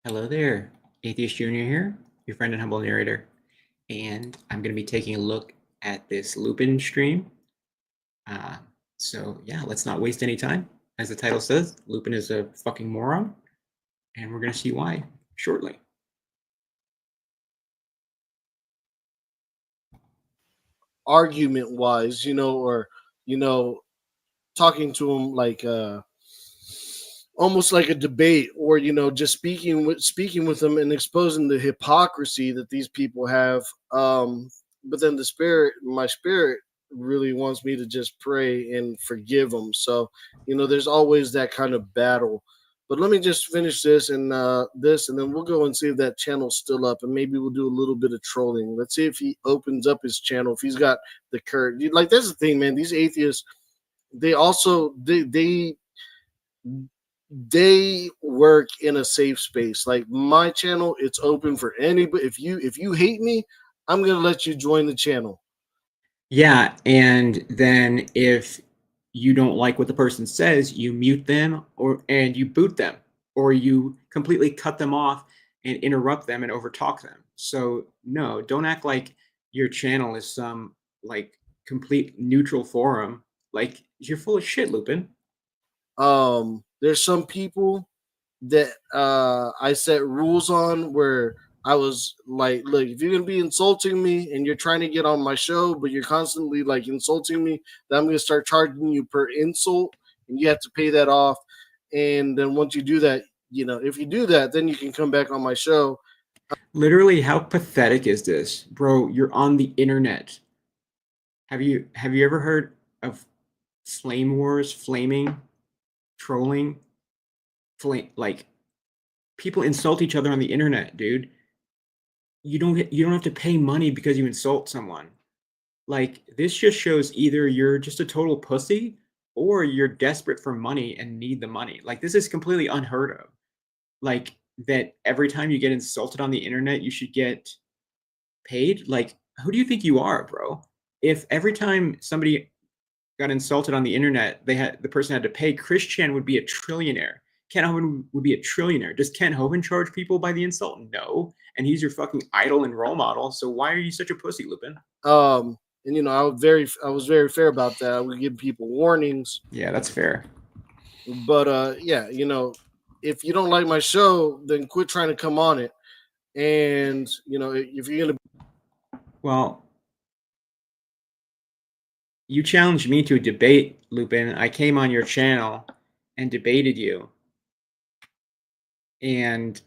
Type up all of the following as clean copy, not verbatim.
Hello there, Atheist Junior here, your friend and humble narrator, and I'm going to be taking a look at this Lupin stream. So yeah, let's not waste any time. As the title says, Lupin is a fucking moron, and we're going to see why shortly. Argument-wise, or talking to him like almost like a debate, or just speaking with them and exposing the hypocrisy that these people have. But then my spirit really wants me to just pray and forgive them. So there's always that kind of battle. But let me just finish this and then we'll go and see if that channel's still up, and maybe we'll do a little bit of trolling. Let's see if he opens up his channel, if he's got the courage. Like, that's the thing, man. These atheists, they also they work in a safe space. Like my channel, it's open for anybody. If you hate me, I'm gonna let you join the channel. Yeah, and then if you don't like what the person says, you mute them and you boot them, or you completely cut them off and interrupt them and overtalk them. So no, don't act like your channel is some like complete neutral forum. Like, you're full of shit, Lupin. There's some people that I set rules on, where I was like, look, if you're gonna be insulting me and you're trying to get on my show, but you're constantly like insulting me, then I'm gonna start charging you per insult, and you have to pay that off. And then once you do that, if you do that, then you can come back on my show. Literally, how pathetic is this, bro? You're on the internet. Have you ever heard of flame wars, flaming, trolling, like people insult each other on the internet, dude. You don't have to pay money because you insult someone. Like, this just shows either you're just a total pussy or you're desperate for money and need the money. Like, this is completely unheard of. Like, that every time you get insulted on the internet, you should get paid. Like, who do you think you are, bro? If every time somebody got insulted on the internet, the person had to pay, Chris Chan would be a trillionaire. Ken Hovind would be a trillionaire. Does Ken Hovind charge people by the insult? No. And he's your fucking idol and role model. So why are you such a pussy, Lupin? And I was very fair about that. I would give people warnings. Yeah, that's fair. But yeah, if you don't like my show, then quit trying to come on it. And if you're gonna, well, you challenged me to a debate, Lupin. I came on your channel and debated you. And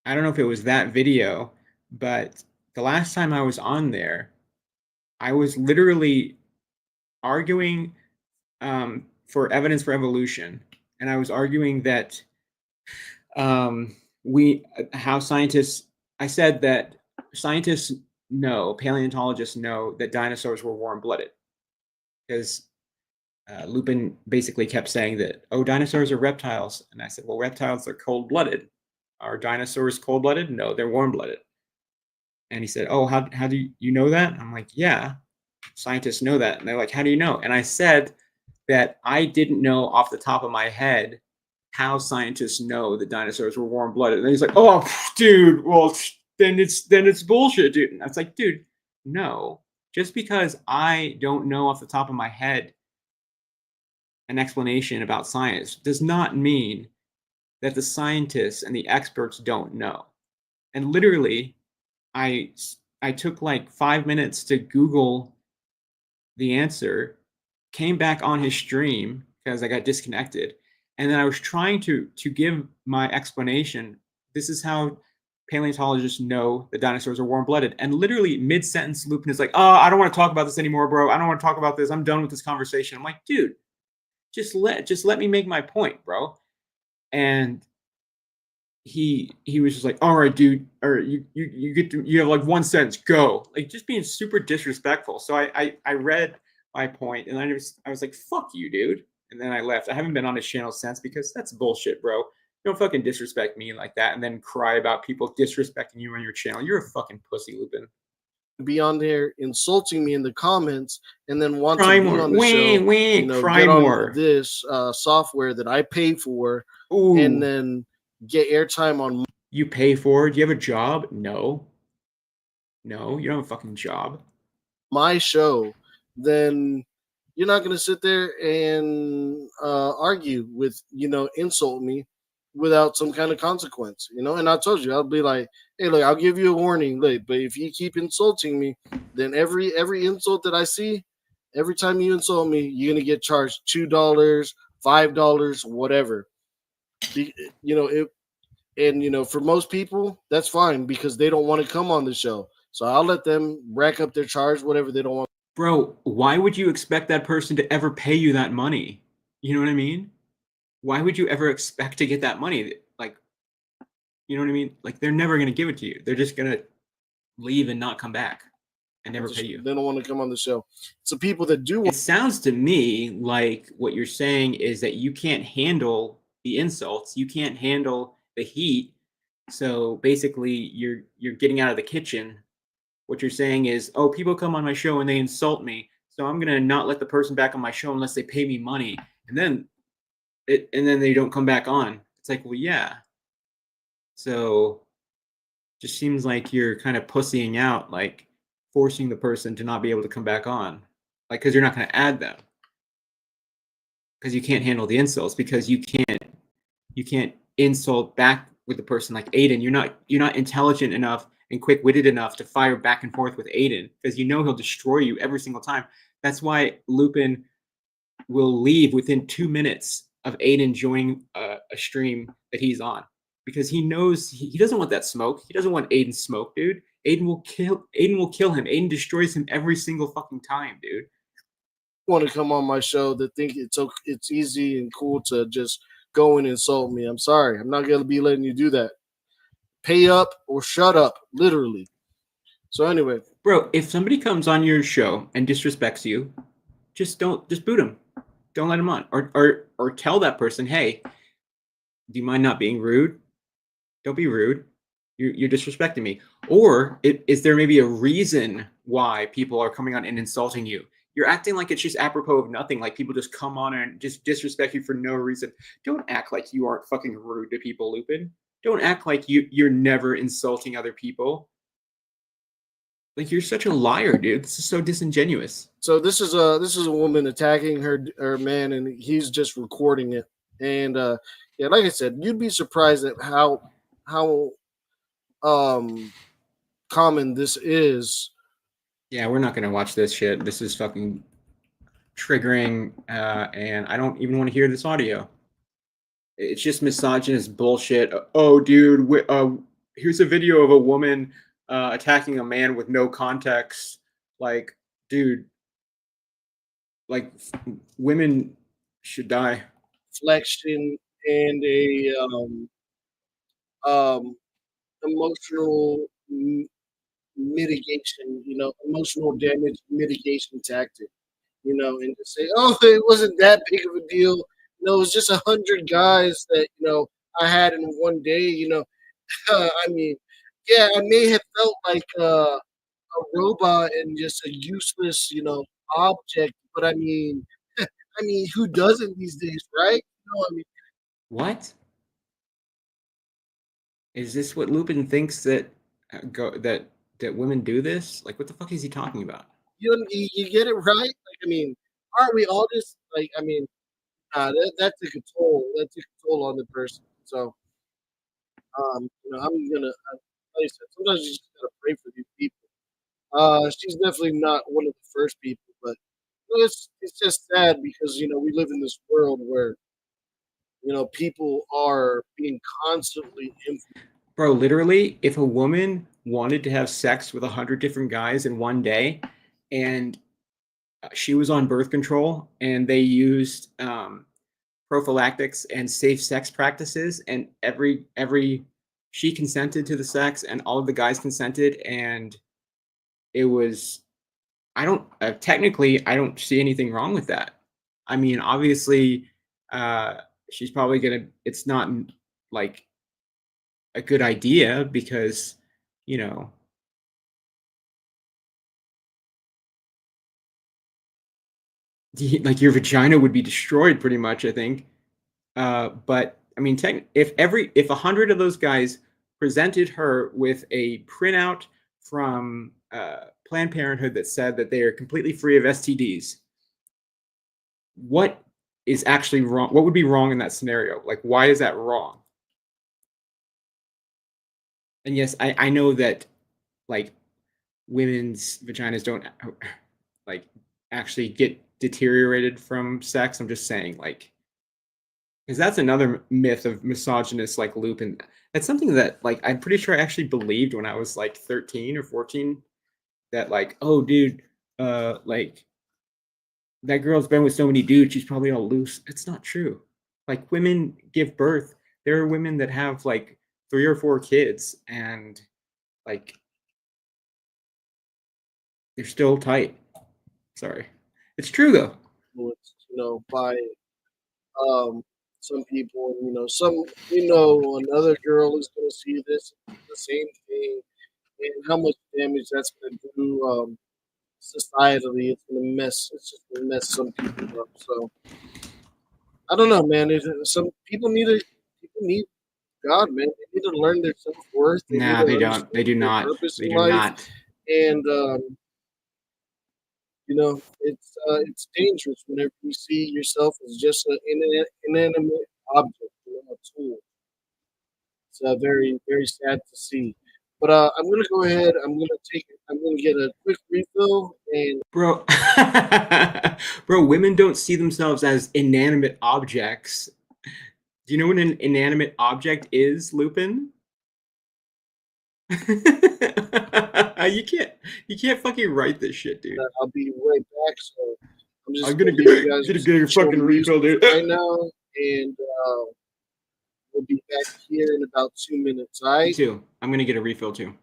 I don't know if it was that video, but the last time I was on there, I was literally arguing for evidence for evolution. And I was arguing that how scientists, I said that scientists know, paleontologists know that dinosaurs were warm-blooded. Because Lupin basically kept saying that, oh, dinosaurs are reptiles. And I said, well, reptiles are cold-blooded. Are dinosaurs cold-blooded? No, they're warm-blooded. And he said, oh, how do you know that? I'm like, yeah, scientists know that. And they're like, how do you know? And I said that I didn't know off the top of my head how scientists know that dinosaurs were warm-blooded. And he's like, oh, dude, well, then it's bullshit, dude. And I was like, dude, no. Just because I don't know off the top of my head an explanation about science does not mean that the scientists and the experts don't know. And literally, I took like 5 minutes to Google the answer, came back on his stream because I got disconnected, and then I was trying to give my explanation. This is how paleontologists know that dinosaurs are warm-blooded. And literally mid-sentence, Lupin is like, oh, I don't want to talk about this anymore, bro. I don't want to talk about this. I'm done with this conversation. I'm like, dude, just let me make my point, bro. And he was just like, all right, dude, or you have like 1 sentence, go. Like, just being super disrespectful. So I read my point, and I was like, fuck you, dude. And then I left. I haven't been on his channel since, because that's bullshit, bro. Don't fucking disrespect me like that and then cry about people disrespecting you on your channel. You're a fucking pussy, Lupin. be on there insulting me in the comments, and then want Cry to be more. on the show, Cry get more. on this software that I pay for, Ooh. and then get airtime on You pay for it. Do you have a job? No. No, you don't have a fucking job. my show, then you're not going to sit there and argue with, insult me without some kind of consequence, And I told you, I'll be like, hey, look, I'll give you a warning, look, but if you keep insulting me, then every insult that I see, every time you insult me, you're going to get charged $2, $5, whatever. It, and for most people, that's fine because they don't want to come on the show. So I'll let them rack up their charge, whatever they don't want. Bro, why would you expect that person to ever pay you that money? You know what I mean? Why would you ever expect to get that money? Like, you know what I mean? Like, they're never going to give it to you. They're just going to leave and not come back and never pay you. They don't want to come on the show. So people that do, it sounds to me like what you're saying is that you can't handle the insults, you can't handle the heat. So basically, you're getting out of the kitchen. What you're saying is, oh, people come on my show and they insult me, so I'm gonna not let the person back on my show unless they pay me money, and then they don't come back on. It's like, well, yeah. So just seems like you're kind of pussying out, like forcing the person to not be able to come back on, like because you're not going to add them because you can't handle the insults, because you can't insult back with the person like Aiden. You're not intelligent enough and quick-witted enough to fire back and forth with Aiden, because he'll destroy you every single time. That's why Lupin will leave within 2 minutes of Aiden joining a stream that he's on, because he knows he doesn't want that smoke. He doesn't want Aiden's smoke, dude. Aiden will kill him. Aiden destroys him every single fucking time, dude. Want to come on my show that think it's easy and cool to just go and insult me. I'm sorry. I'm not going to be letting you do that. Pay up or shut up, literally. So anyway, bro, if somebody comes on your show and disrespects you, just boot him. Don't let him on, or tell that person, hey, do you mind not being rude? Don't be rude. You're disrespecting me. Or is there maybe a reason why people are coming on and insulting you? You're acting like it's just apropos of nothing, like people just come on and just disrespect you for no reason. Don't act like you aren't fucking rude to people, Lupin. Don't act like you're never insulting other people. Like, you're such a liar, dude. This is so disingenuous. So this is a woman attacking her man, and he's just recording it. And yeah, like I said, you'd be surprised at how common this is. Yeah, we're not gonna watch this shit. This is fucking triggering, and I don't even want to hear this audio. It's just misogynist bullshit. Oh, dude, here's a video of a woman attacking a man with no context. Like, dude, like, women should die. Flexion and a emotional mitigation, emotional damage mitigation tactic, and to say, oh, it wasn't that big of a deal. It was just 100 guys that, I had in one day, I mean, yeah, I may have felt like a robot and just a useless, object, but I mean, who doesn't these days, right? I mean, What? Is this what Lupin thinks that that women do this? Like, what the fuck is he talking about? you get it right. Like, I mean, aren't we all just like? I mean, that took a toll. That took a toll on the person. So, I'm gonna. Like I said, sometimes you just gotta pray for these people. She's definitely not one of the first people, but it's just sad because we live in this world where people are being constantly influenced. Bro, literally, if a woman wanted to have sex with 100 different guys in one day, and she was on birth control, and they used prophylactics and safe sex practices, and she consented to the sex, and all of the guys consented, and it was, I don't technically, I don't see anything wrong with that. I mean, obviously, she's probably gonna. It's not like a good idea, because, you know, like, your vagina would be destroyed pretty much, I think. But I mean, if 100 of those guys presented her with a printout from Planned Parenthood that said that they are completely free of STDs, what is actually wrong? What would be wrong in that scenario? Like, why is that wrong? And yes, I know that like women's vaginas don't like actually get deteriorated from sex. I'm just saying, like, because that's another myth of misogynists like Lupin. That's something that like I'm pretty sure I actually believed when I was like 13 or 14. That like, oh dude, like that girl's been with so many dudes, she's probably all loose. It's not true. Like women give birth. There are women that have like 3 or 4 kids and like they're still tight. Sorry. It's true though. influenced, by some people, and another girl is going to see this, the same thing, and how much damage that's going to do societally. It's going to mess. It's just going to mess some people up. So I don't know, man. Some people need to. People need God, man. They need to learn their self worth. They need Nah, to they don't. They understand do their not. purpose They in do life, not. and it's dangerous whenever you see yourself as just an inanimate object, a tool. It's very, very sad to see. But I'm gonna go ahead. I'm gonna get a quick refill, and Bro, bro, women don't see themselves as inanimate objects. Do you know what an inanimate object is, Lupin? You can't fucking write this shit, dude. I'll be right back. So I'm just I'm gonna gonna leave you guys get with a some chill fucking refill, music dude. right now, and we'll be back here in about 2 minutes. All Me right. too. I'm gonna get a refill too.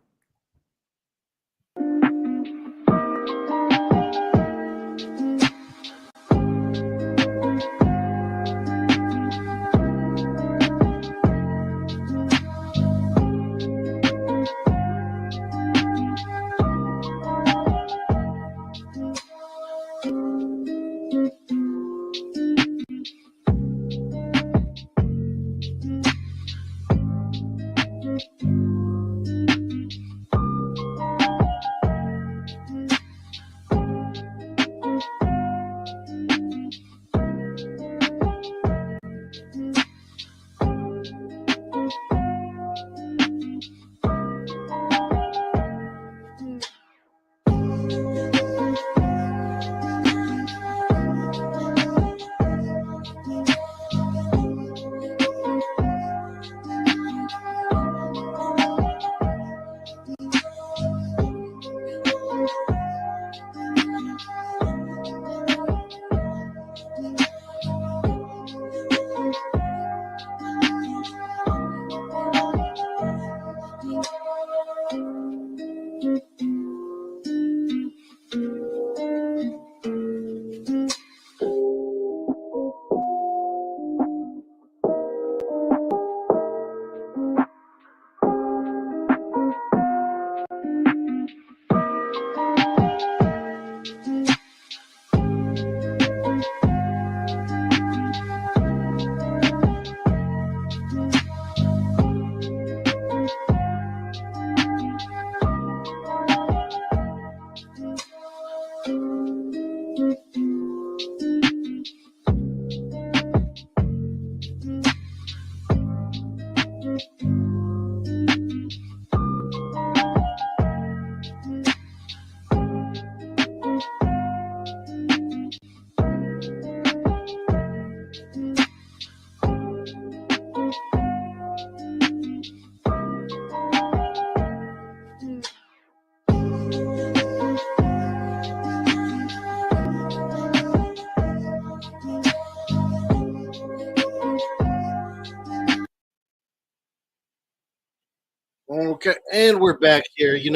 Okay, and we're back here. Yeah,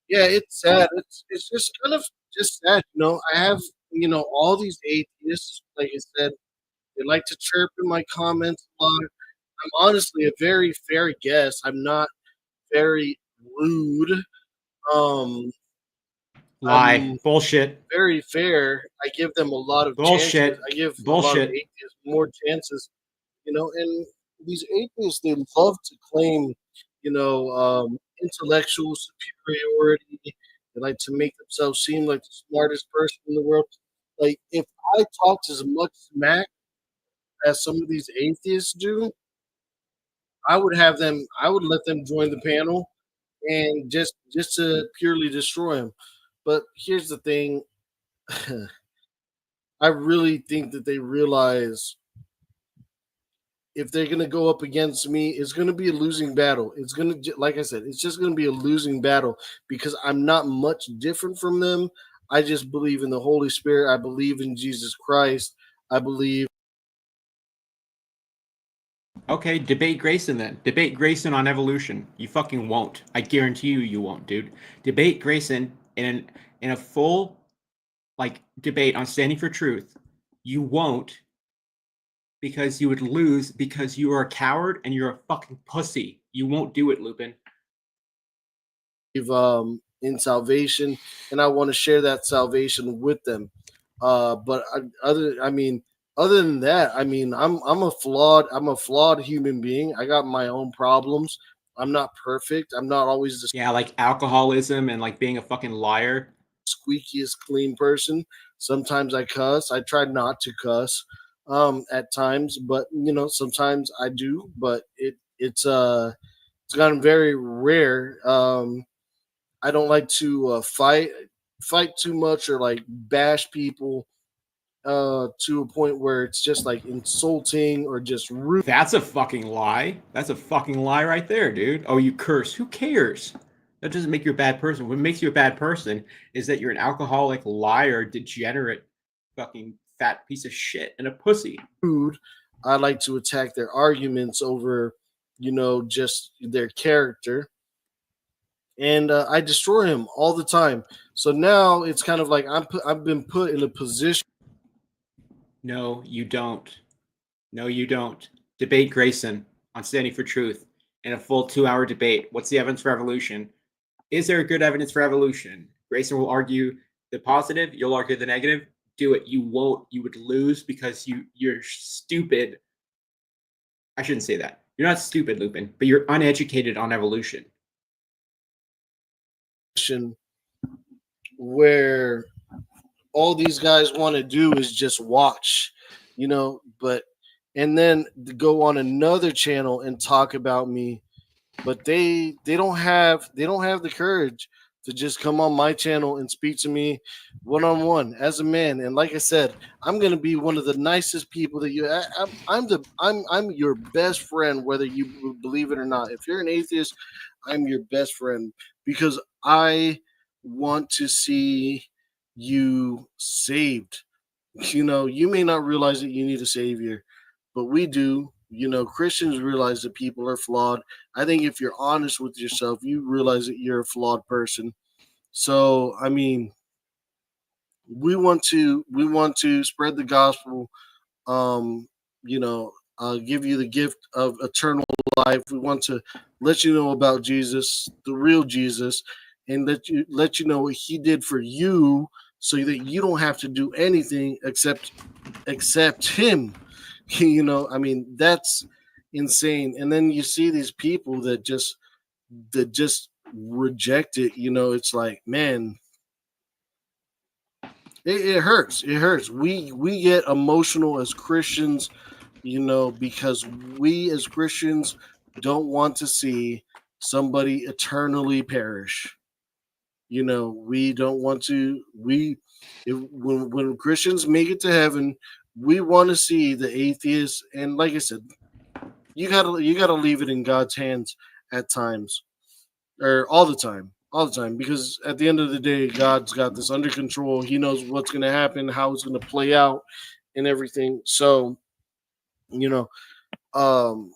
it's sad. It's just kind of just sad. I have all these atheists. Like I said, they like to chirp in my comments a lot. I'm honestly a very fair guest. I'm not very rude. Um, Lie. I'm Bullshit. very fair. I give them a lot of chances. Bullshit. I give a lot of Bullshit. atheists more chances. And these atheists, they love to claim, intellectual superiority. They like to make themselves seem like the smartest person in the world. Like, if I talked as much smack as some of these atheists do, I would let them join the panel and just to purely destroy him. But here's the thing. I really think that they realize if they're going to go up against me, it's going to be a losing battle. It's going to, like I said, it's just going to be a losing battle because I'm not much different from them. I just believe in the Holy Spirit. I believe in Jesus Christ. I believe. Okay, debate Grayson then. Debate Grayson on evolution. You fucking won't. I guarantee you won't, dude. Debate Grayson in a full debate on standing for truth. You won't, because you would lose because you are a coward and you're a fucking pussy. You won't do it, Lupin. In salvation, and I want to share that salvation with them. But other than that, I'm a flawed human being. I got my own problems. I'm not perfect. I'm not always the Yeah, like alcoholism and like being a fucking liar. squeakiest clean person. Sometimes I cuss. I try not to cuss at times, but sometimes I do. But it's gotten very rare. I don't like to fight too much or like bash people to a point where it's just like insulting or just rude. That's a fucking lie. That's a fucking lie right there, dude. Oh, you curse. Who cares? That doesn't make you a bad person. What makes you a bad person is that you're an alcoholic, liar, degenerate, fucking fat piece of shit and a pussy. I like to attack their arguments over, just their character. And I destroy him all the time. So now it's kind of like I've been put in a position. No, you don't. No, you don't. Debate Grayson on Standing for Truth in a full 2-hour debate. What's the evidence for evolution? Is there good evidence for evolution? Grayson will argue the positive. You'll argue the negative. Do it. You won't. You would lose because you're stupid. I shouldn't say that. You're not stupid, Lupin, but you're uneducated on evolution. Where all these guys want to do is just watch, but and then go on another channel and talk about me, but they don't have the courage to just come on my channel and speak to me one on one as a man. And like I said, I'm gonna be one of the nicest people that you. I'm your best friend, whether you believe it or not. If you're an atheist, I'm your best friend because I want to see you saved. You may not realize that you need a savior, but we do. Christians realize that people are flawed. I think if you're honest with yourself, you realize that you're a flawed person. So, we want to spread the gospel. Um, give you the gift of eternal life. We want to let you know about Jesus, the real Jesus, and let you know what He did for you, so that you don't have to do anything except Him. That's insane. And then you see these people that just reject it. It's like, man, it hurts. It hurts. We get emotional as Christians, because we as Christians don't want to see somebody eternally perish. We don't want to. When Christians make it to heaven, we want to see the atheists. And like I said, you gotta leave it in God's hands at times, or all the time, because at the end of the day, God's got this under control. He knows what's going to happen, how it's going to play out, and everything. So, you know, um,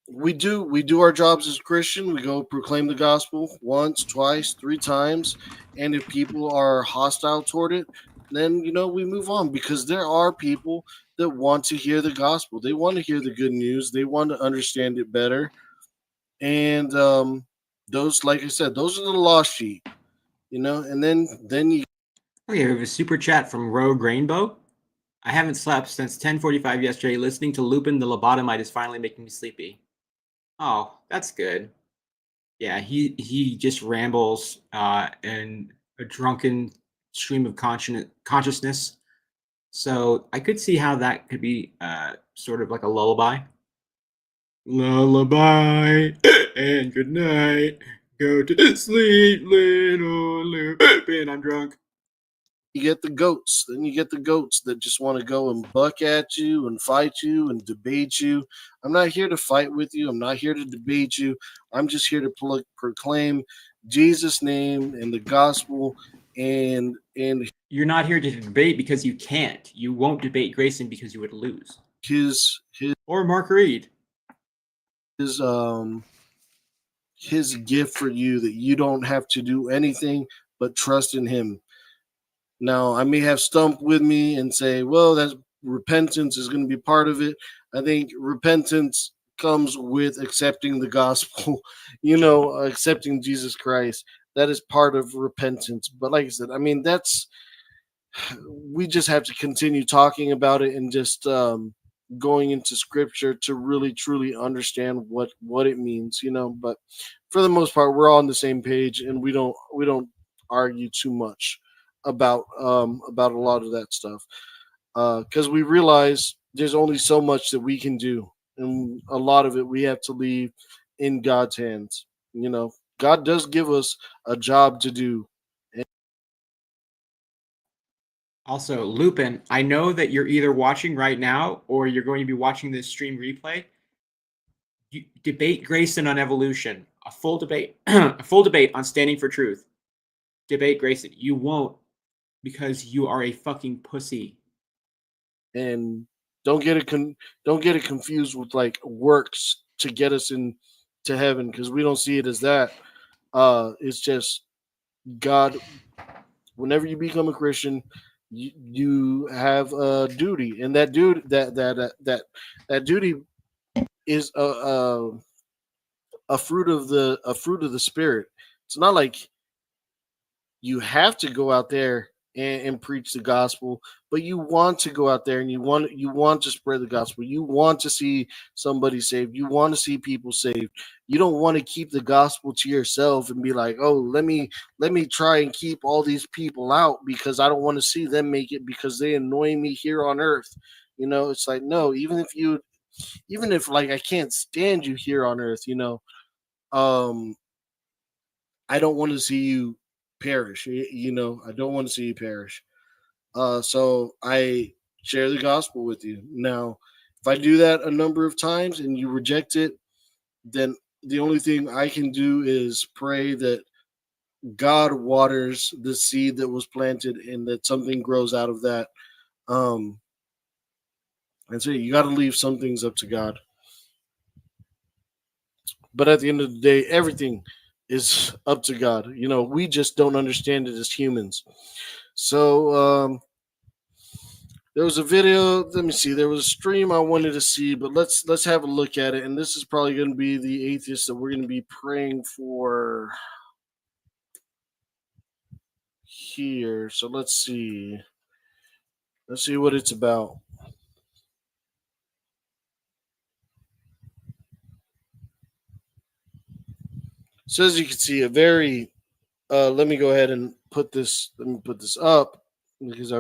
we do our jobs as Christian. We go proclaim the gospel once, twice, 3 times, and if people are hostile toward it, then we move on, because there are people that want to hear the gospel. They want to hear the good news. They want to understand it better. And those, like I said, those are the lost sheep, and then you. Okay, we have a super chat from Rogue Rainbow. I haven't slept since 10:45 yesterday. Listening to Lupin the lobotomite is finally making me sleepy. Oh, that's good. Yeah, he just rambles in a drunken stream of consciousness. So I could see how that could be sort of like a lullaby. Lullaby and good night. Go to sleep, little Lupin. I'm drunk. You get the goats. Then you get the goats that just want to go and buck at you and fight you and debate you. I'm not here to fight with you. I'm not here to debate you. I'm just here to proclaim Jesus' name and the gospel and You're not here to debate because you can't. You won't debate Grayson because you would lose. his Or Mark Reed. his his gift for you that you don't have to do anything but trust in him. Now, I may have Stump with me and say, well, that's repentance is going to be part of it. I think repentance comes with accepting the gospel, accepting Jesus Christ. That is part of repentance. But like I said, I mean, we just have to continue talking about it and just going into scripture to really truly understand what it means, but for the most part we're all on the same page and we don't argue too much about a lot of that stuff because we realize there's only so much that we can do and a lot of it we have to leave in God's hands. God does give us a job to do. Also, Lupin, I know that you're either watching right now or you're going to be watching this stream replay. You debate Grayson on evolution. A full debate. A full debate on standing for truth. Debate Grayson. You won't because you are a fucking pussy. And don't get it confused with like works to get us into heaven because we don't see it as that. It's just God. Whenever you become a Christian, you have a duty, and that duty that duty is a fruit of the spirit. It's not like you have to go out there and preach the gospel, but you want to go out there and you want to spread the gospel. You want to see somebody saved. You want to see people saved. You don't want to keep the gospel to yourself and be like, oh, let me try and keep all these people out because I don't want to see them make it because they annoy me here on earth. It's like, no, even if like I can't stand you here on earth, um I don't want to see you perish. I don't want to see you perish. So I share the gospel with you. Now, if I do that a number of times and you reject it, then the only thing I can do is pray that God waters the seed that was planted and that something grows out of that. Um, and so you got to leave some things up to God. But at the end of the day, everything is up to God. We just don't understand it as humans. So there was a video. Let me see. There was a stream I wanted to see, but let's have a look at it. And this is probably going to be the atheist that we're going to be praying for here. So let's see. Let's see what it's about. So as you can see, a very. Let me go ahead and put this. Let me put this up because I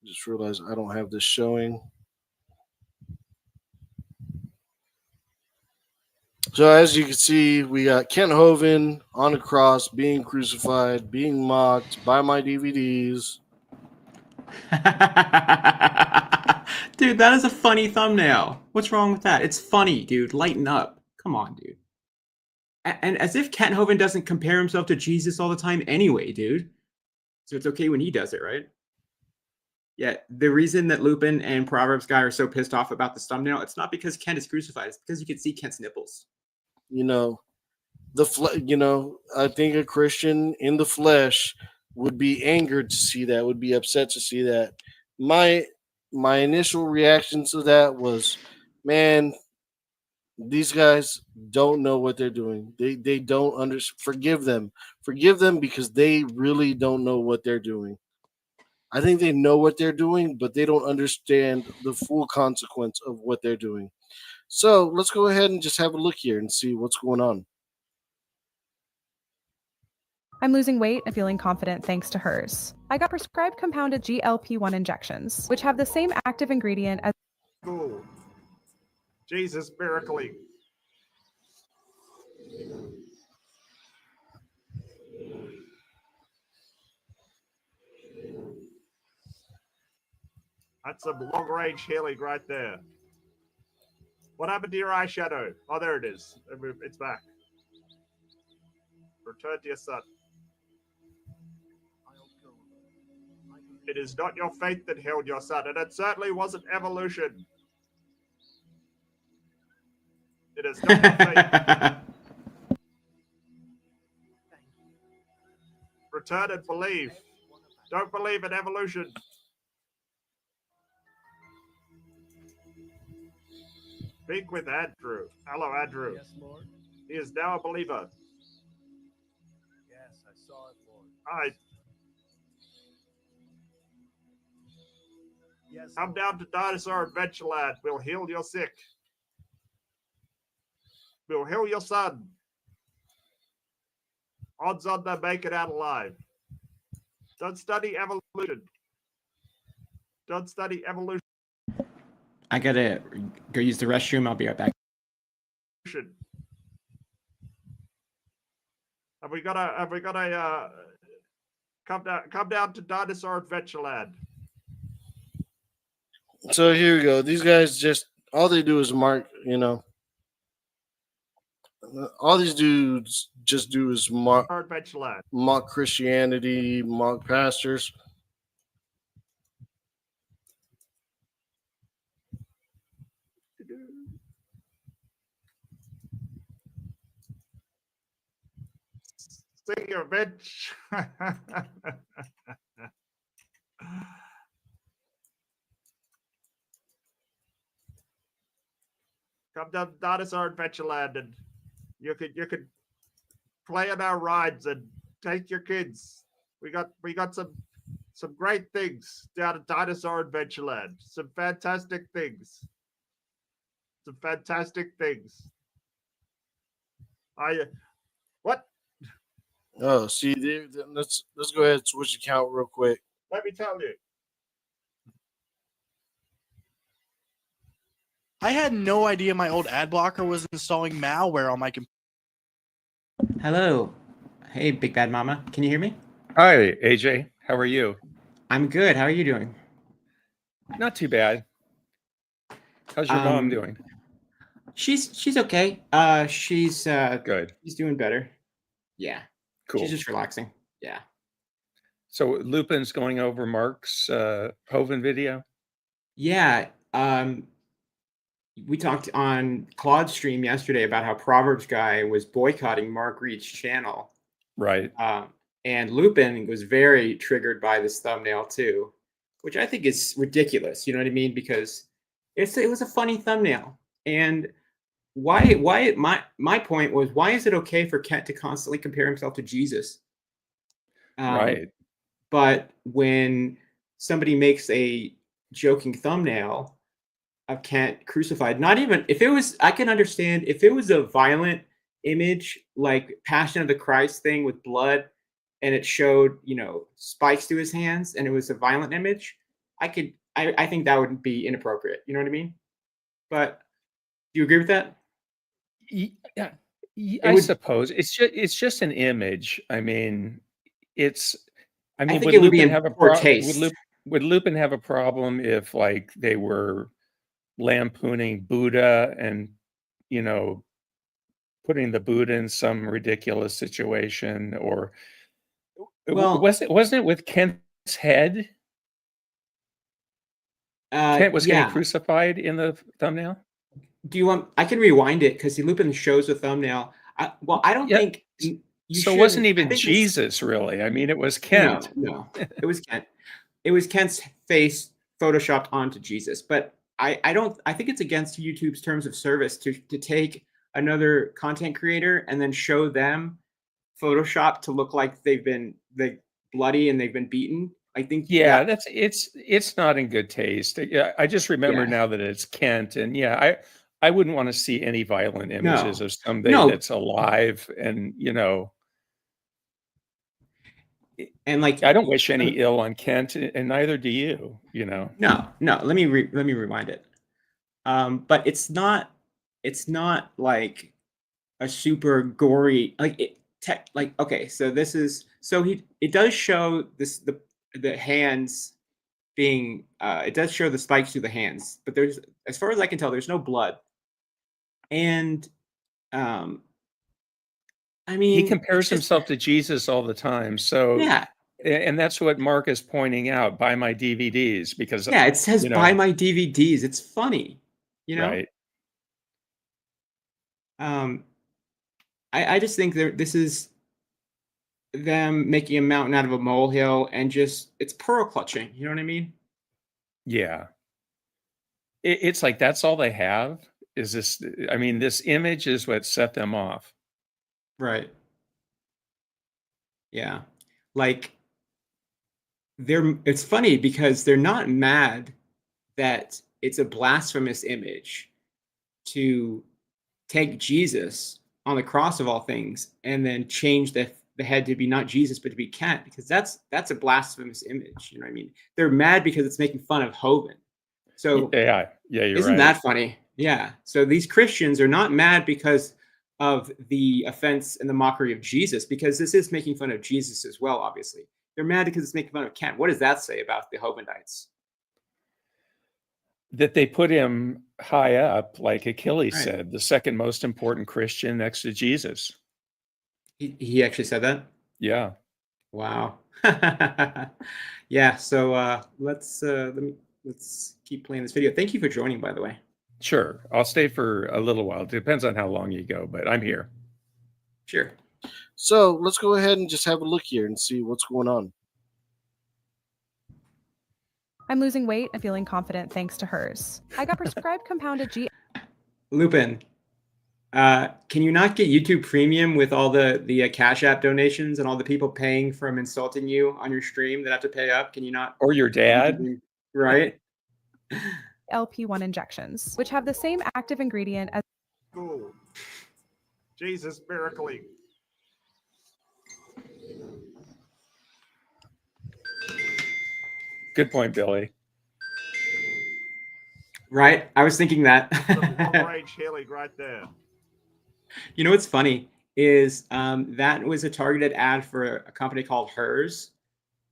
just realized I don't have this showing. So as you can see, we got Kent Hovind on a cross, being crucified, being mocked by my DVDs. Dude, that is a funny thumbnail. What's wrong with that? It's funny, dude. Lighten up. Come on, dude. And as if Kent Hovind doesn't compare himself to Jesus all the time anyway, dude. So it's okay when he does it, right? Yeah, the reason that Lupin and Proverbs guy are so pissed off about this thumbnail, it's not because Kent is crucified. It's because you can see Kent's nipples. I think a Christian in the flesh would be angered to see that, would be upset to see that. My initial reaction to that was, man, these guys don't know what they're doing. They don't understand. Forgive them because they really don't know what they're doing. I think they know what they're doing, but they don't understand the full consequence of what they're doing. So let's go ahead and just have a look here and see what's going on. I'm losing weight and feeling confident thanks to hers. I got prescribed compounded GLP-1 injections, which have the same active ingredient as Cool. Jesus, miracling. That's some long-range healing right there. What happened to your eyeshadow? Oh, there it is. It's back. Return to your son. It is not your fate that held your son, and it certainly wasn't evolution. It is not your fate. Return and believe. Don't believe in evolution. Speak with Andrew. Hello, Andrew. Yes, Lord. He is now a believer. Yes, I saw it, Lord. I Yes. come down to Dinosaur Adventureland. We'll heal your sick. We'll heal your son. Odds on they make it out alive. Don't study evolution. Don't study evolution. I gotta go use the restroom. I'll be right back. Have we got a come down to Dinosaur Adventureland? So here we go. These guys just all they do is mark, all these dudes just do is mock Adventureland. Christianity, mock pastors. Sing your bitch. Come down to Dinosaur Adventureland and you could play on our rides and take your kids. We got some great things down at Dinosaur Adventureland. Some fantastic things. Some fantastic things. What? Oh, see, let's go ahead and switch account real quick. Let me tell you. I had no idea my old ad blocker was installing malware on my computer. Hello. Hey, Big Bad Mama. Can you hear me? Hi, AJ. How are you? I'm good. How are you doing? Not too bad. How's your mom doing? She's okay. She's Good. She's doing better. Yeah. Cool. She's just relaxing. Yeah. So Lupin's going over Mark's Hovind video? Yeah. We talked on Claude's stream yesterday about how Proverbs Guy was boycotting Mark Reed's channel. Right. And Lupin was very triggered by this thumbnail too, which I think is ridiculous. You know what I mean? Because it was a funny thumbnail. And my point was, why is it okay for Kent to constantly compare himself to Jesus? Right. But when somebody makes a joking thumbnail of Kent crucified, not even if it was, I can understand if it was a violent image like Passion of the Christ thing with blood and it showed, spikes to his hands and it was a violent image, I think that would be inappropriate. You know what I mean? But do you agree with that? Yeah, I suppose it's just an image. I mean, I think it would be in poor taste. Would Lupin have a problem if like they were lampooning Buddha and putting the Buddha in some ridiculous situation? Or wasn't it with Kent's head? Kent was getting crucified in the thumbnail. Do you want? I can rewind it because Lupin shows the thumbnail. I don't think. So it wasn't even Jesus, really. I mean, it was Kent. No, it was Kent. It was Kent's face photoshopped onto Jesus. But I think it's against YouTube's terms of service to take another content creator and then show them Photoshop to look like they've been bloody and they've been beaten. I think Yeah, it's not in good taste. Yeah, I just remember Yeah. now that it's Kent, and yeah, I wouldn't want to see any violent images No. of somebody No. that's alive, and And like I don't wish any ill on Kent, and neither do you. no. Let me rewind it. But it's not like a super gory okay, so it does show the hands being it does show the spikes through the hands, but there's, as far as I can tell, there's no blood. And I He mean, compares himself to Jesus all the time, so yeah, and that's what Mark is pointing out. Buy my DVDs because yeah, it says buy my DVDs. It's funny, right. I just think this is them making a mountain out of a molehill, and just it's pearl clutching. You know what I mean? Yeah. It's like that's all they have is this. I mean, this image is what set them off. Right. Yeah. Like it's funny because they're not mad that it's a blasphemous image to take Jesus on the cross of all things and then change the head to be not Jesus but to be Kent, because that's a blasphemous image. You know what I mean? They're mad because it's making fun of Hovind. So yeah, you're isn't right. that funny? Yeah. So these Christians are not mad because of the offense and the mockery of Jesus, because this is making fun of Jesus as well, obviously. They're mad because it's making fun of Kent. What does that say about the Hovindites? That they put him high up, like Achilles Right. said, the second most important Christian next to Jesus. He actually said that? Yeah. Wow. Yeah. So let's keep playing this video. Thank you for joining, by the way. Sure. I'll stay for a little while. It depends on how long you go, but I'm here. Sure. So let's go ahead and just have a look here and see what's going on. I'm losing weight and feeling confident thanks to hers. I got prescribed compounded Lupin, can you not get YouTube Premium with all the Cash App donations and all the people paying from insulting you on your stream that have to pay up? Can you not? Or your dad? Right? LP1 injections, which have the same active ingredient as Cool. Jesus miracling. Good point, Billy. Right? I was thinking that. Long-range healing right there. You know what's funny is that was a targeted ad for a company called Hers,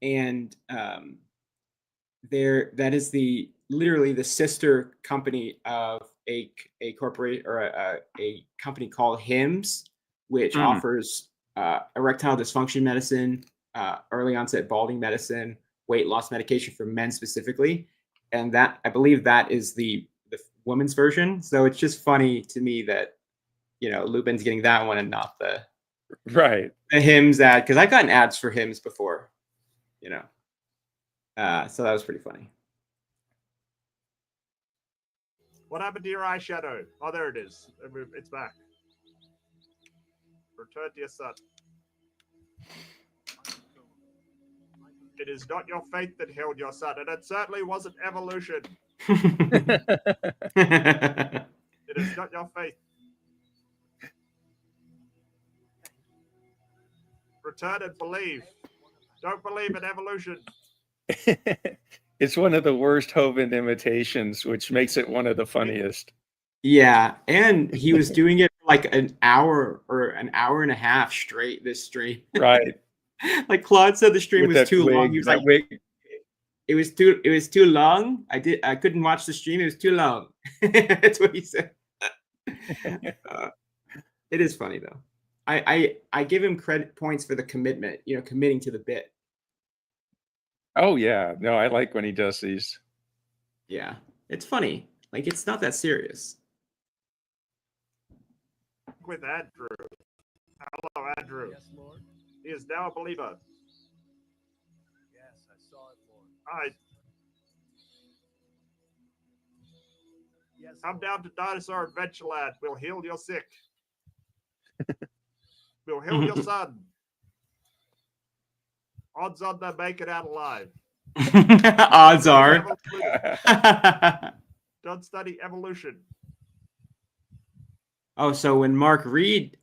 and that is literally the sister company of a corporate or a company called Hims, which offers erectile dysfunction medicine, early onset balding medicine, weight loss medication for men specifically, and that I believe that is the woman's version. So it's just funny to me that Lupin's getting that one and not the Hims ad, because I've gotten ads for Hims before, so that was pretty funny. What happened to your eyeshadow? Oh, there it is. It's back. Return to your son. It is not your faith that healed your son, and it certainly wasn't evolution. It is not your faith. Return and believe. Don't believe in evolution. It's one of the worst Hovind imitations, which makes it one of the funniest. Yeah, and he was doing it for like an hour or an hour and a half straight this stream. Right. Like Claude said, the stream With was too long. He was like, it was too long. I couldn't watch the stream. It was too long. That's what he said. It is funny though. I give him credit points for the commitment, committing to the bit. Oh yeah. No, I like when he does these. Yeah. It's funny. Like, it's not that serious. With Andrew. Hello, Andrew. Yes, Lord. He is now a believer. Yes, I saw it, Lord. Yes, come down to Dinosaur Adventureland. We'll heal your sick. We'll heal your son. Odds on they make it out alive. Odds are. Don't study evolution. Oh, so when Mark Reed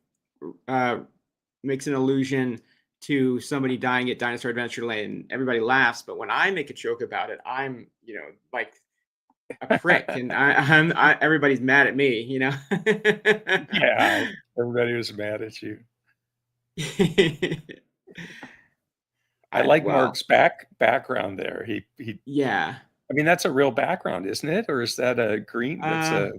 makes an allusion to somebody dying at Dinosaur Adventureland, everybody laughs. But when I make a joke about it, I'm, like a prick, and everybody's mad at me, Yeah, everybody was mad at you. I like well, Mark's background there. He yeah. I mean, that's a real background, isn't it? Or is that a green? That's a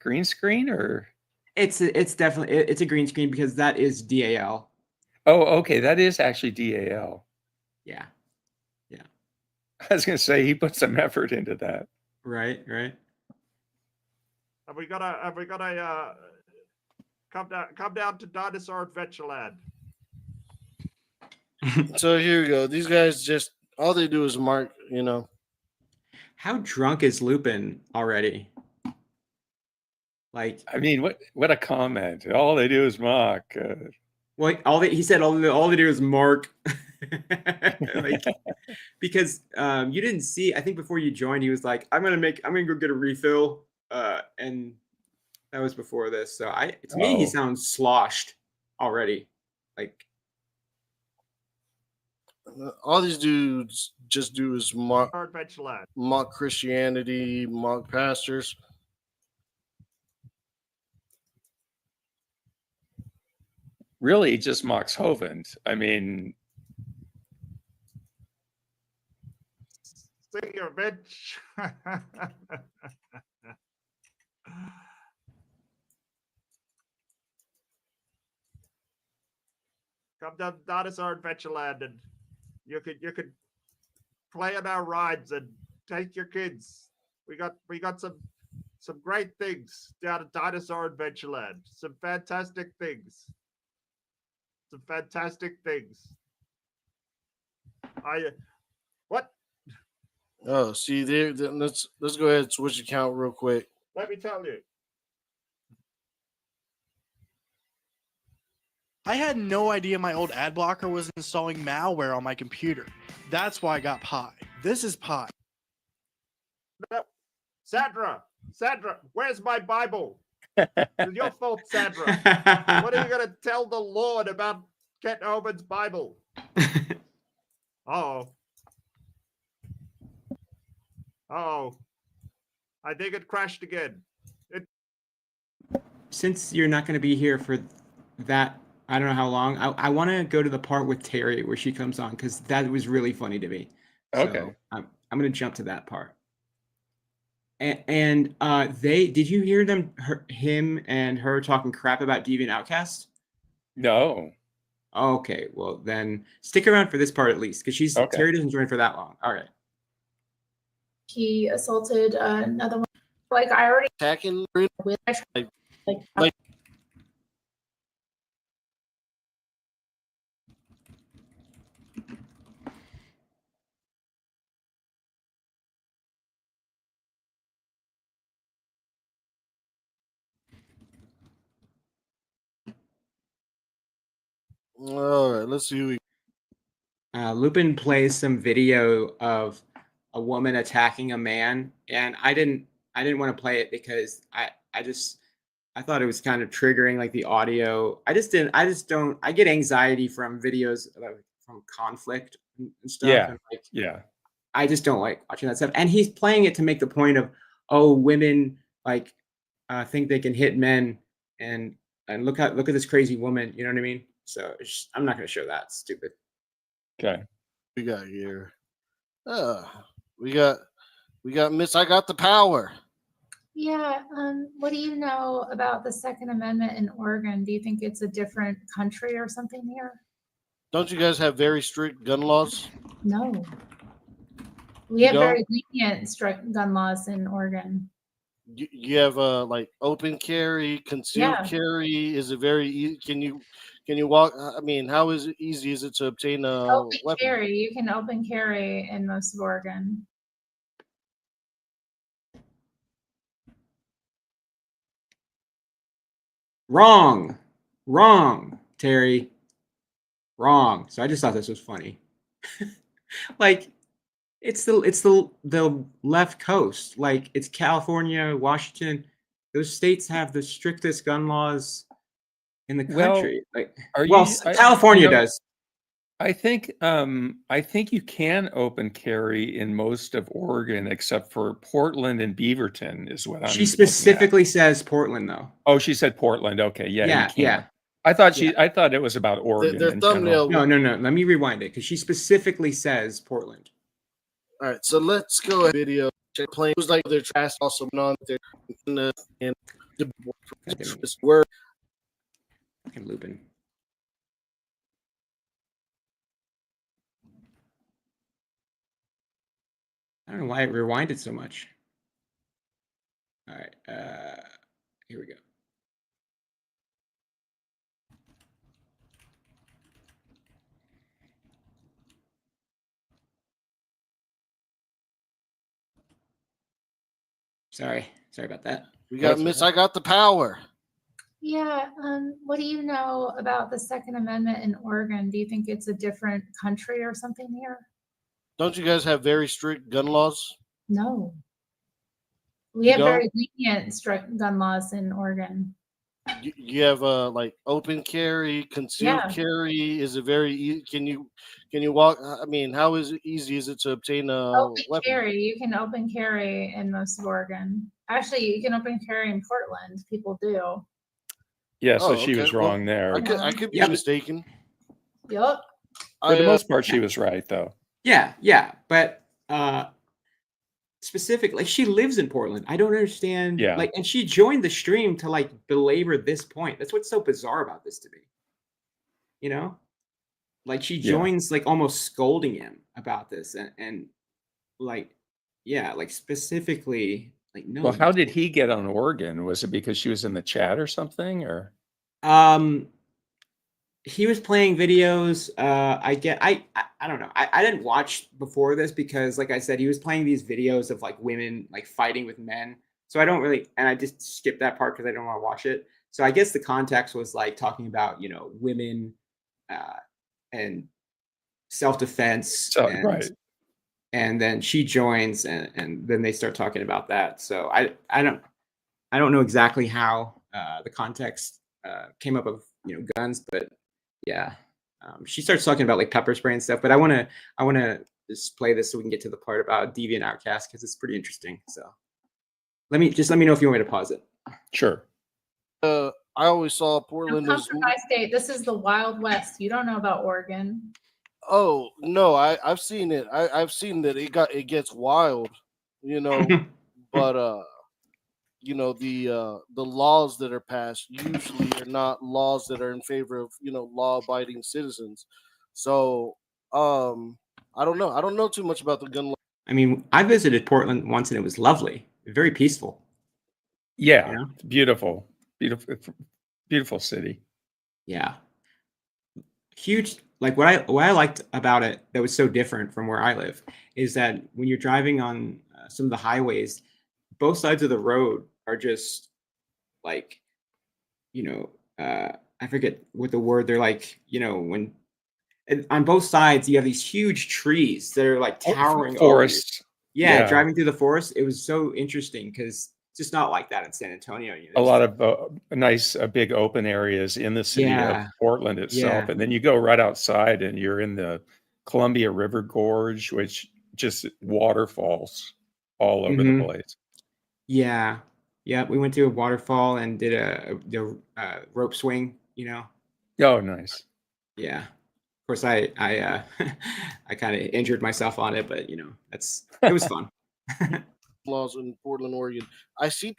green screen, or it's definitely it's a green screen because that is DAL. oh, okay, that is actually DAL. Yeah. I was going to say he put some effort into that. Right. Have we got a come down to Dinosaur Adventureland? So here we go. These guys just all they do is mark. How drunk is Lupin already? Like, I mean, what a comment! All they do is mock. well, he said all they do is mark. Like, because you didn't see. I think before you joined, he was like, "I'm gonna go get a refill," and that was before this. So to me, he sounds sloshed already. Like, all these dudes just do is mock Adventureland. Christianity, mock pastors. Really, he just mocks Hovind. I mean, See you, bitch. Come down to Dinosaur Adventureland, and you could play on our rides and take your kids. We got some great things down at Dinosaur Adventureland. Some fantastic things. What? Oh, see there. Let's go ahead and switch account real quick. Let me tell you. I had no idea my old ad blocker was installing malware on my computer. That's why I got Pi. This is Pi. No. Sandra, where's my Bible? It's your fault, Sandra. What are you going to tell the Lord about Kent Hovind's Bible? Oh. I think it crashed again. Since you're not going to be here for that, I don't know how long. I want to go to the part with Terry where she comes on because that was really funny to me. okay. So I'm going to jump to that part. And did you hear him and her talking crap about deviant outcast? No. Okay, well then stick around for this part at least because Terry doesn't join for that long. All right. He assaulted another one. Like I already Attacking with like all right, let's see who we Lupin plays some video of a woman attacking a man, and I didn't want to play it because I thought it was kind of triggering, like the audio. I get anxiety from videos from conflict and stuff. Yeah. And Yeah. I just don't like watching that stuff. And he's playing it to make the point of, oh, women like think they can hit men, and look at this crazy woman. You know what I mean? So I'm not going to show that. It's stupid. Okay. we got here. We got Miss I Got the Power. Yeah. What do you know about the Second Amendment in Oregon? Do you think it's a different country or something here? Don't you guys have very strict gun laws? No. We You have don't? very lenient strict gun laws in Oregon. You have like open carry, concealed Yeah. carry. Is it very easy? Can you walk? I mean, how easy is it to obtain a Open weapon? carry. You can open carry in most of Oregon. Wrong, Terry. Wrong. So I just thought this was funny. Like it's the left coast. Like it's California, Washington. Those states have the strictest gun laws in the Well, country. Like, are well, you? California does. I think you can open carry in most of Oregon except for Portland and Beaverton is what I'm She looking at. specifically says Portland, though. Oh, she said Portland. Okay, yeah, you Yeah, can. yeah. I thought I thought it was about Oregon Their in general. thumbnail. No. Let me rewind it because she specifically says Portland. All right, so let's go ahead. Video playing. It was like their trash also went on there and the word. Fucking Lupin. I don't know why it rewinded so much. All right, here we go. Sorry about that. We got Miss. I got the power. Yeah. What do you know about the Second Amendment in Oregon? Do you think it's a different country or something here? Don't you guys have very strict gun laws? No. We have very lenient strict gun laws in Oregon. You have like open carry, concealed carry. Is it very? Can you walk? I mean, how easy is it to obtain a open weapon? carry? You can open carry in most of Oregon. Actually, you can open carry in Portland. People do. Yeah, so she was wrong there. I could be mistaken. Yep. For the most part, she was right, though. Yeah, but specifically, she lives in Portland. I don't understand. Yeah. Like, and she joined the stream to like belabor this point. That's what's so bizarre about this to me. You know, like she joins like almost scolding him about this, and like, yeah, like specifically, like no. Well, how did he get on Oregon? Was it because she was in the chat or something, or? He was playing videos. I don't know. I didn't watch before this because, like I said, he was playing these videos of like women like fighting with men. So I don't really, and I just skipped that part because I don't want to watch it. So I guess the context was like talking about women and self-defense. Right. And then she joins, and then they start talking about that. So I don't know exactly how the context came up of guns, but yeah, she starts talking about like pepper spray and stuff. But I want to just play this so we can get to the part about deviant outcast because it's pretty interesting. So let me know if you want me to pause it. Sure. I always saw Portland as my state. This is the Wild West. You don't know about Oregon. Oh no, I've seen it. I've seen that it gets wild, but the laws that are passed usually are not laws that are in favor of law-abiding citizens. So I don't know. I don't know too much about the gun law. I mean, I visited Portland once and it was lovely, very peaceful. Yeah, beautiful city. Yeah, huge. Like what I liked about it that was so different from where I live is that when you're driving on some of the highways, both sides of the road are just like, I forget what the word, they're like, when on both sides you have these huge trees that are like towering forests. Yeah, driving through the forest. It was so interesting because it's just not like that in San Antonio. A lot of nice big open areas in the city of Portland itself. And then you go right outside and you're in the Columbia River Gorge, which just waterfalls all over the place. Yeah. We went to a waterfall and did the rope swing, Oh, nice. Yeah. Of course, I I kind of injured myself on it, but it was fun. Laws in Portland, Oregon. I see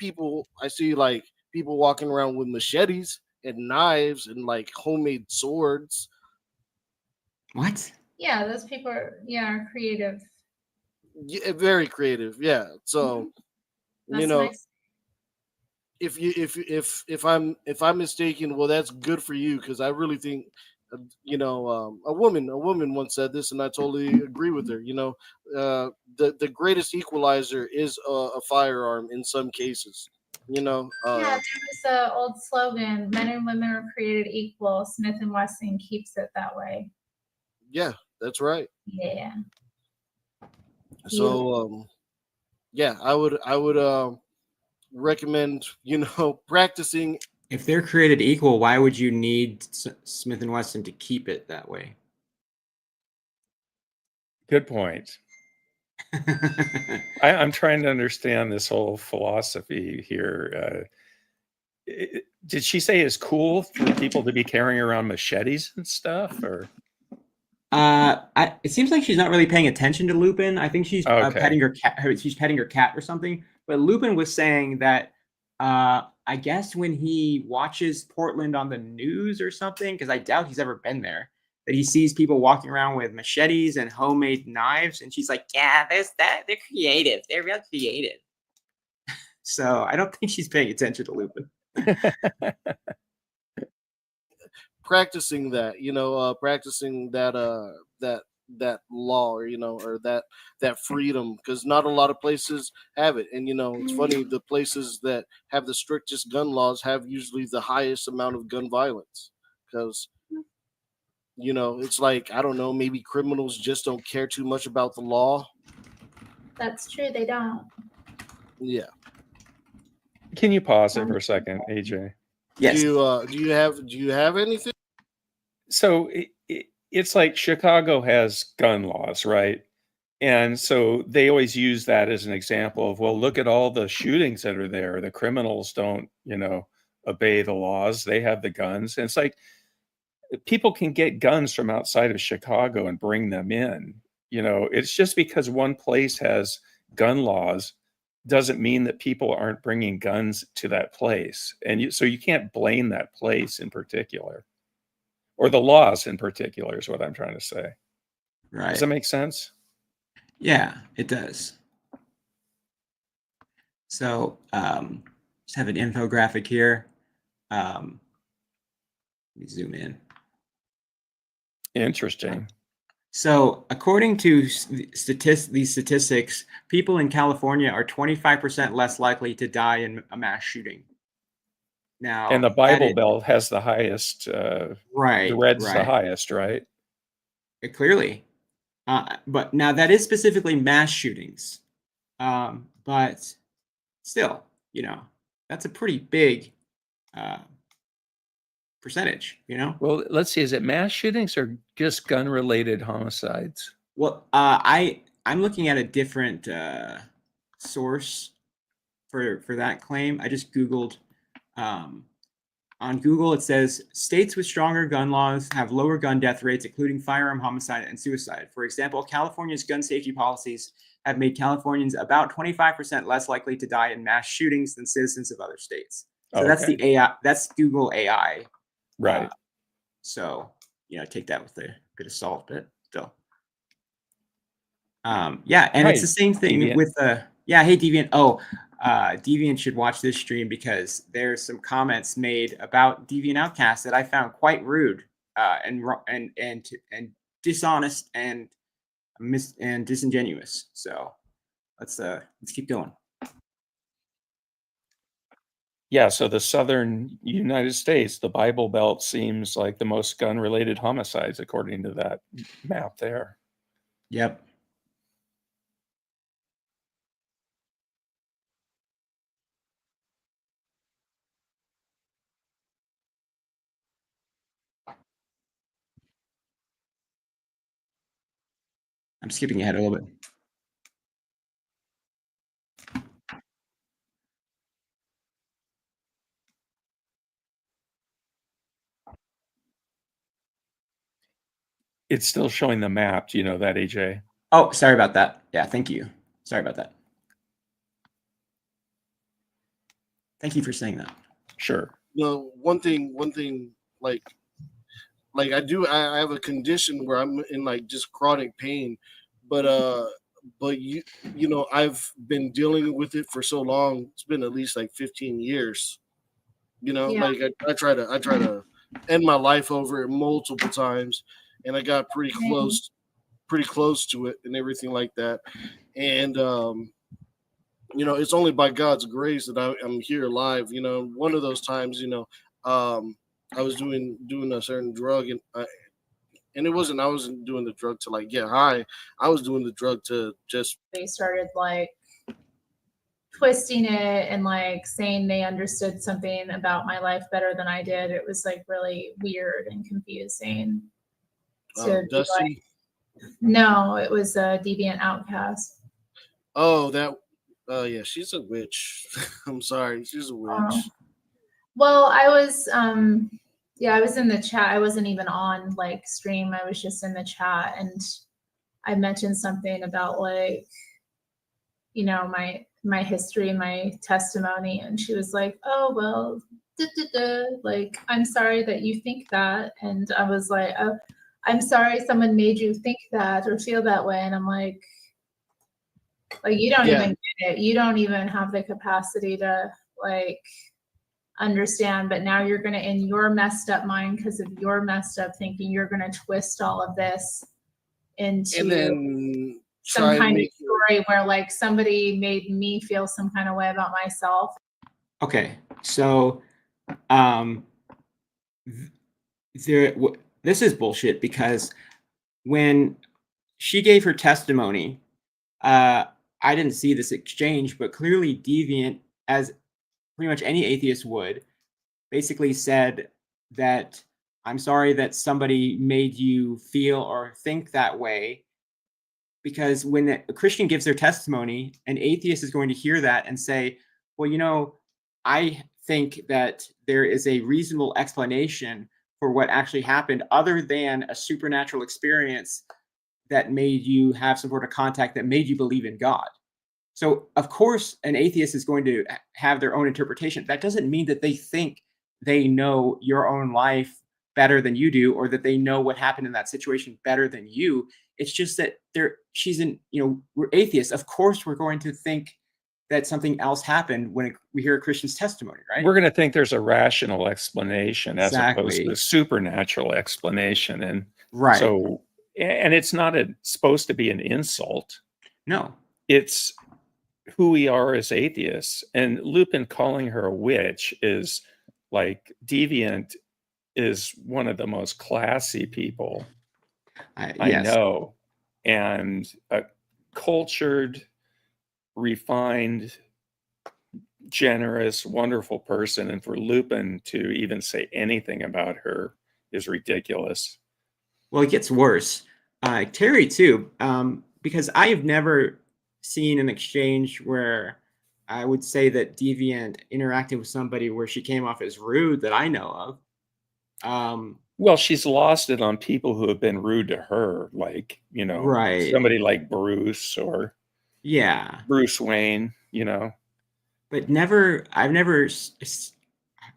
like people walking around with machetes and knives and like homemade swords. What? Yeah, those people are creative. Yeah, very creative. Yeah. So Nice. if I'm mistaken, well, that's good for you because I really think a woman once said this, and I totally agree with her. The greatest equalizer is a firearm in some cases. There was an old slogan: "Men and women are created equal." Smith and Wesson keeps it that way. Yeah, That's right. Yeah. So yeah, I would recommend, practicing. If they're created equal, why would you need Smith and Wesson to keep it that way? Good point. I'm trying to understand this whole philosophy here. Did she say it's cool for people to be carrying around machetes and stuff, or? It seems like she's not really paying attention to Lupin. I think she's petting her cat. She's petting her cat or something. But Lupin was saying that I guess when he watches Portland on the news or something, because I doubt he's ever been there, that he sees people walking around with machetes and homemade knives, and she's like, "Yeah, there's that. They're creative. They're real creative." So I don't think she's paying attention to Lupin. Practicing that, practicing that law, or that freedom, because not a lot of places have it. And it's funny, the places that have the strictest gun laws have usually the highest amount of gun violence, because it's like, I don't know, maybe criminals just don't care too much about the law. That's true, they don't. Yeah. Can you pause it for a second, AJ? Yes. Do you have anything? So it's like Chicago has gun laws, right? And so they always use that as an example of, well, look at all the shootings that are there. The criminals don't, obey the laws. They have the guns. And it's like people can get guns from outside of Chicago and bring them in. It's just because one place has gun laws doesn't mean that people aren't bringing guns to that place. And so you can't blame that place in particular, or the laws in particular is what I'm trying to say. Right. Does that make sense? Yeah, it does. So just have an infographic here. Let me zoom in. Interesting. So according to these statistics, people in California are 25% less likely to die in a mass shooting. Now, and the Bible Belt has the highest. Right. The red's the highest, right? Clearly. But now that is specifically mass shootings. But still, that's a pretty big percentage, Well, let's see. Is it mass shootings or just gun-related homicides? Well, I'm looking at a different source for that claim. I just Googled. On Google, it says states with stronger gun laws have lower gun death rates, including firearm homicide and suicide. For example, California's gun safety policies have made Californians about 25% less likely to die in mass shootings than citizens of other states. So that's the AI. That's Google AI. Right. So, take that with a bit of salt, but still. Yeah, and it's the same thing Deviant. With hey Deviant. Oh, Deviant should watch this stream because there's some comments made about Deviant Outcast that I found quite rude and dishonest and disingenuous. So let's keep going. Yeah, so the southern United States, the Bible Belt seems like the most gun-related homicides according to that map there. Yep. I'm skipping ahead a little bit. It's still showing the map. Do you know that, AJ? Oh, sorry about that. Yeah, thank you. Sorry about that. Thank you for saying that. Sure. One thing, like I have a condition where I'm in like just chronic pain, but I've been dealing with it for so long. It's been at least like 15 years. Like I try to end my life over it multiple times, and I got pretty close to it and everything like that. And it's only by God's grace that I'm here alive. One of those times, I was doing a certain drug, And it wasn't, I wasn't doing the drug to like get high. I was doing the drug to just. They started like twisting it and like saying they understood something about my life better than I did. It was like really weird and confusing. To be Dustin? like, no, it was a deviant outcast. Oh, that. Yeah, she's a witch. I'm sorry, she's a witch. Well, I was I was in the chat. I wasn't even on like stream. I was just in the chat, and I mentioned something about like, you know, my history, my testimony, and she was like, "Oh well, like I'm sorry that you think that," and I was like, "Oh, I'm sorry someone made you think that or feel that way," and I'm like you don't even get it. You don't even have the capacity to like understand, but now you're going to, in your messed up mind, because of your messed up thinking, you're going to twist all of this into and then some kind of story where like somebody made me feel some kind of way about myself. Okay, so this is bullshit, because when she gave her testimony, I didn't see this exchange, but clearly Deviant, as pretty much any atheist would, basically said that I'm sorry that somebody made you feel or think that way, because when a Christian gives their testimony, an atheist is going to hear that and say, well, you know, I think that there is a reasonable explanation for what actually happened other than a supernatural experience that made you have some sort of contact that made you believe in God. So of course, an atheist is going to have their own interpretation. That doesn't mean that they think they know your own life better than you do, or that they know what happened in that situation better than you. It's just that we're atheists. Of course, we're going to think that something else happened when we hear a Christian's testimony, right? We're going to think there's a rational explanation as opposed to Exactly. a supernatural explanation. And right. So, and it's not supposed to be an insult. No. It's who we are as atheists. And Lupin calling her a witch is like, Deviant is one of the most classy people I know, and a cultured, refined, generous, wonderful person. And for Lupin to even say anything about her is ridiculous. Well, it gets worse. Terry too, because I have never seen an exchange where I would say that Deviant interacted with somebody where she came off as rude that I know of. Well, she's lost it on people who have been rude to her, like, right. somebody like Bruce or Bruce Wayne, But I've never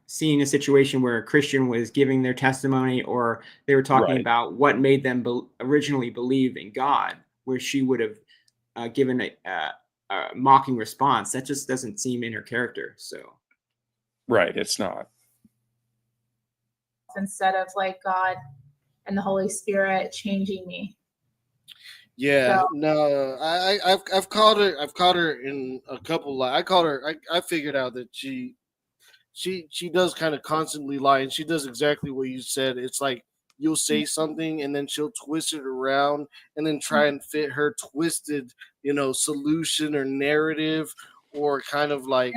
seen a situation where a Christian was giving their testimony, or they were talking about what made them originally believe in God, where she would have given a mocking response. That just doesn't seem in her character. So, right, it's not. Instead of like God and the Holy Spirit changing me. Yeah, so. No, I've caught her in a couple. I caught her. I figured out that she does kind of constantly lie, and she does exactly what you said. It's like you'll say something and then she'll twist it around and then try and fit her twisted, solution or narrative, or kind of like,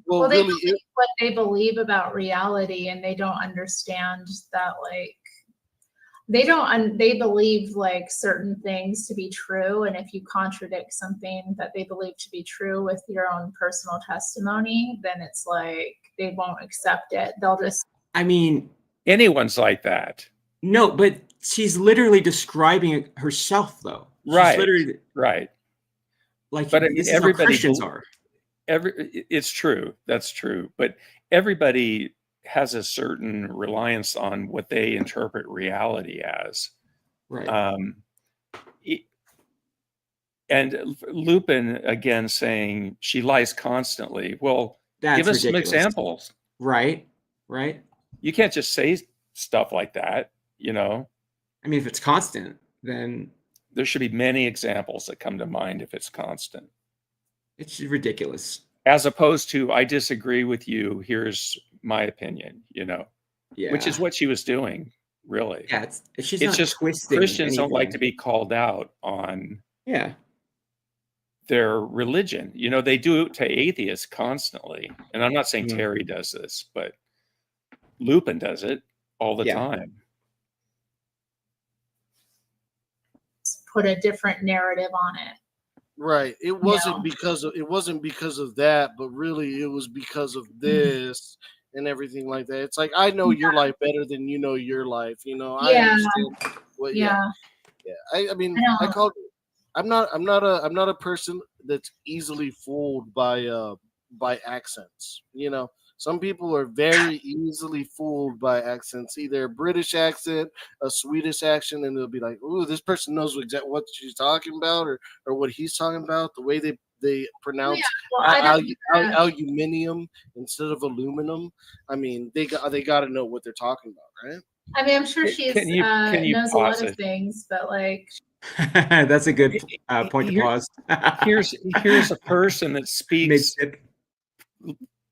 well they really believe what they believe about reality, and they don't understand that like they believe like certain things to be true, and if you contradict something that they believe to be true with your own personal testimony, then it's like they won't accept it. They'll just, I mean, anyone's like that. No, but she's literally describing herself, though. She's right. Like, but this is how Christians are. It's true. That's true. But everybody has a certain reliance on what they interpret reality as. Right. And Lupin, again, saying she lies constantly. Well, give us ridiculous. Some examples. Right. You can't just say stuff like that, I mean, if it's constant, then there should be many examples that come to mind if it's constant. It's ridiculous. As opposed to, I disagree with you, here's my opinion, which is what she was doing. really. Yeah, she's It's not just twisting Christians don't like to anything. be called out on Yeah. their religion. You know, they do it to atheists constantly. And I'm not saying Yeah. Terry does this, but Lupin does it all the Yeah. time. Put a different narrative on it. Right. It wasn't because of that, but really it was because of this and everything like that. It's like, I know your life better than you know your life. You know, I understand what. Yeah. I mean, I'm not a person that's easily fooled by accents. You know, some people are very easily fooled by accents, either a British accent, a Swedish accent, and they'll be like, "Ooh, this person knows exactly what she's talking about, or what he's talking about." The way they pronounce aluminium instead of aluminum. I mean, they got to know what they're talking about, right? I mean, I'm sure she's Can you knows a lot pause of it? things, but like, That's a good point to pause. Here's a person that speaks Mid-sip.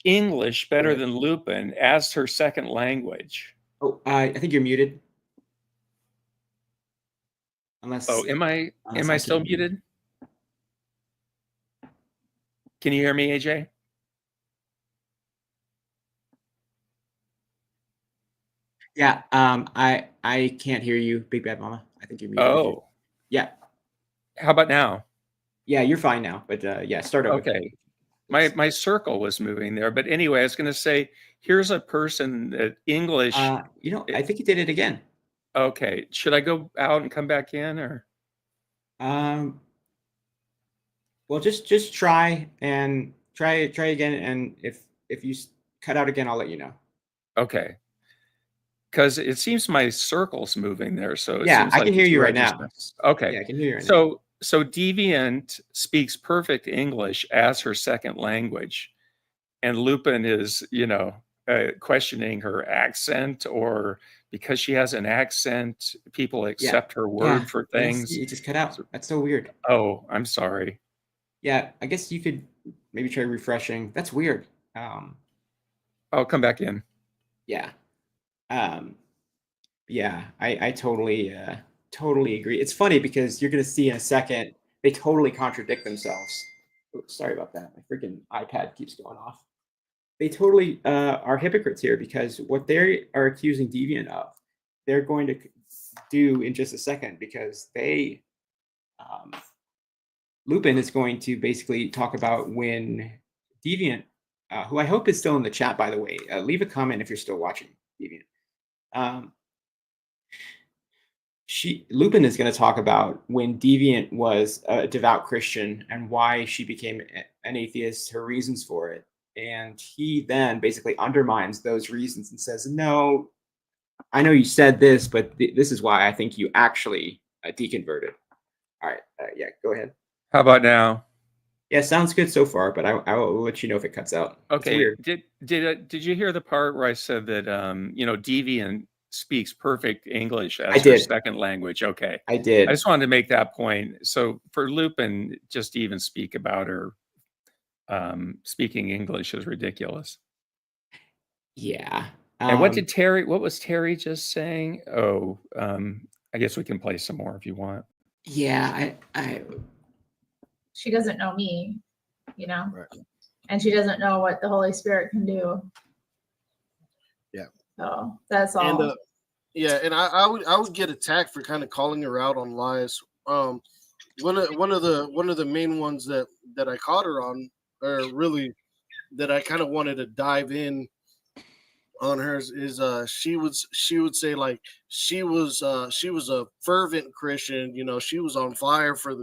English better than Lupin as her second language. Oh, I think you're muted. Unless. Oh, am I still can't. muted? Can you hear me, AJ? Yeah. I can't hear you, Big Bad Mama. I think you're muted. Oh. Yeah. How about now? Yeah, you're fine now. But yeah, start over. Okay. My circle was moving there, but anyway, I was going to say, here's a person that English. You know, I think you did it again. Okay, should I go out and come back in, or? Well, just try again, and if you cut out again, I'll let you know. Okay. Because it seems my circle's moving there, so it yeah, seems I like can hear you right now. Okay, yeah, I can hear you right now. So deviant speaks perfect English as her second language, and Lupin is, questioning her accent, or because she has an accent, people accept her word for things. You just cut out. That's so weird. Oh, I'm sorry. Yeah, I guess you could maybe try refreshing. That's weird. I'll come back in. Yeah. Yeah, I totally agree. It's funny because you're gonna see in a second they totally contradict themselves. Oops, sorry about that. My freaking iPad keeps going off. They totally are hypocrites here, because what they are accusing deviant of, they're going to do in just a second, because they Lupin is going to basically talk about when deviant, who I hope is still in the chat, by the way. Leave a comment if you're still watching deviant. Lupin is going to talk about when deviant was a devout Christian and why she became an atheist, her reasons for it. And he then basically undermines those reasons and says, no, I know you said this, but this is why I think you actually deconverted. All right. Yeah, go ahead. How about now? Yeah, sounds good so far, but I will let you know if it cuts out. Okay. Did you hear the part where I said that deviant speaks perfect English as her second language? Okay, I did. I just wanted to make that point. So for Lupin, just to even speak about her speaking English is ridiculous. Yeah. And what was Terry just saying? Oh, I guess we can play some more if you want. Yeah, she doesn't know me, Right. And she doesn't know what the Holy Spirit can do. Yeah. So that's all. And and I would get attacked for kind of calling her out on lies. One of the main ones that I caught her on, or really that I kind of wanted to dive in on hers, is she would say, like, she was a fervent Christian. She was on fire for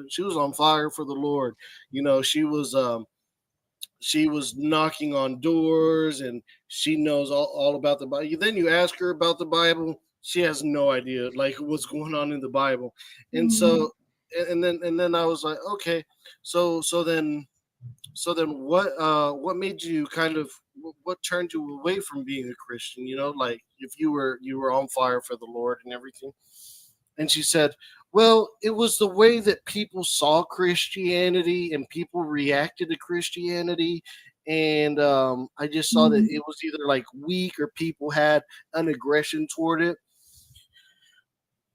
she was on fire for the Lord. She was knocking on doors, and she knows all about the Bible. Then you ask her about the Bible, she has no idea, like, what's going on in the Bible. And so, and then I was like, okay, so then what made you what turned you away from being a Christian? Like, if you were on fire for the Lord and everything. And she said, well, it was the way that people saw Christianity and people reacted to Christianity. And I just saw that it was either like weak, or people had an aggression toward it.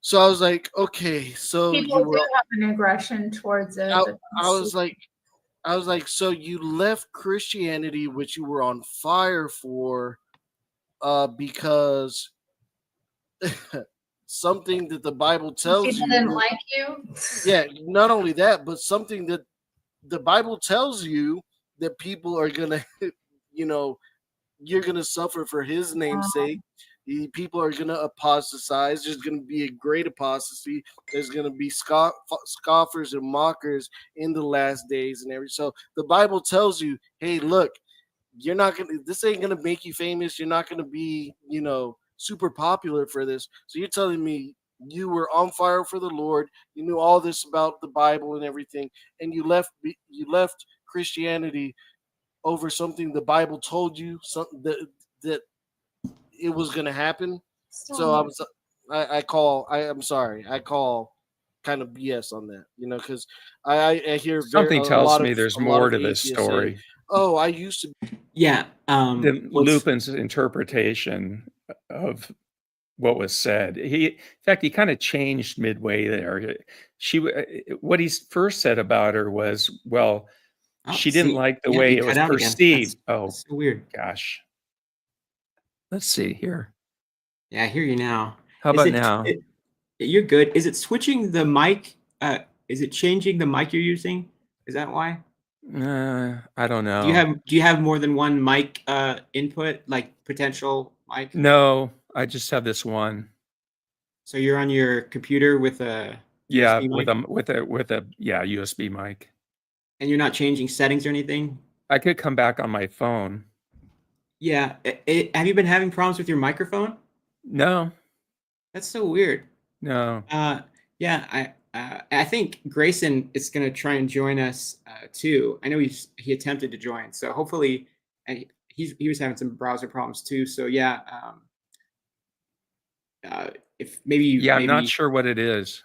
So I was like, okay, so People you do were. have an aggression towards it. I, but I was like, so you left Christianity, which you were on fire for, because something that the Bible tells people you. didn't like you. Yeah, not only that, but something that the Bible tells you that people are gonna, you know, you're gonna suffer for His name's sake. People are gonna apostatize. There's gonna be a great apostasy. There's gonna be scoffers and mockers in the last days and everything. So the Bible tells you, hey, look, you're not gonna. This ain't gonna make you famous. You're not gonna be, super popular for this. So you're telling me you were on fire for the Lord. You knew all this about the Bible and everything, and you left. You left Christianity over something the Bible told you, something that it was going to happen. So I'm sorry, I call kind of BS on that, because I hear Something a tells lot me of there's a lot more of to this atheists say, story "Oh, I used to." Yeah. than what's- Lupin's interpretation of what was said. In fact, he kind of changed midway there. What he first said about her was, well, oh, she didn't see, like the yeah, way you it cut was out again. perceived. That's so weird. Gosh. Let's see here. Yeah, I hear you now. How about now? You're good. Is it switching the mic? Is it changing the mic you're using? Is that why? I don't know. Do you have more than one mic input, like potential mic? No, I just have this one. So you're on your computer with a Yeah, USB mic? with a USB mic. And you're not changing settings or anything? I could come back on my phone. Yeah. Have you been having problems with your microphone? No. That's so weird. No. Yeah, I think Grayson is going to try and join us too. I know he attempted to join, so hopefully, and he was having some browser problems too. So yeah, if maybe I'm not sure what it is.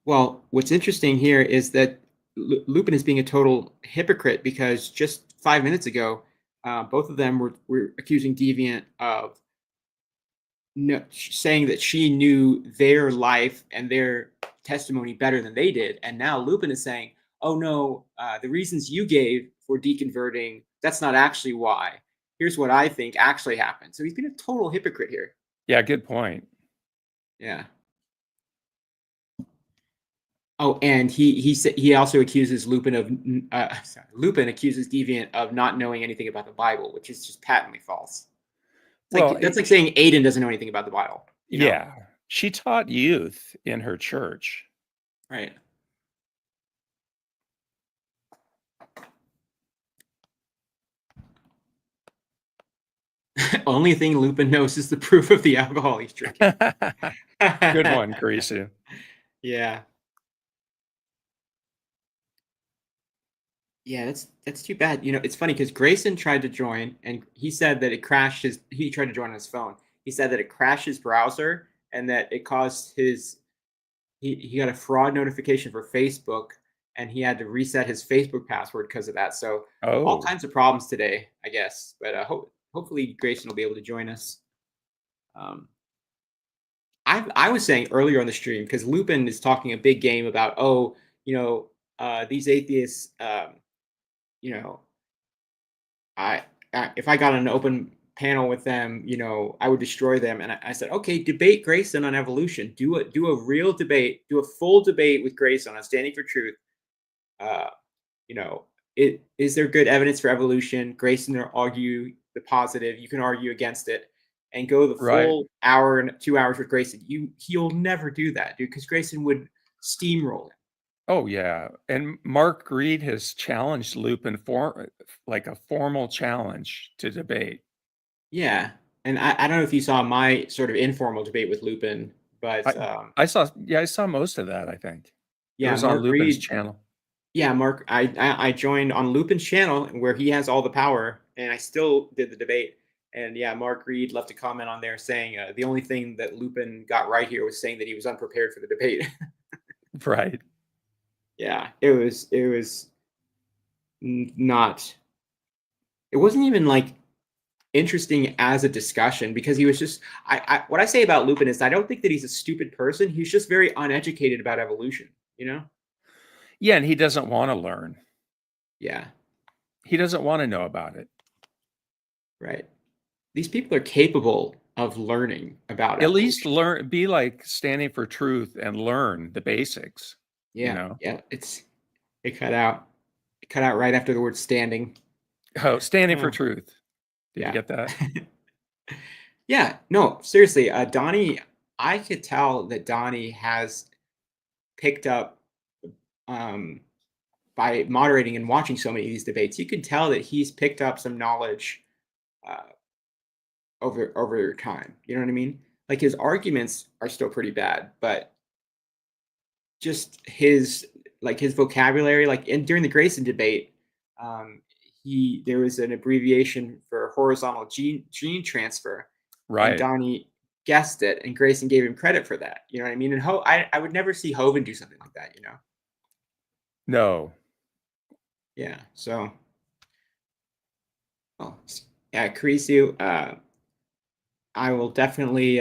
Well, what's interesting here is that Lupin is being a total hypocrite because just 5 minutes ago, both of them were accusing Deviant of saying that she knew their life and their testimony better than they did. And now Lupin is saying, oh no, the reasons you gave for deconverting, that's not actually why. Here's what I think actually happened. So he's been a total hypocrite here. Yeah, good point. Yeah. Oh, and he also accuses Lupin Lupin accuses Deviant of not knowing anything about the Bible, which is just patently false. That's like saying Aiden doesn't know anything about the Bible. Yeah, she taught youth in her church. Right. Only thing Lupin knows is the proof of the alcohol he's drinking. Good one, Greasy. Yeah. Yeah, that's too bad. It's funny because Grayson tried to join and he said that it crashed he tried to join on his phone. He said that it crashed his browser and that it caused he got a fraud notification for Facebook and he had to reset his Facebook password because of that. So all kinds of problems today, I guess. But hopefully Grayson will be able to join us. I was saying earlier on the stream because Lupin is talking a big game about these atheists. If I got an open panel with them, I would destroy them. And I said, okay, debate Grayson on evolution. Do a real debate. Do a full debate with Grayson on standing for truth. Is there good evidence for evolution? Grayson will argue the positive. You can argue against it, and go the full hour and 2 hours with Grayson. He'll never do that, dude, because Grayson would steamroll it. Oh yeah, and Mark Reed has challenged Lupin for like a formal challenge to debate. Yeah, and I don't know if you saw my sort of informal debate with Lupin, but I saw most of that. I think it was Mark on Lupin's Reed, channel. Yeah, Mark, I joined on Lupin's channel where he has all the power, and I still did the debate. And yeah, Mark Reed left a comment on there saying the only thing that Lupin got right here was saying that he was unprepared for the debate. Right. Yeah, it was not. It wasn't even like interesting as a discussion because he was just what I say about Lupin is I don't think that he's a stupid person. He's just very uneducated about evolution, you know? Yeah, and he doesn't want to learn. Yeah. He doesn't want to know about it. Right. These people are capable of learning about At least evolution. be like standing for truth and learn the basics. Yeah. You know? Yeah. It cut out right after the word standing. Oh, standing for truth. Did you get that? Yeah, no, seriously, Donnie, I could tell that Donnie has picked up by moderating and watching so many of these debates. You can tell that he's picked up some knowledge over time. You know what I mean? Like his arguments are still pretty bad, but just his vocabulary, during the Grayson debate, there was an abbreviation for horizontal gene transfer. Right. And Donnie guessed it, and Grayson gave him credit for that. You know what I mean? And I would never see Hovind do something like that, you know? No. Yeah. So, yeah, Kurisu, I will definitely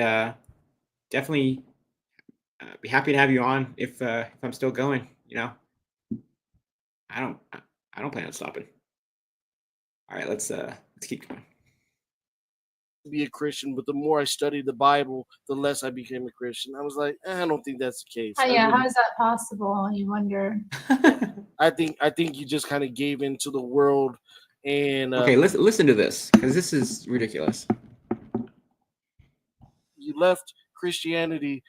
be happy to have you on if I'm still going. You know, I don't plan on stopping. All right, let's keep going. Be a Christian, but the more I studied the Bible, the less I became a Christian. I was like, I don't think that's the case. How is that possible? You wonder. I think you just kind of gave into the world, and okay, listen to this because this is ridiculous. You left Christianity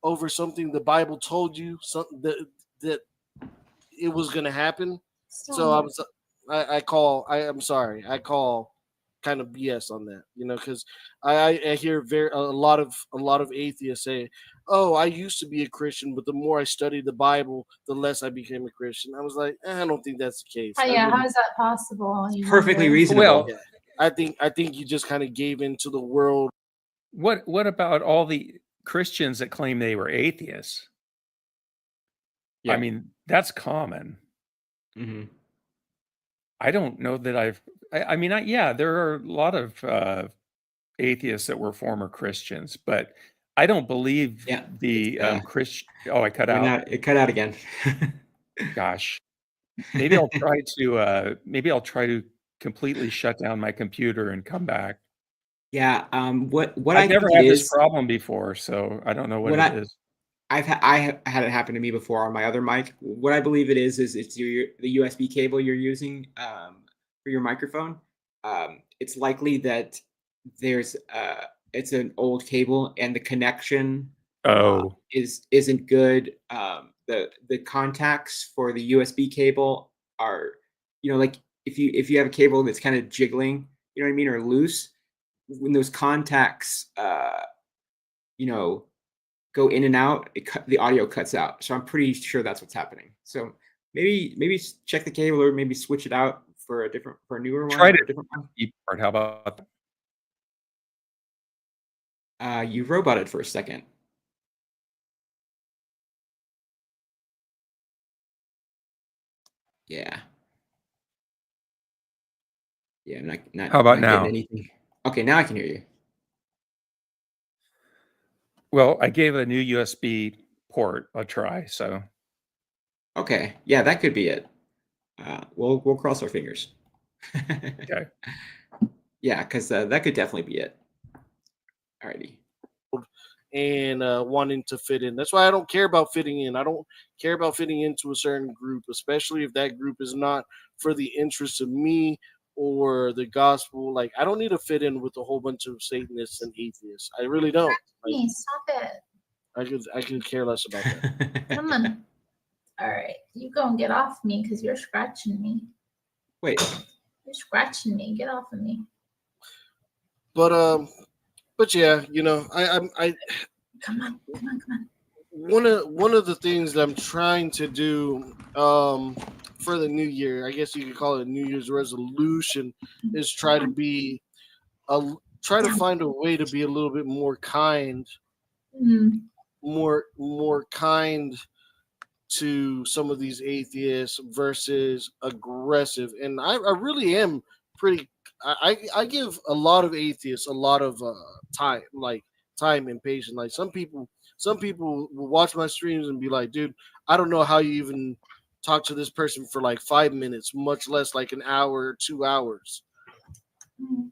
over something the Bible told you something that it was going to happen. So I call kind of BS on that, you know, because I hear a lot of atheists say, "Oh, I used to be a Christian, but the more I studied the Bible, the less I became a Christian." I was like, I don't think that's the case. How is that possible? It's perfectly reasonable. Well, yeah, I think you just kind of gave into the world. What about all the Christians that claim they were atheists? Yeah. I mean, that's common. Mm-hmm. I don't know that there are a lot of atheists that were former Christians, but I don't believe the Christian. Oh, I cut out. It cut out again. Gosh, maybe I'll try to completely shut down my computer and come back. Yeah. What I've never had this problem before, so I don't know what it is. I had it happen to me before on my other mic. What I believe it is it's the USB cable you're using for your microphone. It's likely that it's an old cable and the connection isn't good. The contacts for the USB cable are, you know, like if you have a cable that's kind of jiggling, you know what I mean, or loose, when those contacts go in and out, the audio cuts out. So I'm pretty sure that's what's happening. So maybe check the cable or maybe switch it out for a newer one. Try a different one. How about that? You roboted for a second. Yeah. Yeah, not how about not now? Anything. Okay, now I can hear you. Well, I gave a new USB port a try, so. Okay, yeah, that could be it. We'll cross our fingers. Okay. Yeah, because that could definitely be it. Alrighty. And wanting to fit in. That's why I don't care about fitting in. I don't care about fitting into a certain group, especially if that group is not for the interests of me or the gospel. Like, I don't need to fit in with a whole bunch of Satanists and atheists. I really don't. Like, stop it. I could care less about that. Come on. All right, you go and get off me because you're scratching me. Wait. You're scratching me. Get off of me. But yeah, you know, I come on. One of the things that I'm trying to do for the new year, I guess you could call it a New Year's resolution, is try to find a way to be a little bit more kind, more kind to some of these atheists versus aggressive. And I really am pretty I give a lot of atheists a lot of time, time and patience. Like some people will watch my streams and be like, dude, I don't know how you even talk to this person for like 5 minutes, much less like an hour or 2 hours. You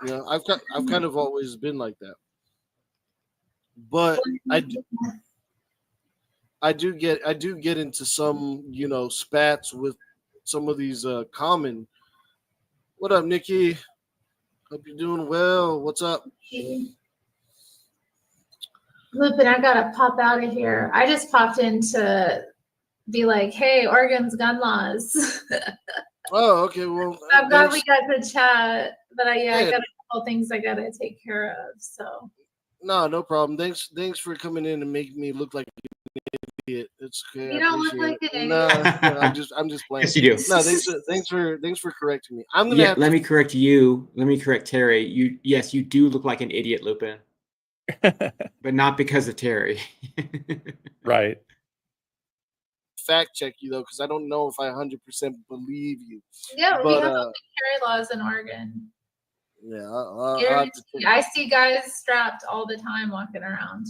know, I've kind of always been like that. But I do get into some, you know, spats with some of these common. What up, Nikki? Hope you're doing well. What's up? Lupin, I gotta pop out of here. I just popped in to be like, hey, Oregon's gun laws. Oh, okay. Well, I'm glad we got to chat, but I got a couple things I gotta take care of. So no problem. Thanks for coming in and making me look like an idiot. It's okay. You don't look like an idiot. No, I'm just playing. Yes, you do. No, thanks for correcting me. I'm gonna let me correct you. Let me correct Terry. You do look like an idiot, Lupin. But not because of Terry. Right. Fact check you though, because I don't know if I 100% believe you. Yeah, but, we have open carry laws in Oregon. Yeah, I see guys strapped all the time walking around.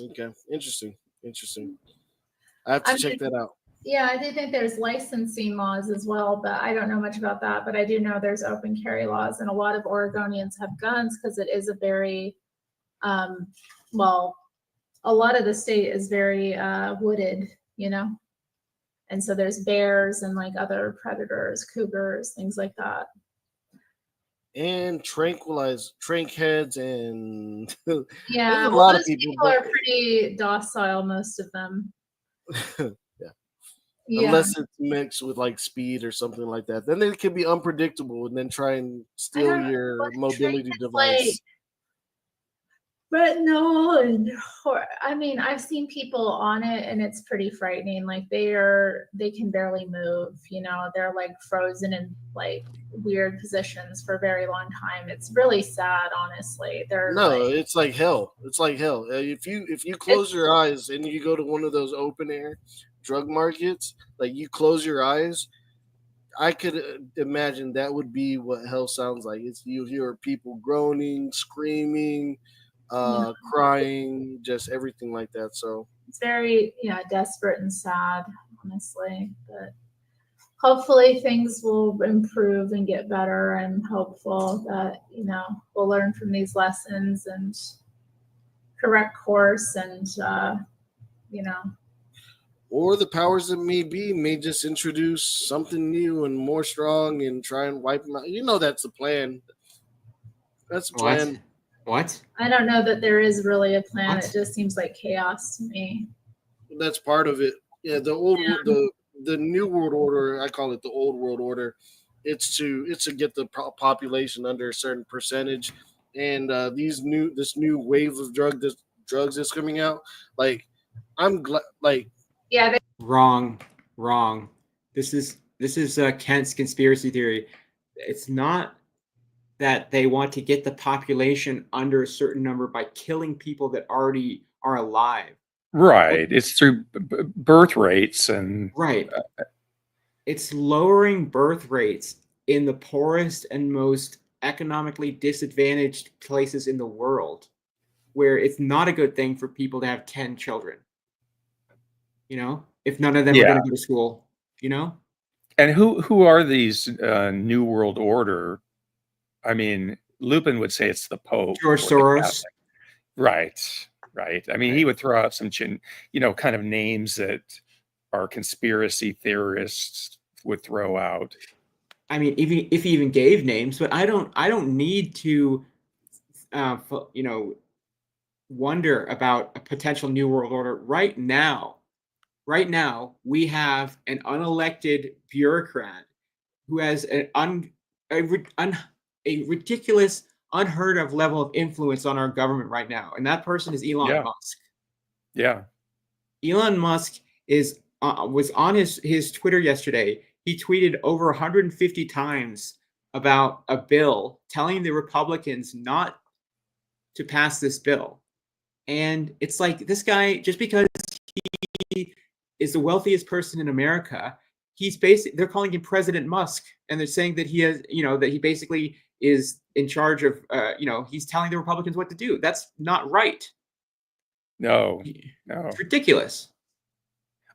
Okay, interesting. I have to check that out. Yeah, I do think there's licensing laws as well, but I don't know much about that. But I do know there's open carry laws, and a lot of Oregonians have guns because it is a very, a lot of the state is very wooded, you know, and so there's bears and like other predators, cougars, things like that. And trank heads and yeah, a lot of people are pretty docile, most of them. Yeah. Unless it's mixed with like speed or something like that, then it can be unpredictable and then try and steal your mobility device. Like, but no, I mean, I've seen people on it and it's pretty frightening. Like they can barely move, you know, they're like frozen in like weird positions for a very long time. It's really sad, honestly. It's like hell. It's like hell. If you close your eyes and you go to one of those open air drug markets, like you close your eyes, I could imagine that would be what hell sounds like. It's you hear people groaning, screaming, crying, just everything like that. So it's very desperate and sad, honestly. But hopefully things will improve and get better. I'm hopeful that we'll learn from these lessons and correct course, and or the powers that may just introduce something new and more strong and try and wipe them out. That's the plan. That's the plan. What? I don't know that there is really a plan. It just seems like chaos to me. That's part of it. Yeah, the new world order, I call it the old world order. It's to get the population under a certain percentage, and this new wave of drugs that's coming out. Like, I'm glad. Like, yeah. Wrong. This is Kent's conspiracy theory. It's not that they want to get the population under a certain number by killing people that already are alive. Right. It's through birth rates and right. It's lowering birth rates in the poorest and most economically disadvantaged places in the world, where it's not a good thing for people to have 10 children. If none of them are going to go to school, And who are these New World Order? I mean, Lupin would say it's the Pope. George Soros. Right. I mean, he would throw out some, kind of names that our conspiracy theorists would throw out. I mean, if he even gave names, but I don't need to, wonder about a potential New World Order right now. Right now, we have an unelected bureaucrat who has a ridiculous, unheard of level of influence on our government right now, and that person is Elon Musk. Yeah, Elon Musk was on his Twitter yesterday. He tweeted over 150 times about a bill, telling the Republicans not to pass this bill. And it's like, this guy, just because he is the wealthiest person in America, they're calling him President Musk, and they're saying that he has, that he basically is in charge of, he's telling the Republicans what to do. That's not right. No. It's ridiculous.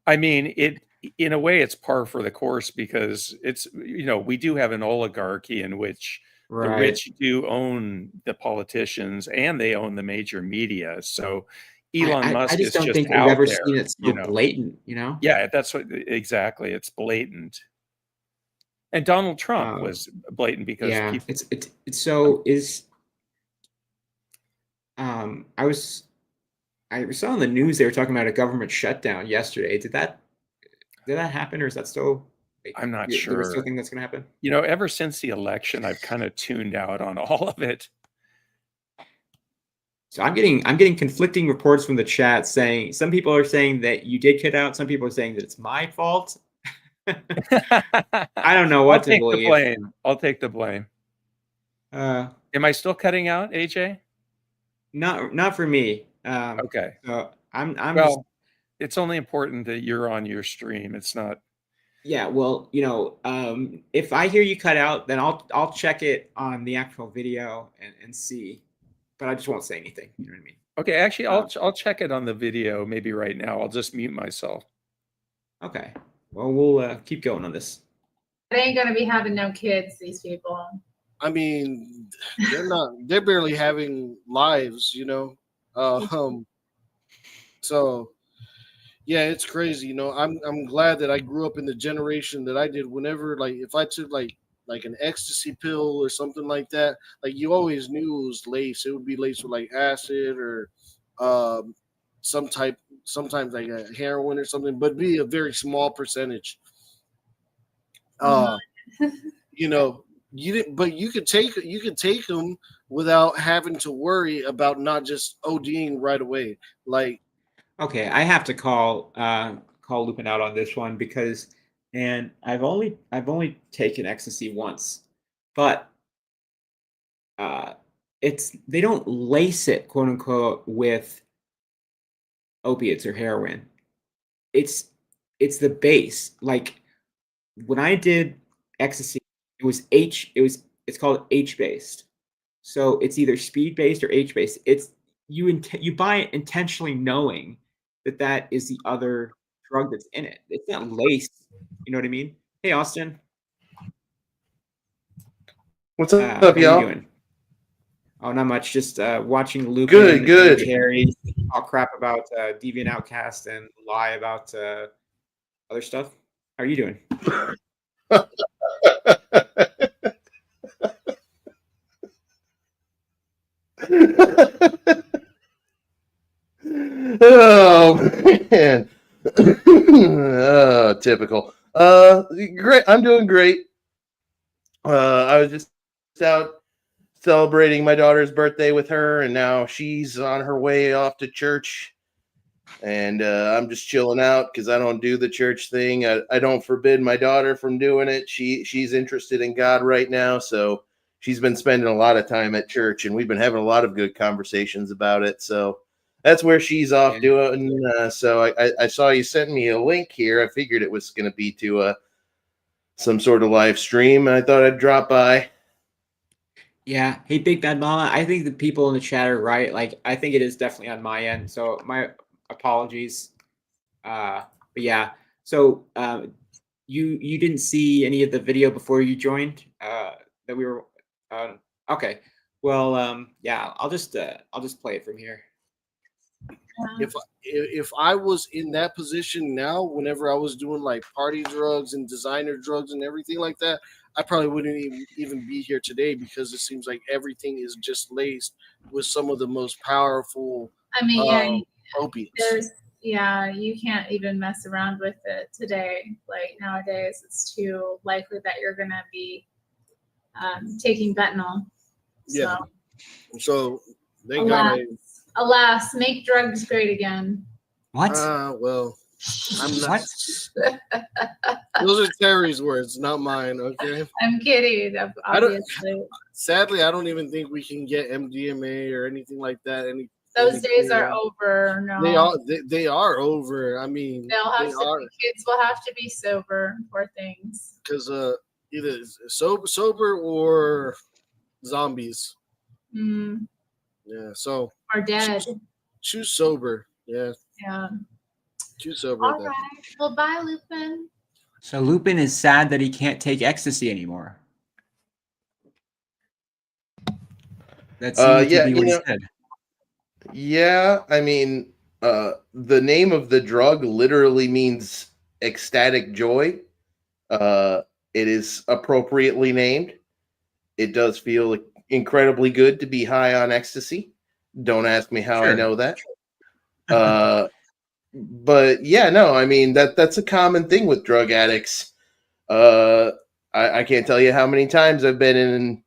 I mean, in a way, it's par for the course, because it's, we do have an oligarchy in which the rich do own the politicians and they own the major media. So Elon Musk I just don't think out we've ever there, seen it so blatant, Yeah, that's exactly. It's blatant. And Donald Trump was blatant because people. It's so is. I saw on the news they were talking about a government shutdown yesterday. Did that happen, or is that still? I'm not Do we sure. still think that's going to happen? Ever since the election, I've kind of tuned out on all of it. So I'm getting conflicting reports from the chat saying some people are saying that you did cut out. Some people are saying that it's my fault. I don't know what to believe. I'll take the blame. Am I still cutting out, AJ? Not for me. Okay. So I'm well. It's only important that you're on your stream. It's not. Yeah. Well, if I hear you cut out, then I'll check it on the actual video and see. But I just won't say anything. You know what I mean? Okay. Actually, I'll check it on the video. Maybe right now. I'll just mute myself. Okay. Well, we'll keep going on this. They ain't gonna be having no kids. These people. I mean, they're barely having lives. So. Yeah, it's crazy. I'm glad that I grew up in the generation that I did. Whenever, if I took like an ecstasy pill or something like that, you always knew it was laced. It would be laced with like acid or sometimes like a heroin or something, but be a very small percentage. You didn't, but you could take them without having to worry about not just ODing right away. Okay, I have to call Lupin out on this one because, and I've only taken ecstasy once, but they don't lace it, quote unquote, with opiates or heroin. It's the base. Like when I did ecstasy, it's called H based. So it's either speed based or H based. It's you buy it intentionally knowing that is the other drug that's in it. It's not laced. You know what I mean? Hey, Austin. What's up, how y'all? you doing? Oh, not much. Just watching Lupin good. And Carrie talk crap about deviant outcast and lie about other stuff. How are you doing? Oh man. Typical. Great. I'm doing great. I was just out celebrating my daughter's birthday with her, and now she's on her way off to church. And I'm just chilling out because I don't do the church thing. I don't forbid my daughter from doing it. She's interested in God right now, so she's been spending a lot of time at church, and we've been having a lot of good conversations about it. So that's where she's off doing. So I saw you sent me a link here. I figured it was going to be to some sort of live stream. I thought I'd drop by. Yeah. Hey, Big Bad Mama. I think the people in the chat are right. Like, I think it is definitely on my end. So my apologies. But yeah. So you didn't see any of the video before you joined that we were okay. Well, yeah, I'll just play it from here. If I was in that position now, whenever I was doing like party drugs and designer drugs and everything like that, I probably wouldn't even be here today because it seems like everything is just laced with some of the most powerful opiates. You can't even mess around with it today. Like nowadays, it's too likely that you're going to be taking fentanyl. Yeah. So they alas, make drugs great again. What? Well, I'm not. Those are Terry's words, not mine. Okay. I'm kidding. Obviously. Sadly, I don't even think we can get MDMA or anything like that. Those days are over. No, They are over. I mean, they'll have the kids will have to be sober. Poor things. Because either sober or zombies. Mm. Yeah. So. Or dead. Choose sober. Yeah. Yeah. Choose sober. All right. Well, bye, Lupin. So Lupin is sad that he can't take ecstasy anymore. That seems to be what he said. Yeah, I mean, the name of the drug literally means ecstatic joy. It is appropriately named. It does feel incredibly good to be high on ecstasy. Don't ask me how I know that. But yeah, no, I mean that's a common thing with drug addicts. I can't tell you how many times I've been in an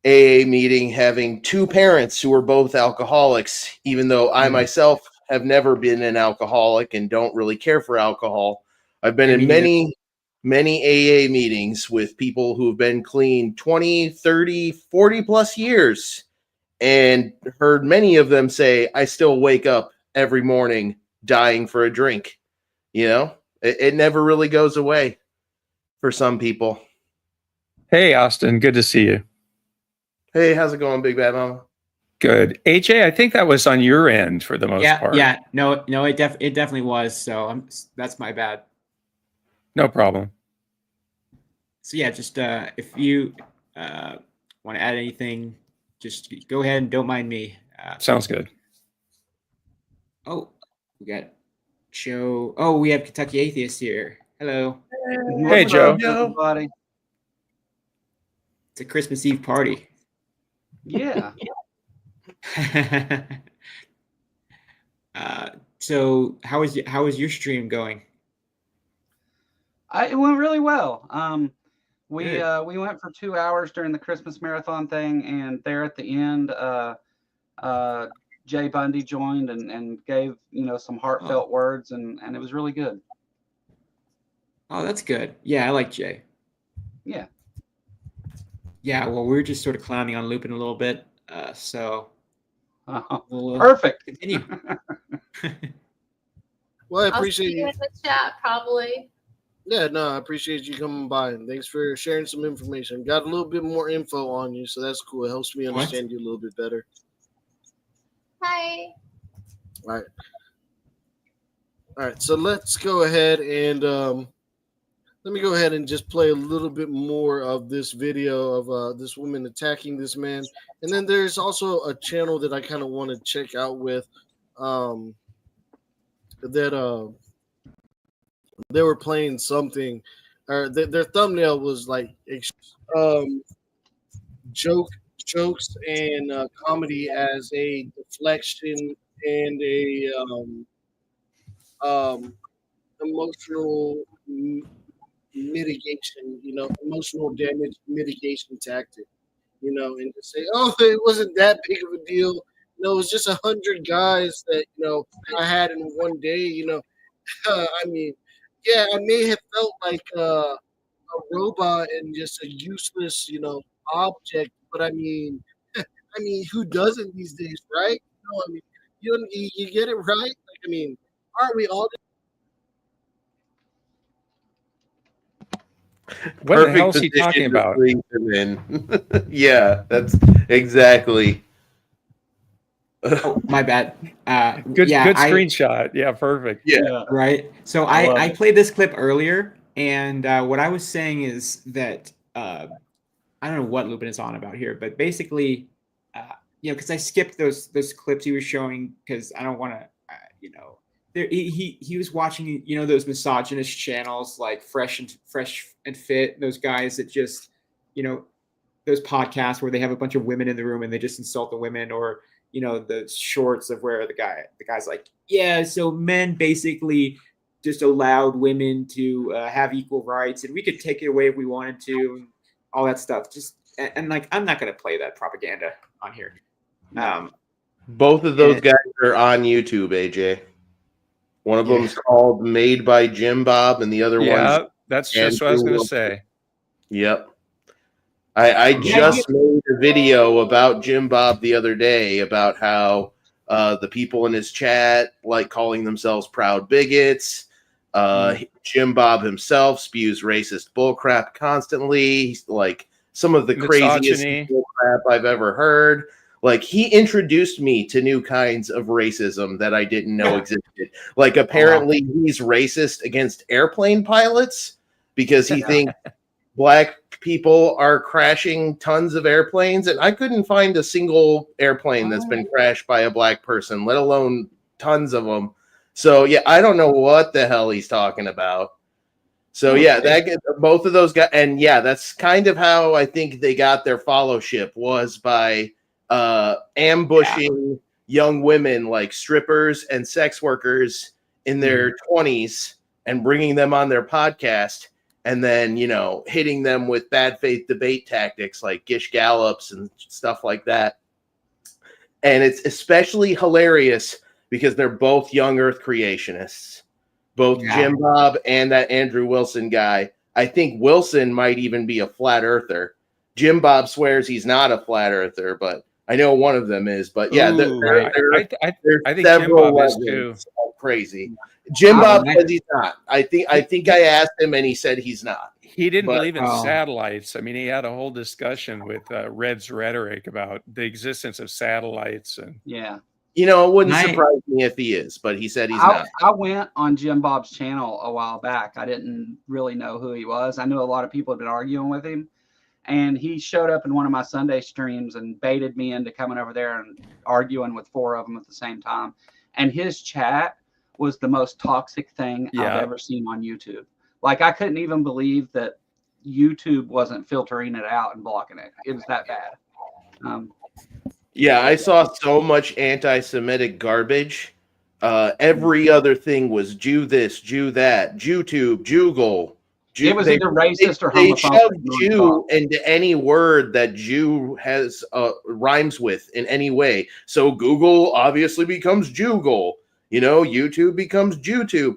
AA meeting having two parents who are both alcoholics, even though I myself have never been an alcoholic and don't really care for alcohol. I've been in many AA meetings with people who have been clean 20, 30, 40 plus years and heard many of them say, I still wake up every morning dying for a drink. You know, it never really goes away for some people. Hey, Austin, good to see you. Hey, how's it going, Big Bad Mama? Good. AJ, I think that was on your end for the most part. Yeah. No, it definitely was. So that's my bad. No problem. So yeah, just if you want to add anything, just go ahead and don't mind me. Sounds good. Oh, we got Joe. Oh, we have Kentucky Atheist here. Hello. Hey, Joe. Everybody. It's a Christmas Eve party. Yeah. So how was your stream going? It went really well. We went for 2 hours during the Christmas marathon thing, and there at the end, Jay Bundy joined and gave some heartfelt words, and it was really good. Oh, that's good. Yeah, I like Jay. Yeah. Yeah, well, we're just sort of clowning on Lupin a little bit, so we'll perfect. Continue. Well, I appreciate I'll see you in the chat probably. Yeah, no, I appreciate you coming by, and thanks for sharing some information. Got a little bit more info on you, so that's cool. It helps me understand you a little bit better. Hi. All right. So let's go ahead and let me go ahead and just play a little bit more of this video of this woman attacking this man, and then there's also a channel that I kind of want to check out with that they were playing something, or their thumbnail was like jokes and comedy as a deflection and a emotional mitigation, emotional damage mitigation tactic, and to say, oh, it wasn't that big of a deal. It was just 100 guys that I had in one day. I mean, yeah, I may have felt like a robot and just a useless, object. But I mean, who doesn't these days, right? I mean, you get it right. Like, I mean, aren't we all? What the hell is he talking about? Yeah, that's exactly. Oh, my bad. Good screenshot. Yeah, perfect. Yeah. Right. So I played this clip earlier, and what I was saying is that I don't know what Lupin is on about here, but basically, because I skipped those clips he was showing because I don't want to, he was watching those misogynist channels like Fresh and Fit, those guys that just those podcasts where they have a bunch of women in the room and they just insult the women, or the shorts of where the guy's like, yeah, so men basically just allowed women to have equal rights and we could take it away if we wanted to, and all that stuff. Just and like, I'm not going to play that propaganda on here. Both of those guys are on YouTube, AJ. One of them's called Made by Jim Bob, and the other one's that's just what I was going to say. Yep. I just made a video about Jim Bob the other day about how The people in his chat like calling themselves proud bigots. Jim Bob himself spews racist bullcrap constantly. He's like some of the craziest bullcrap I've ever heard. Like, he introduced me to new kinds of racism that I didn't know existed. Like, apparently he's racist against airplane pilots because he thinks black people are crashing tons of airplanes. And I couldn't find a single airplane that's been crashed by a black person, let alone tons of them. So, yeah, I don't know what the hell he's talking about. So, yeah, both of those guys. And, yeah, that's kind of how I think they got their fellowship, was by ambushing young women like strippers and sex workers in their 20s and bringing them on their podcast, and then, you know, hitting them with bad faith debate tactics like Gish Gallops and stuff like that. And it's especially hilarious because they're both young earth creationists, both Jim Bob and that Andrew Wilson guy. I think Wilson might even be a flat earther. Jim Bob swears he's not a flat earther, but I know one of them is. But yeah, I think Jim Bob is too. Crazy. Jim Bob says he's not. I think I asked him and he said he's not. He didn't believe in satellites. I mean, he had a whole discussion with Red's rhetoric about the existence of satellites. And you know, it wouldn't surprise me if he is, but he said he's not. I went on Jim Bob's channel a while back. I didn't really know who he was. I knew a lot of people had been arguing with him. And he showed up in one of my Sunday streams and baited me into coming over there and arguing with 4 of them at the same time. And his chat was the most toxic thing I've ever seen on YouTube. Like, I couldn't even believe that YouTube wasn't filtering it out and blocking it. It was that bad. Yeah, I saw so much anti-Semitic garbage. Every other thing was Jew this, Jew that, Jewtube, Jewgle. It was either racist or homophobic. They shove Jew into any word that Jew has rhymes with in any way. So Google obviously becomes Jewgle. You know, YouTube becomes JewTube.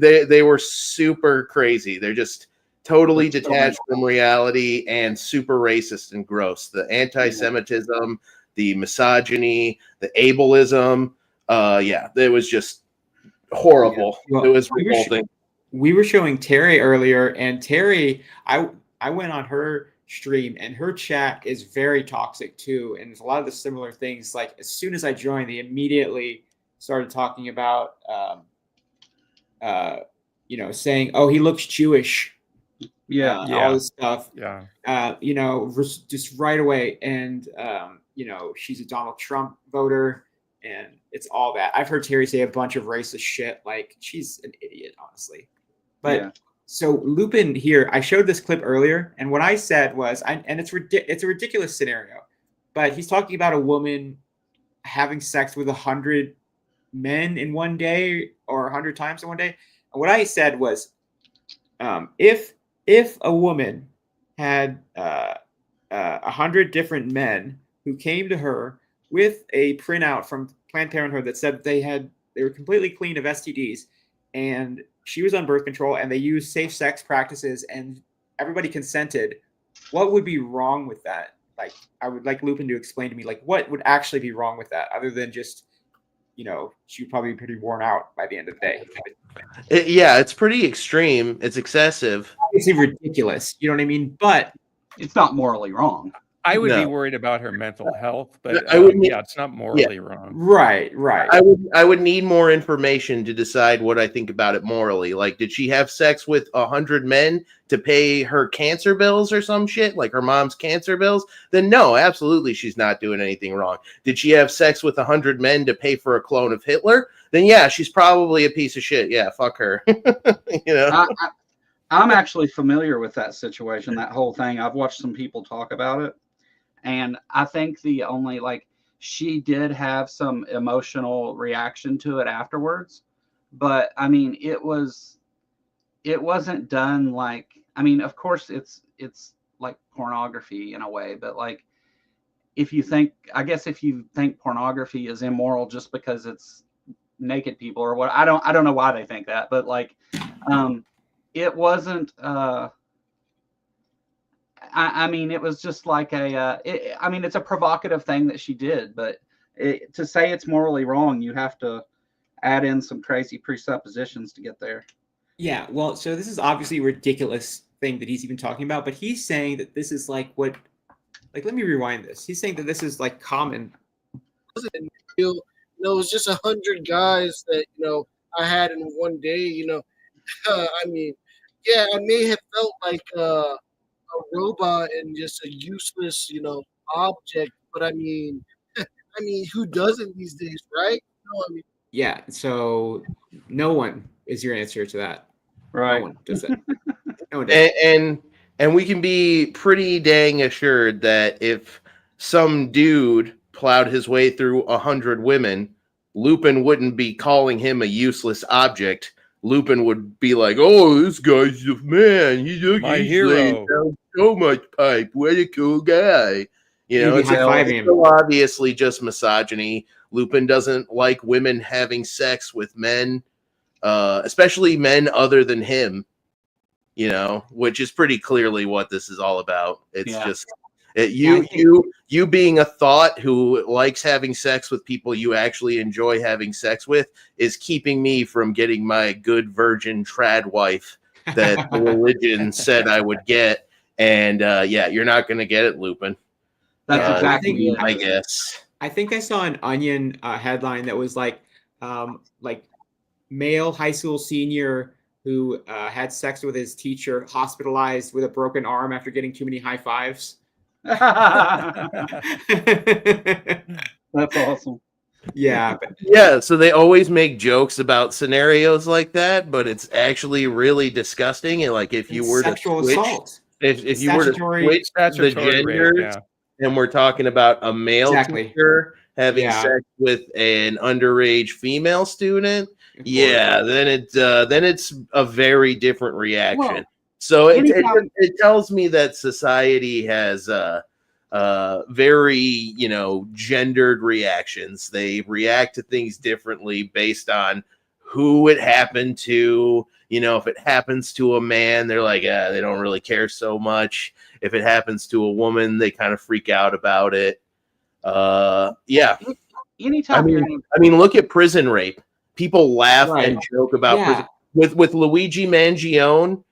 They were super crazy. They're just totally detached from reality and super racist and gross. The anti-Semitism, the misogyny, the ableism. It was just horrible. Well, it was revolting. We were showing Terry earlier, and Terry, I went on her stream, and her chat is very toxic too. And there's a lot of the similar things. Like, as soon as I joined, they immediately started talking about, you know, saying, "Oh, he looks Jewish," all this stuff. You know, just right away, and you know, she's a Donald Trump voter. And it's all that. I've heard Terry say a bunch of racist shit. Like, she's an idiot, honestly. But so Lupin here, I showed this clip earlier, and what I said was, and it's a ridiculous scenario, but he's talking about a woman having sex with 100 men in one day or 100 times in one day. And what I said was, if a woman had 100 different men who came to her with a printout from Planned Parenthood that said they were completely clean of STDs, and she was on birth control, and they used safe sex practices, and everybody consented, what would be wrong with that? Like, I would like Lupin to explain to me, like, what would actually be wrong with that, other than just, you know, she would probably be pretty worn out by the end of the day. It's pretty extreme. It's excessive. It's ridiculous. You know what I mean? But it's not morally wrong. I would be worried about her mental health, but it's not morally wrong. Right. I would need more information to decide what I think about it morally. Like, did she have sex with 100 men to pay her cancer bills or some shit, like her mom's cancer bills? Then no, absolutely, she's not doing anything wrong. Did she have sex with 100 men to pay for a clone of Hitler? Then yeah, she's probably a piece of shit. Yeah, fuck her. You know. I'm actually familiar with that situation, that whole thing. I've watched some people talk about it. And I think she did have some emotional reaction to it afterwards, but I mean, it wasn't done like, I mean, of course it's like pornography in a way, but like, if you think pornography is immoral just because it's naked people or what, I don't know why they think that, but like, it wasn't, I mean, it was just like it's a provocative thing that she did, but To say it's morally wrong, you have to add in some crazy presuppositions to get there. Yeah, well, so this is obviously a ridiculous thing that he's even talking about, but he's saying that this is like what, like, let me rewind this. He's saying that this is like common. It was just 100 guys that I had in one day. I mean, yeah, I may have felt like a robot and just a useless, object. But I mean, who doesn't these days, right? I mean, Yeah, so no one is your answer to that. Right. No one does it. No one does. And we can be pretty dang assured that if some dude plowed his way through 100 women, Lupin wouldn't be calling him a useless object. Lupin would be like, "Oh, this guy's a man. He's My laying hero. down so much pipe. What a cool guy." It's high-fiving him. so obviously just misogyny. Lupin doesn't like women having sex with men, especially men other than him. Which is pretty clearly what this is all about. It's just you being a thought who likes having sex with people you actually enjoy having sex with is keeping me from getting my good virgin trad wife that the religion said I would get. And you're not going to get it, Lupin. That's exactly I guess. I think I saw an Onion headline that was like male high school senior who had sex with his teacher, hospitalized with a broken arm after getting too many high fives. That's awesome. Yeah. Yeah, so they always make jokes about scenarios like that, but it's actually really disgusting. And like if you were sexual to switch, assault. if you were to switch the Statutory rape, genders, and we're talking about a male teacher having sex with an underage female student, then it's a very different reaction. Well, so it tells me that society has very gendered reactions. They react to things differently based on who it happened to. If it happens to a man, they're like, they don't really care so much. If it happens to a woman, they kind of freak out about it. Anytime I mean, look at prison rape. People laugh and joke about prison. With Luigi Mangione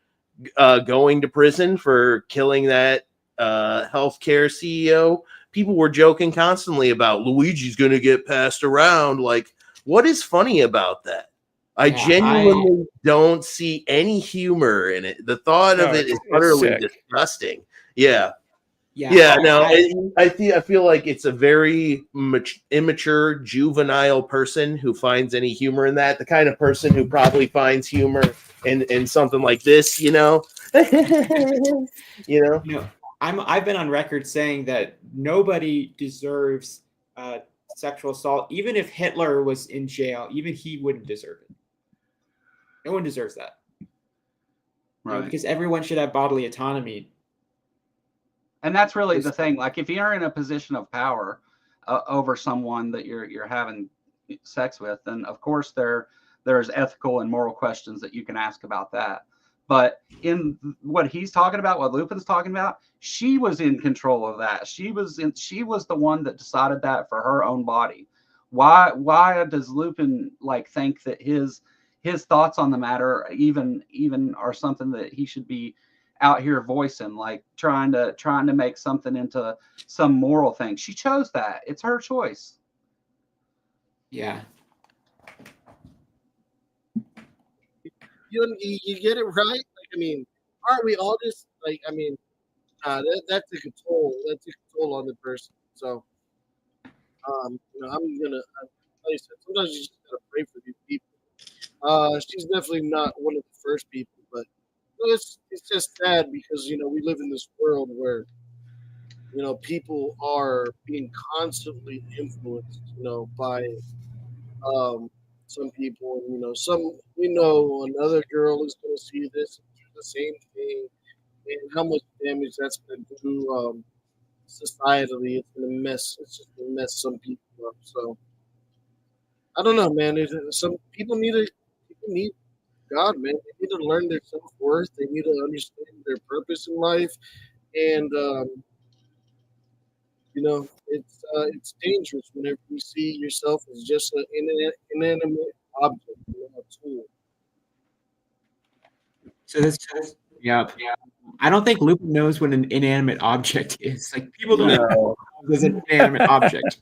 going to prison for killing that healthcare CEO, people were joking constantly about Luigi's going to get passed around. Like, what is funny about that? I genuinely don't see any humor in it. The thought of it is utterly disgusting. I feel like it's a very immature, juvenile person who finds any humor in that. The kind of person who probably finds humor in something like this, I've been on record saying that nobody deserves sexual assault. Even if Hitler was in jail, even he wouldn't deserve it. No one deserves that. Right. Because everyone should have bodily autonomy. And that's really the thing. Like, if you're in a position of power over someone that you're having sex with, then of course there's ethical and moral questions that you can ask about that. But in what he's talking about, what Lupin's talking about, she was in control of that. She was the one that decided that for her own body. Why does Lupin think that his thoughts on the matter even are something that he should be out here voicing, trying to make something into some moral thing? She chose that. It's her choice. Yeah. You get it right. Aren't we all just that's a control. That's a control on the person. So, I'm gonna. Like I said, sometimes you just gotta pray for these people. She's definitely not one of the first people, but it's just sad because we live in this world where people are being constantly influenced by some people, and some another girl is going to see this and do the same thing, and how much damage that's going to do societally. It's going to mess. It's just going to mess some people up. So I don't know, man. Some people need God, man. They need to learn their self-worth. They need to understand their purpose in life. And You know, it's dangerous whenever you see yourself as just an inanimate object, a tool. So this, yeah. I don't think Lupin knows what an inanimate object is. Like people don't know what an inanimate object.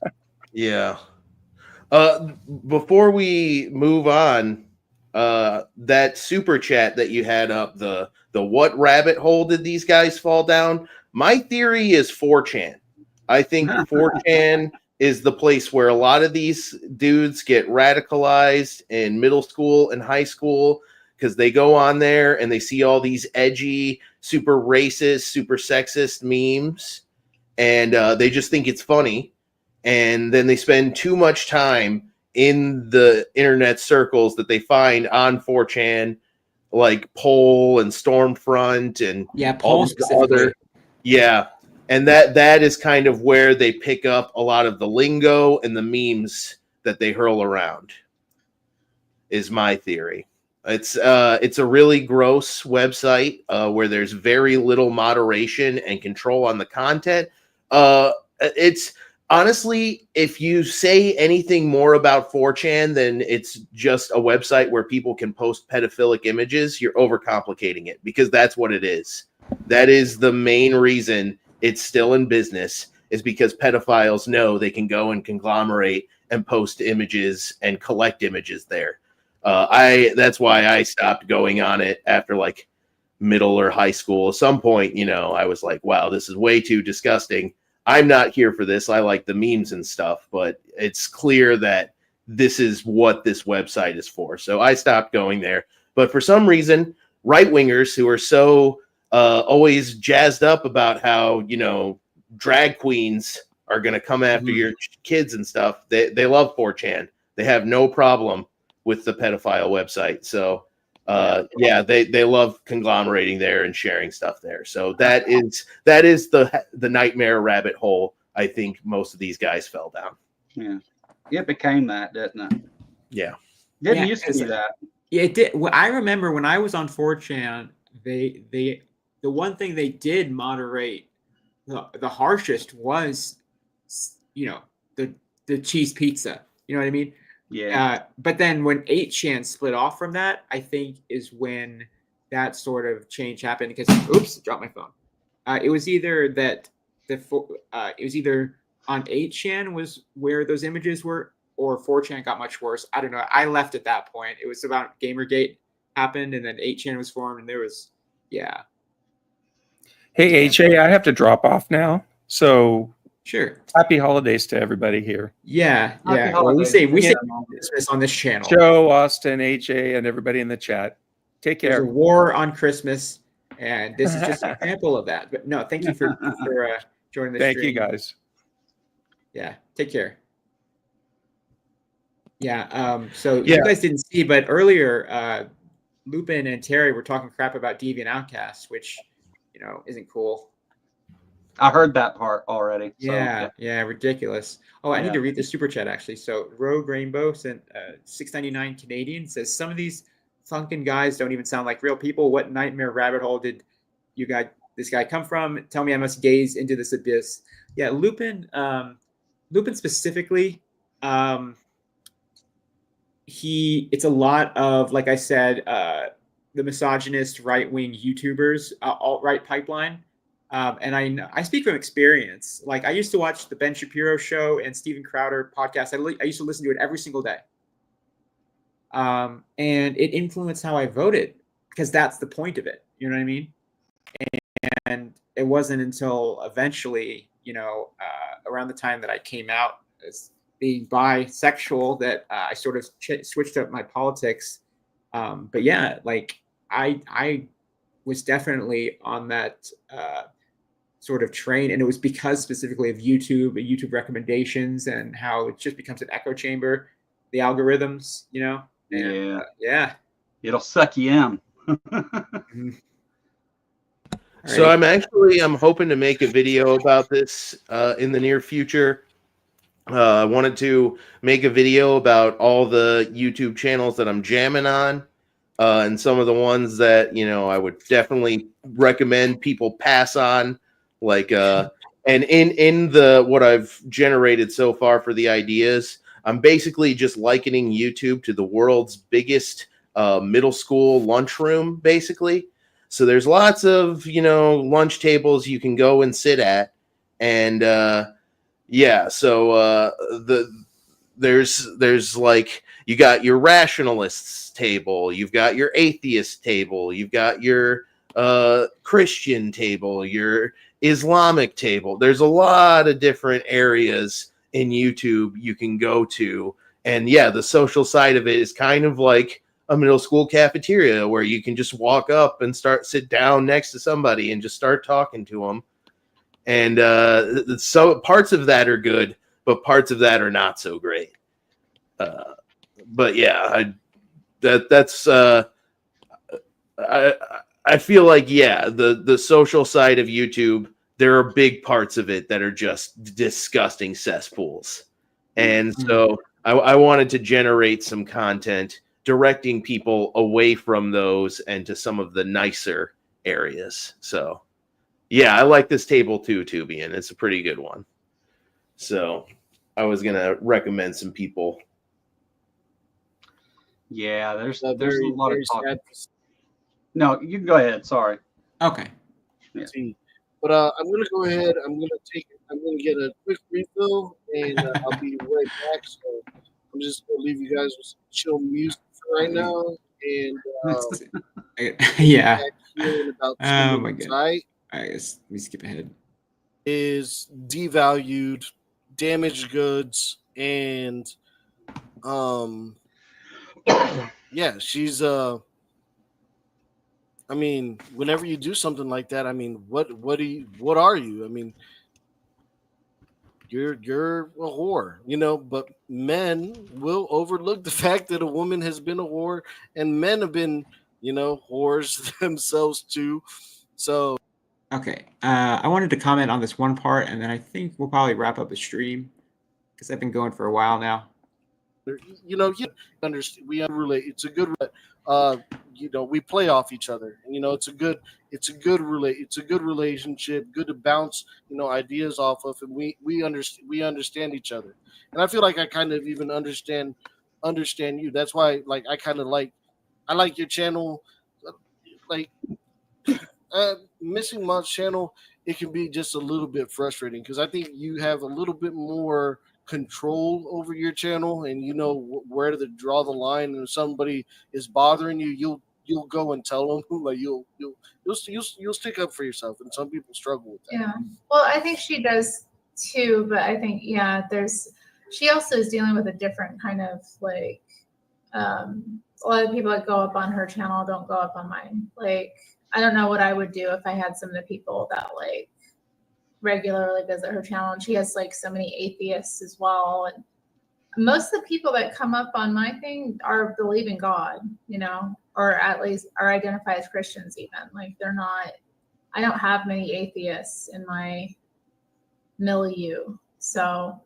Yeah. Before we move on, that super chat that you had up, the what rabbit hole did these guys fall down? My theory is 4chan. I think 4chan is the place where a lot of these dudes get radicalized in middle school and high school because they go on there and they see all these edgy, super racist, super sexist memes, and they just think it's funny. And then they spend too much time in the internet circles that they find on 4chan, like Pole and Stormfront and Pole specifically. And that is kind of where they pick up a lot of the lingo and the memes that they hurl around, is my theory. It's a really gross website where there's very little moderation and control on the content. It's honestly, if you say anything more about 4chan than it's just a website where people can post pedophilic images, you're overcomplicating it, because that's what it is. That is the main reason it's still in business, is because pedophiles know they can go and conglomerate and post images and collect images there. That's why I stopped going on it after like middle or high school. At some point, I was like, wow, this is way too disgusting. I'm not here for this. I like the memes and stuff, but it's clear that this is what this website is for. So I stopped going there. But for some reason, right-wingers who are so always jazzed up about how, drag queens are going to come after your kids and stuff, they love 4chan. They have no problem with the pedophile website. So they love conglomerating there and sharing stuff there. So that is the nightmare rabbit hole I think most of these guys fell down. Yeah, it became that, didn't it? Yeah, didn't used to be that. Yeah, it did. Well, I remember when I was on 4chan, the one thing they did moderate the harshest was, the cheese pizza. You know what I mean? Yeah. But then when 8chan split off from that, I think is when that sort of change happened. Because oops, dropped my phone. It was either that it was either on 8chan was where those images were, or 4chan got much worse. I don't know. I left at that point. It was about Gamergate happened, and then 8chan was formed, and there was Hey, HA, I have to drop off now. So sure. Happy holidays to everybody here. Yeah. Well, we say Christmas on this channel. Joe, Austin, HA, and everybody in the chat. Take care. There's a war on Christmas, and this is just an example of that. But no, thank you for joining the Thank stream. you, guys. Yeah, take care. Yeah. So you guys didn't see, but earlier, Lupin and Terry were talking crap about deviant outcasts, which isn't cool. I heard that part already. So, yeah, ridiculous. Oh, I need to read the super chat actually. So Rogue Rainbow sent $6.99 Canadian, says some of these funkin' guys don't even sound like real people. What nightmare rabbit hole did this guy come from? Tell me I must gaze into this abyss. Yeah, Lupin specifically, it's a lot of, like I said, the misogynist right-wing YouTubers, alt-right pipeline. And I speak from experience. Like I used to watch the Ben Shapiro show and Steven Crowder podcast. I used to listen to it every single day. And it influenced how I voted, because that's the point of it. You know what I mean? And it wasn't until eventually, around the time that I came out as being bisexual that I sort of switched up my politics. But yeah, like I was definitely on that sort of train, and it was because specifically of YouTube recommendations, and how it just becomes an echo chamber, the algorithms, and, it'll suck you in. So I'm hoping to make a video about this in the near future. I wanted to make a video about all the YouTube channels that I'm jamming on, and some of the ones that I would definitely recommend people pass on, like And in the what I've generated so far for the ideas, I'm basically just likening YouTube to the world's biggest middle school lunchroom, basically. So there's lots of, lunch tables you can go and sit at. And there's like, you got your rationalists table, you've got your atheist table, you've got your Christian table, your Islamic table. There's a lot of different areas in YouTube you can go to. And yeah, the social side of it is kind of like a middle school cafeteria where you can just walk up and sit down next to somebody and just start talking to them. And so parts of that are good, but parts of that are not so great. But yeah, I feel like, yeah, the social side of YouTube, there are big parts of it that are just disgusting cesspools. And so I wanted to generate some content directing people away from those and to some of the nicer areas. So yeah, I like this table too, Tubian. It's a pretty good one. So I was going to recommend some people. Yeah, there's a lot of talk. No, you can go ahead. Sorry. Okay. Yeah. But I'm gonna go ahead. I'm gonna get a quick refill, and I'll be right back. So I'm just gonna leave you guys with some chill music for right now, and yeah. About oh my god! All right, let me skip ahead. Is devalued, damaged goods, and yeah, she's I mean, whenever you do something like that, I mean, what are you? I mean, you're a whore, but men will overlook the fact that a woman has been a whore, and men have been, whores themselves too. So okay, I wanted to comment on this one part, and then I think we'll probably wrap up the stream because I've been going for a while now. Understand, we relate. It's a good we play off each other. It's a good relationship, good to bounce, ideas off of, and we understand each other. And I feel like I kind of even understand you. That's why, like, I like your channel. Like, missing my channel, it can be just a little bit frustrating because I think you have a little bit more control over your channel, and where to draw the line. And if somebody is bothering you, you'll go and tell them. Like you'll stick up for yourself, and some people struggle with that. Yeah, well, I think she does too, but I think she also is dealing with a different kind of like a lot of people that go up on her channel don't go up on mine. Like, I don't know what I would do if I had some of the people that like regularly visit her channel, and she has like so many atheists as well, and most of the people that come up on my thing are believe in God, or at least are identified as Christians. Even like they're not. I don't have many atheists in my milieu, so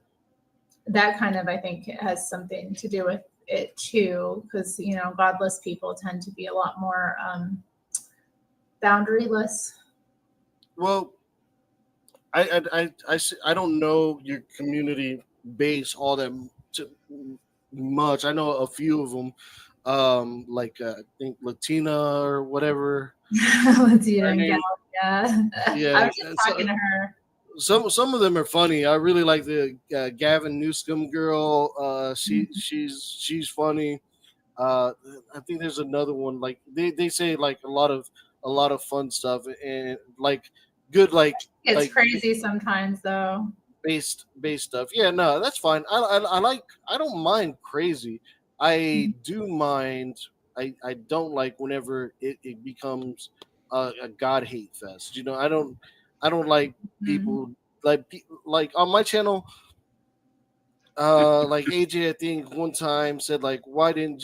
that kind of, I think, has something to do with it too, because godless people tend to be a lot more boundaryless. Well, I don't know your community base all that much. I know a few of them, I think Latina or whatever. Latina, yeah. I was just talking to her. Some of them are funny. I really like the Gavin Newscomb girl. She's funny. I think there's another one. Like they say like a lot of fun stuff, and like good like it's like crazy sometimes though. Based stuff. Yeah, no, that's fine. I don't mind crazy. I do mind. I don't like whenever it becomes a God hate fest. I don't like people like on my channel. Like AJ, I think one time said like, why did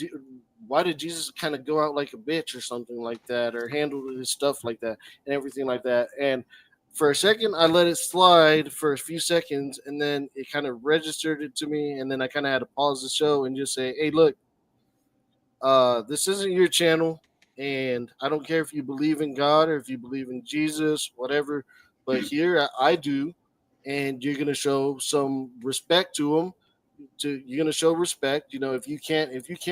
Jesus kind of go out like a bitch or something like that, or handle his stuff like that and everything like that? And for a second, I let it slide for a few seconds, and then it kind of registered it to me, and then I kind of had to pause the show and just say, hey, look, this isn't your channel, and I don't care if you believe in God or if you believe in Jesus, whatever, but here I do, and you're gonna show some respect to him. You're gonna show respect. You know, if you can't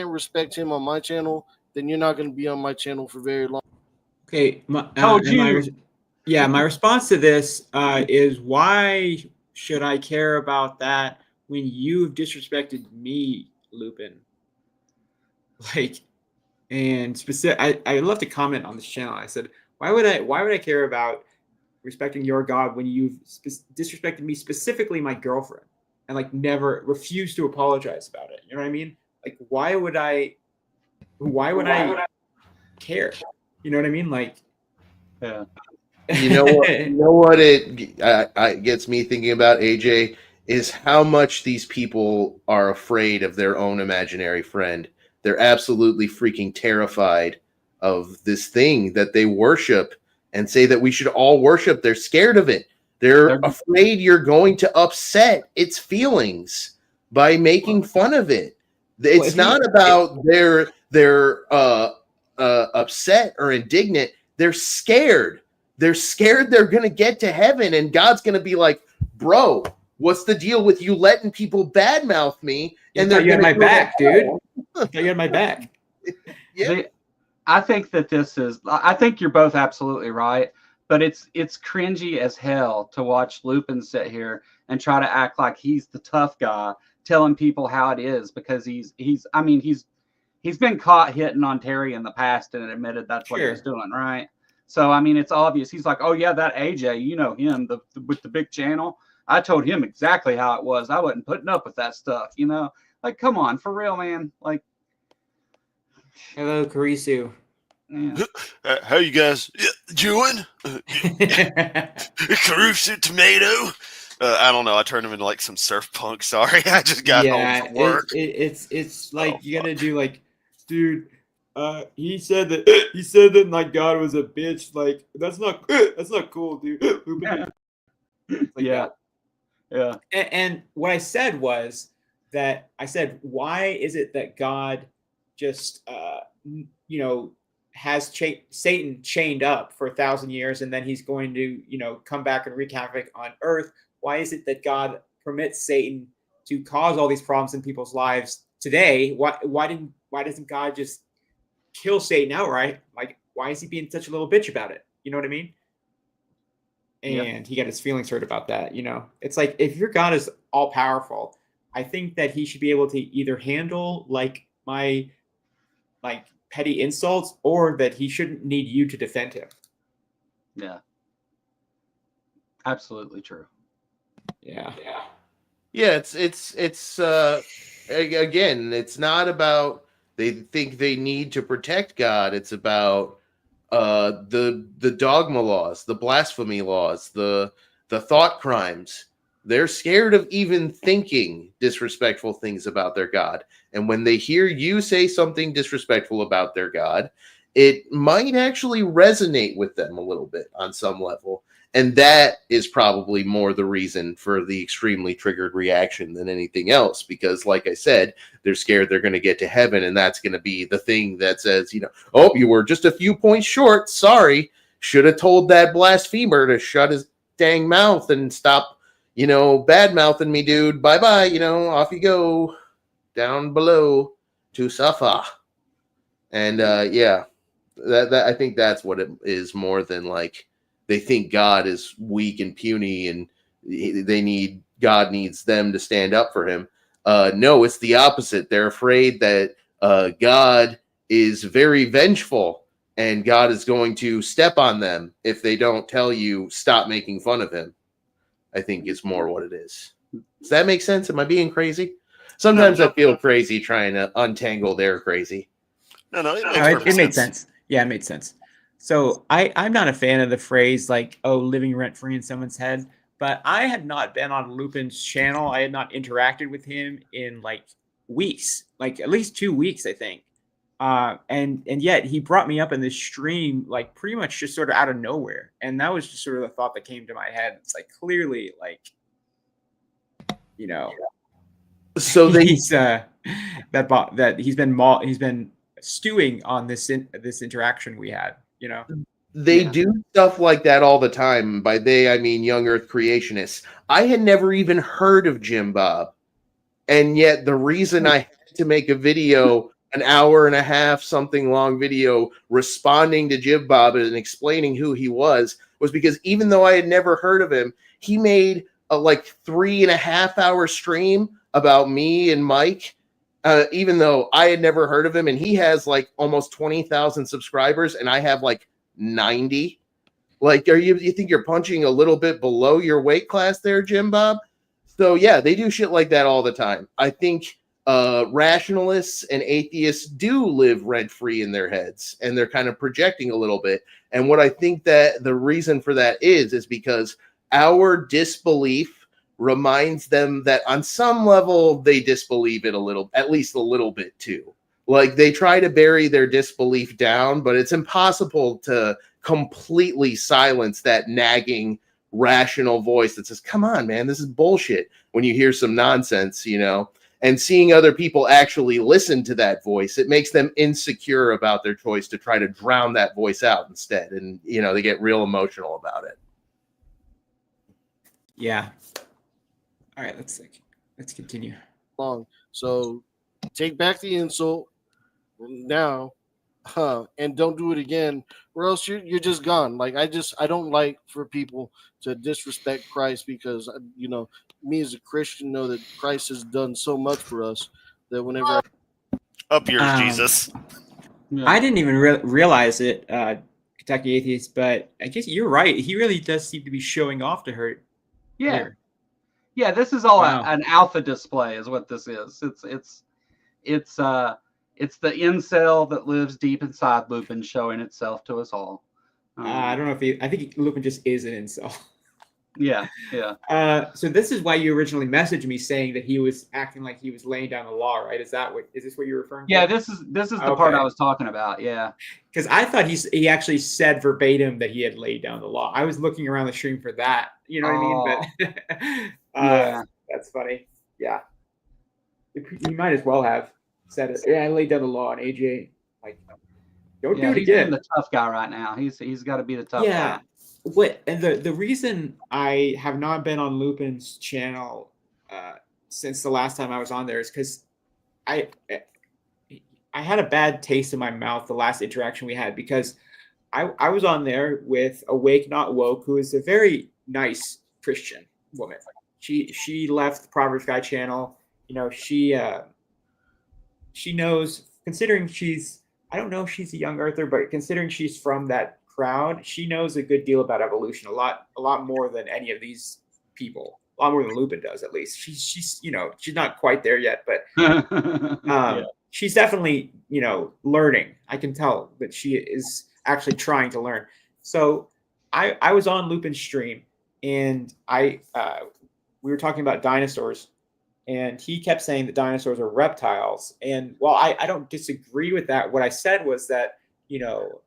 respect him on my channel, then you're not gonna be on my channel for very long. Okay, Told you. my response to this is, why should I care about that when you've disrespected me, Lupin? Like, and specific, I left a comment on this channel. I said, why would I care about respecting your God when you've disrespected me, specifically my girlfriend, and like never refused to apologize about it? You know what I mean? Like, why would I care? You know what I mean? Like, Yeah. You know what it gets me thinking about, AJ, is how much these people are afraid of their own imaginary friend. They're absolutely freaking terrified of this thing that they worship and say that we should all worship. They're scared of it. They're afraid you're going to upset its feelings by making fun of it. It's not about they're upset or indignant. They're scared. They're scared they're going to get to heaven and God's going to be like, bro, what's the deal with you letting people badmouth me? And they're you had my back, dude. You had my back. Yeah. I think that I think you're both absolutely right, but it's cringy as hell to watch Lupin sit here and try to act like he's the tough guy telling people how it is, because he's been caught hitting on Terry in the past and admitted that's what he was doing, right? So, I mean, it's obvious. He's like, oh, yeah, that AJ, you know him, with the big channel. I told him exactly how it was. I wasn't putting up with that stuff, you know? Like, come on, for real, man. Like, hello, Karisu. Yeah. How you guys doing? Karisu Tomato? I don't know. I turned him into like some surf punk. Sorry, I just got home from work. It's like you gotta do like, dude. He said that my God was a bitch. Like, that's not cool, dude. Yeah. And what I said was that why is it that God just has Satan chained up for 1,000 years, and then he's going to come back and wreak havoc on Earth? Why is it that God permits Satan to cause all these problems in people's lives today? Why doesn't God just kill Satan outright? Like, why is he being such a little bitch about it? You know what I mean? And he got his feelings hurt about that. It's like, if your God is all powerful, I think that he should be able to either handle like my petty insults, or that he shouldn't need you to defend him. Yeah. Absolutely true. Yeah. It's again, it's not about they think they need to protect God. It's about the dogma laws, the blasphemy laws, the thought crimes. They're scared of even thinking disrespectful things about their God. And when they hear you say something disrespectful about their God, it might actually resonate with them a little bit on some level. And that is probably more the reason for the extremely triggered reaction than anything else. Because, like I said, they're scared they're going to get to heaven, and that's going to be the thing that says, oh, you were just a few points short. Sorry. Should have told that blasphemer to shut his dang mouth and stop bad mouthing me, dude. Bye-bye. Off you go down below to suffer. And that I think that's what it is, more than like they think God is weak and puny and God needs them to stand up for him. No, it's the opposite. They're afraid that God is very vengeful and God is going to step on them if they don't tell you stop making fun of him. I think is more what it is. Does that make sense? Am I being crazy? Sometimes I feel crazy trying to untangle their crazy. No, it made sense. Yeah, it made sense. So I'm not a fan of the phrase like, oh, living rent free in someone's head, but I had not been on Lupin's channel. I had not interacted with him in like weeks, like at least 2 weeks, I think. And yet he brought me up in this stream, like pretty much just sort of out of nowhere. And that was just sort of the thought that came to my head. It's like, clearly, like, so he's he's been stewing on this interaction we had, They do stuff like that all the time. By they, I mean young Earth creationists. I had never even heard of Jim Bob. And yet the reason I had to make a video, an hour and a half, something long video, responding to Jim Bob and explaining who he was because even though I had never heard of him, he made a like 3.5 hour stream about me and Mike, even though I had never heard of him. And he has like almost 20,000 subscribers and I have like 90. Like, you think you're punching a little bit below your weight class there, Jim Bob? So yeah, they do shit like that all the time. I think rationalists and atheists do live rent-free in their heads, and they're kind of projecting a little bit. And what I think that the reason for that is because our disbelief reminds them that on some level they disbelieve it a little, at least a little bit too. Like they try to bury their disbelief down, but it's impossible to completely silence that nagging rational voice that says, come on, man, this is bullshit, when you hear some nonsense, you know. And seeing other people actually listen to that voice, it makes them insecure about their choice to try to drown that voice out instead. And, you know, they get real emotional about it. Yeah. All right, let's continue. Long. So take back the insult now, and don't do it again, or else you're just gone. Like I don't like for people to disrespect Christ because, you know, me as a Christian know that Christ has done so much for us that whenever up yours, Jesus. I didn't even realize it, Kentucky Atheist, but I guess you're right. He really does seem to be showing off to her. Yeah. Her. Yeah, this is all an alpha display is what this is. It's the incel that lives deep inside Lupin showing itself to us all. I don't know if I think Lupin just is an incel. Yeah. So this is why you originally messaged me saying that he was acting like he was laying down the law, right? Is this what you're referring to? Yeah, this is the part I was talking about. Yeah, because I thought he actually said verbatim that he had laid down the law. I was looking around the stream for that. You know what I mean? But yeah, that's funny. Yeah, he might as well have said it. Yeah, I laid down the law on AJ. Like, don't do it again. He's the tough guy right now. He's got to be the tough guy. And the reason I have not been on Lupin's channel since the last time I was on there is because I had a bad taste in my mouth the last interaction we had, because I was on there with Awake Not Woke, who is a very nice Christian woman. She left the Proverbs Guy channel. You know, she knows, considering I don't know if she's a young earther, but considering she's from that crowd, she knows a good deal about evolution, a lot more than any of these people, a lot more than Lupin does, at least. She's you know, she's not quite there yet, but she's definitely, you know, learning. I can tell that she is actually trying to learn. So I was on Lupin's stream, and we were talking about dinosaurs, and he kept saying that dinosaurs are reptiles. And while I don't disagree with that, what I said was that, you know,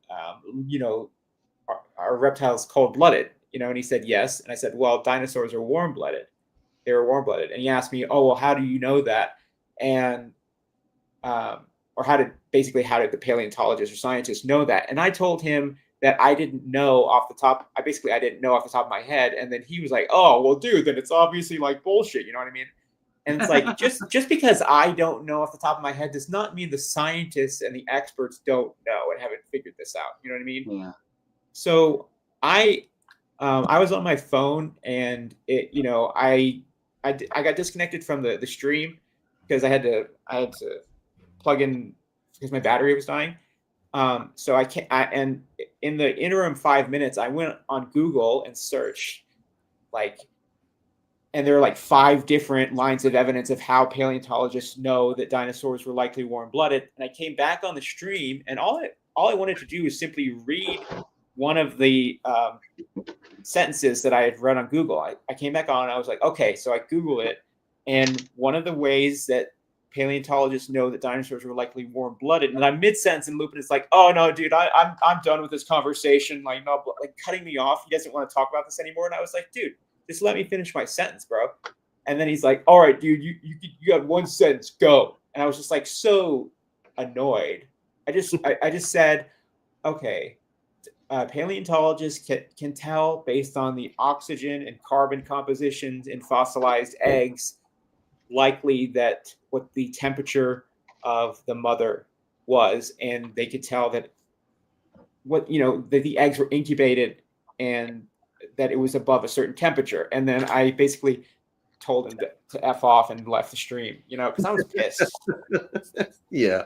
are reptiles cold-blooded? You know, and he said yes. And I said, well, dinosaurs are warm-blooded. They were warm-blooded. And he asked me, oh, well, how do you know that? And or how did the paleontologists or scientists know that? And I told him that I didn't know off the top. I didn't know off the top of my head. And then he was like, oh, well, dude, then it's obviously like bullshit. You know what I mean? And it's like, just because I don't know off the top of my head does not mean the scientists and the experts don't know and haven't figured this out. You know what I mean? Yeah. So I was on my phone, and it, you know, I got disconnected from the stream because I had to plug in because my battery was dying. So I can't. And in the interim 5 minutes, I went on Google and searched, and there are like 5 different lines of evidence of how paleontologists know that dinosaurs were likely warm-blooded. And I came back on the stream, and all I wanted to do is simply read one of the sentences that I had read on Google. I came back on, and I was like, okay, so I Google it, and one of the ways that paleontologists know that dinosaurs were likely warm-blooded, and I'm mid-sentence, and Lupin is like, oh no, dude, I'm done with this conversation, like, no, like, cutting me off. He doesn't want to talk about this anymore. And I was like, dude, just let me finish my sentence, bro. And then he's like, all right, dude, you got one sentence, go. And I was just like so annoyed. I just said, okay, paleontologists can tell based on the oxygen and carbon compositions in fossilized eggs, likely that what the temperature of the mother was, and they could tell that that the eggs were incubated and that it was above a certain temperature. And then I basically told him to F off and left the stream, because I was pissed. Yeah.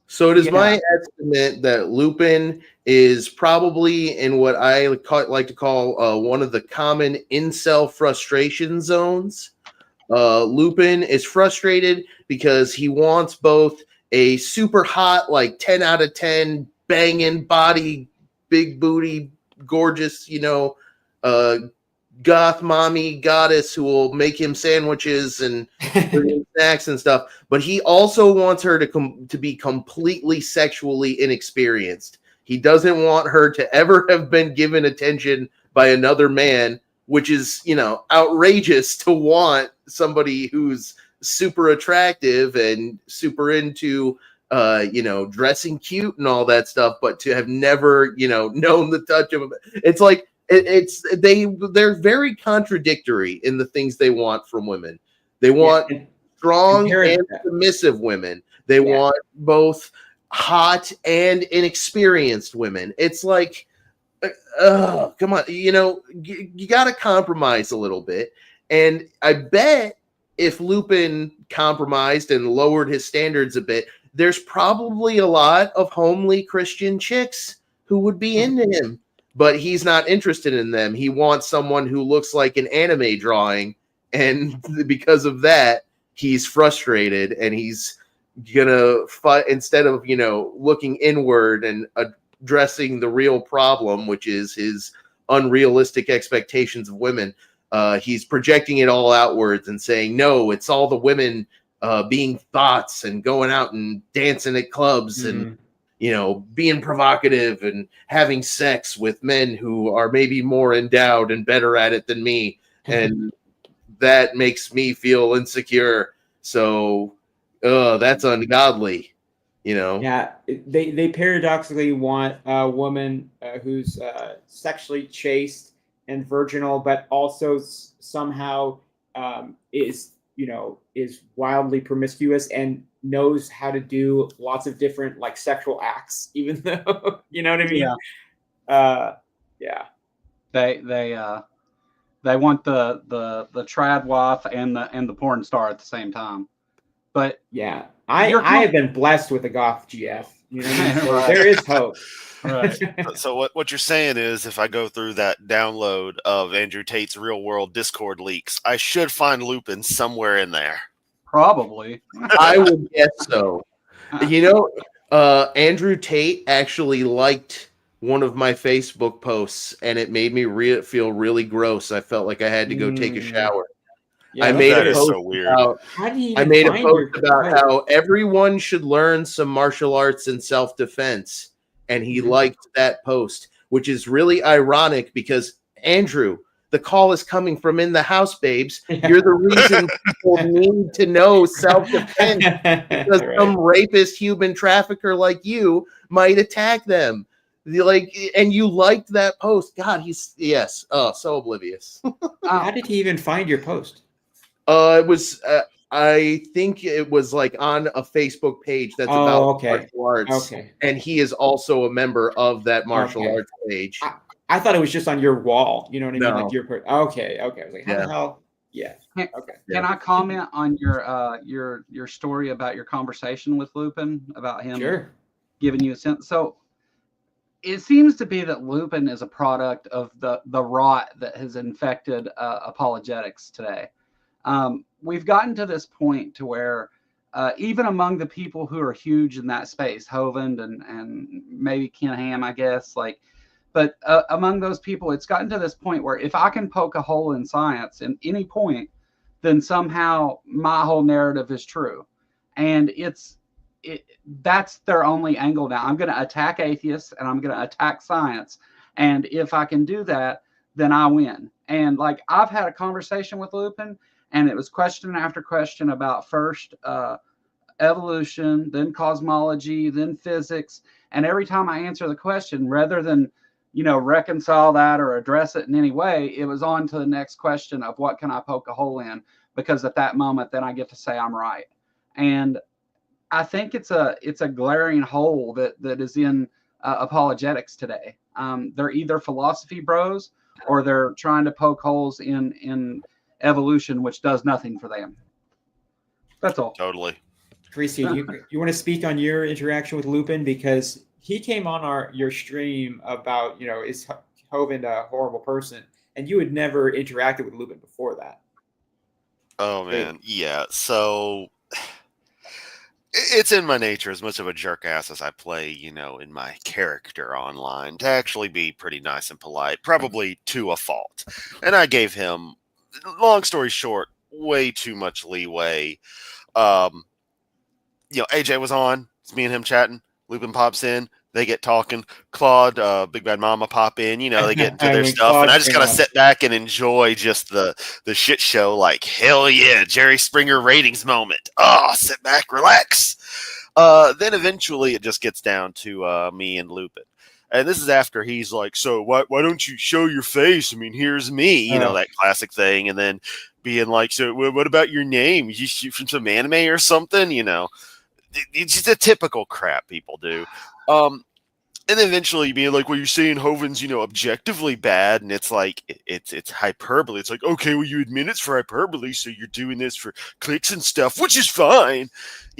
So it is my estimate that Lupin is probably in what I like to call one of the common incel frustration zones. Lupin is frustrated because he wants both a super hot, like 10 out of 10 banging body, big booty, gorgeous, goth mommy goddess who will make him sandwiches and bring him snacks and stuff. But he also wants her to be completely sexually inexperienced. He doesn't want her to ever have been given attention by another man, which is, outrageous to want somebody who's super attractive and super into dressing cute and all that stuff, but to have never, known the touch of it's like they're very contradictory in the things they want from women. They want strong and submississive women. They want both hot and inexperienced women. It's like, come on, you got to compromise a little bit. And I bet if Lupin compromised and lowered his standards a bit, there's probably a lot of homely Christian chicks who would be into him, but he's not interested in them. He wants someone who looks like an anime drawing. And because of that, he's frustrated and he's gonna fight instead of, looking inward and addressing the real problem, which is his unrealistic expectations of women. He's projecting it all outwards and saying, no, it's all the women being thoughts and going out and dancing at clubs and, being provocative and having sex with men who are maybe more endowed and better at it than me. And that makes me feel insecure. So that's ungodly, Yeah, they paradoxically want a woman who's sexually chaste and virginal, but also somehow is wildly promiscuous and knows how to do lots of different like sexual acts, even though you know what I mean. Yeah. They want the trad wife and the porn star at the same time. But yeah, I have been blessed with a goth GF. So there is hope. Right. So what you're saying is, if I go through that download of Andrew Tate's Real World Discord leaks, I should find Lupin somewhere in there. Probably. I would guess so. Andrew Tate actually liked one of my Facebook posts, and it made me feel really gross. I felt like I had to go take a shower. Yeah, I made a post so weird. about how everyone should learn some martial arts and self-defense. And he liked that post, which is really ironic because, Andrew, the call is coming from in the house, babes. You're the reason people need to know self-defense because some rapist human trafficker like you might attack them. And you liked that post. God, so oblivious. How did he even find your post? It was I think it was like on a Facebook page that's about martial arts. Okay. And he is also a member of that martial arts page. I thought it was just on your wall. You know what I mean? No. Like your okay. I was like, how the hell? Yeah. Okay. Can I comment on your story about your conversation with Lupin about him giving you a sense? So it seems to be that Lupin is a product of the rot that has infected apologetics today. We've gotten to this point to where even among the people who are huge in that space, Hovind and maybe Ken Ham, I guess, but among those people, it's gotten to this point where if I can poke a hole in science at any point, then somehow my whole narrative is true. And that's their only angle now. I'm going to attack atheists and I'm going to attack science. And if I can do that, then I win. And I've had a conversation with Lupin, and it was question after question about first evolution, then cosmology, then physics. And every time I answer the question, rather than, reconcile that or address it in any way, it was on to the next question of what can I poke a hole in? Because at that moment, then I get to say I'm right. And I think it's a glaring hole that is in apologetics today. They're either philosophy bros or they're trying to poke holes in evolution, which does nothing for them. That's all. Totally. Tracy, do you want to speak on your interaction with Lupin? Because he came on your stream about, is Hovind a horrible person? And you had never interacted with Lupin before that. Oh, man. Yeah. So it's in my nature, as much of a jerk ass as I play, in my character online, to actually be pretty nice and polite, probably to a fault. And I gave him, long story short, way too much leeway. AJ was on. It's me and him chatting. Lupin pops in. They get talking. Claude, Big Bad Mama pop in. They get into their stuff. Claude and I just kind of sit back and enjoy just the shit show. Like, hell yeah, Jerry Springer ratings moment. Oh, sit back, relax. Then eventually it just gets down to me and Lupin. And this is after he's like, so why don't you show your face? I mean, here's me. That classic thing. And then being like, so what about your name? You shoot from some anime or something? It's just a typical crap people do. And then eventually being like, well, you're saying Hovind's, objectively bad. And it's like, it's hyperbole. It's like, okay, well, you admit it's for hyperbole. So you're doing this for clicks and stuff, which is fine.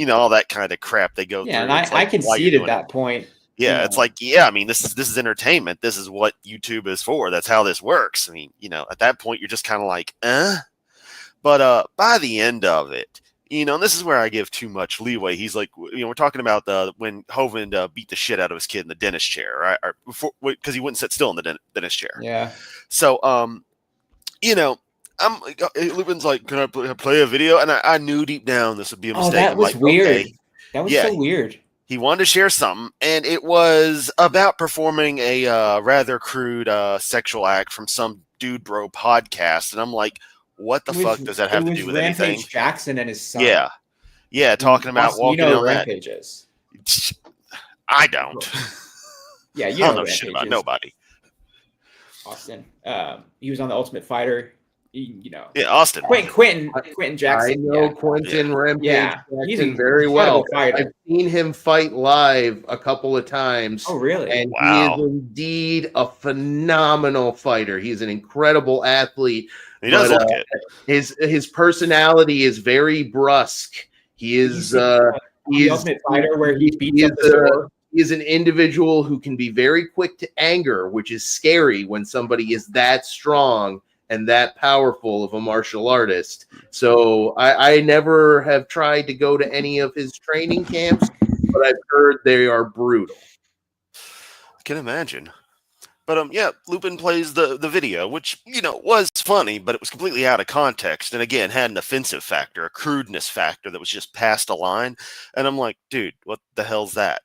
all that kind of crap they go through. Yeah, and I conceded that point. Yeah, it's like, yeah, I mean, this is entertainment. This is what YouTube is for. That's how this works. I mean, at that point, you're just kind of like, But by the end of it, and this is where I give too much leeway. He's like, we're talking about when Hovind beat the shit out of his kid in the dentist chair, right? Or before, because he wouldn't sit still in the dentist chair. Yeah. So, Lupin's like, can I play a video? And I knew deep down this would be a mistake. Oh, that was weird. Okay. That was so weird. He wanted to share something, and it was about performing a rather crude sexual act from some dude bro podcast. And I'm like, what the fuck does that have to do with anything? Jackson and his son. Yeah, talking about walking on rampages. That. I don't. Yeah, I don't know shit about nobody. Austin. He was on the Ultimate Fighter. Yeah, Austin. Quentin Jackson. I know Quentin Rampage Jackson very well. I've seen him fight live a couple of times. Oh, really? And he is indeed a phenomenal fighter. He's an incredible athlete. He does look it. His personality is very brusque. He is the Ultimate Fighter where he beats up the door. He is an individual who can be very quick to anger, which is scary when somebody is that strong and that powerful of a martial artist. So I never have tried to go to any of his training camps, but I've heard they are brutal. I can imagine. But Lupin plays the video, which, was funny, but it was completely out of context. And again, had an offensive factor, a crudeness factor that was just past a line. And I'm like, dude, what the hell's that?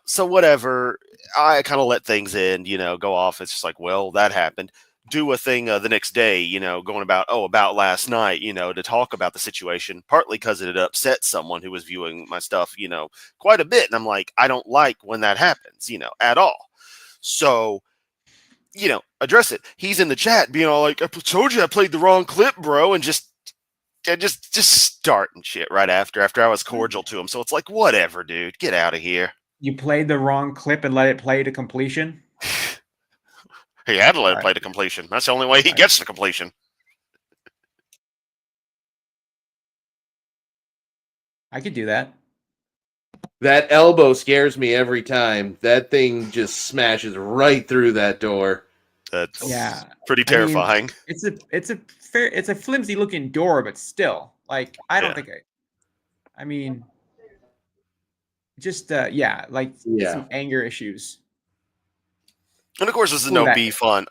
So whatever. I kind of let things in, go off. It's just like, well, that happened. Do a thing the next day, going about last night, to talk about the situation, partly because it had upset someone who was viewing my stuff, quite a bit. And I'm like, I don't like when that happens, at all. So, address it. He's in the chat being all like, I told you I played the wrong clip, bro. And just starting shit right after I was cordial to him. So it's like, whatever, dude, get out of here. You played the wrong clip and let it play to completion? He had to let it play to completion. That's the only way he gets to completion. I could do that. That elbow scares me every time. That thing just smashes right through that door. That's pretty terrifying. I mean, it's a flimsy looking door, but still, like, I don't think some anger issues. And of course, this is no beef on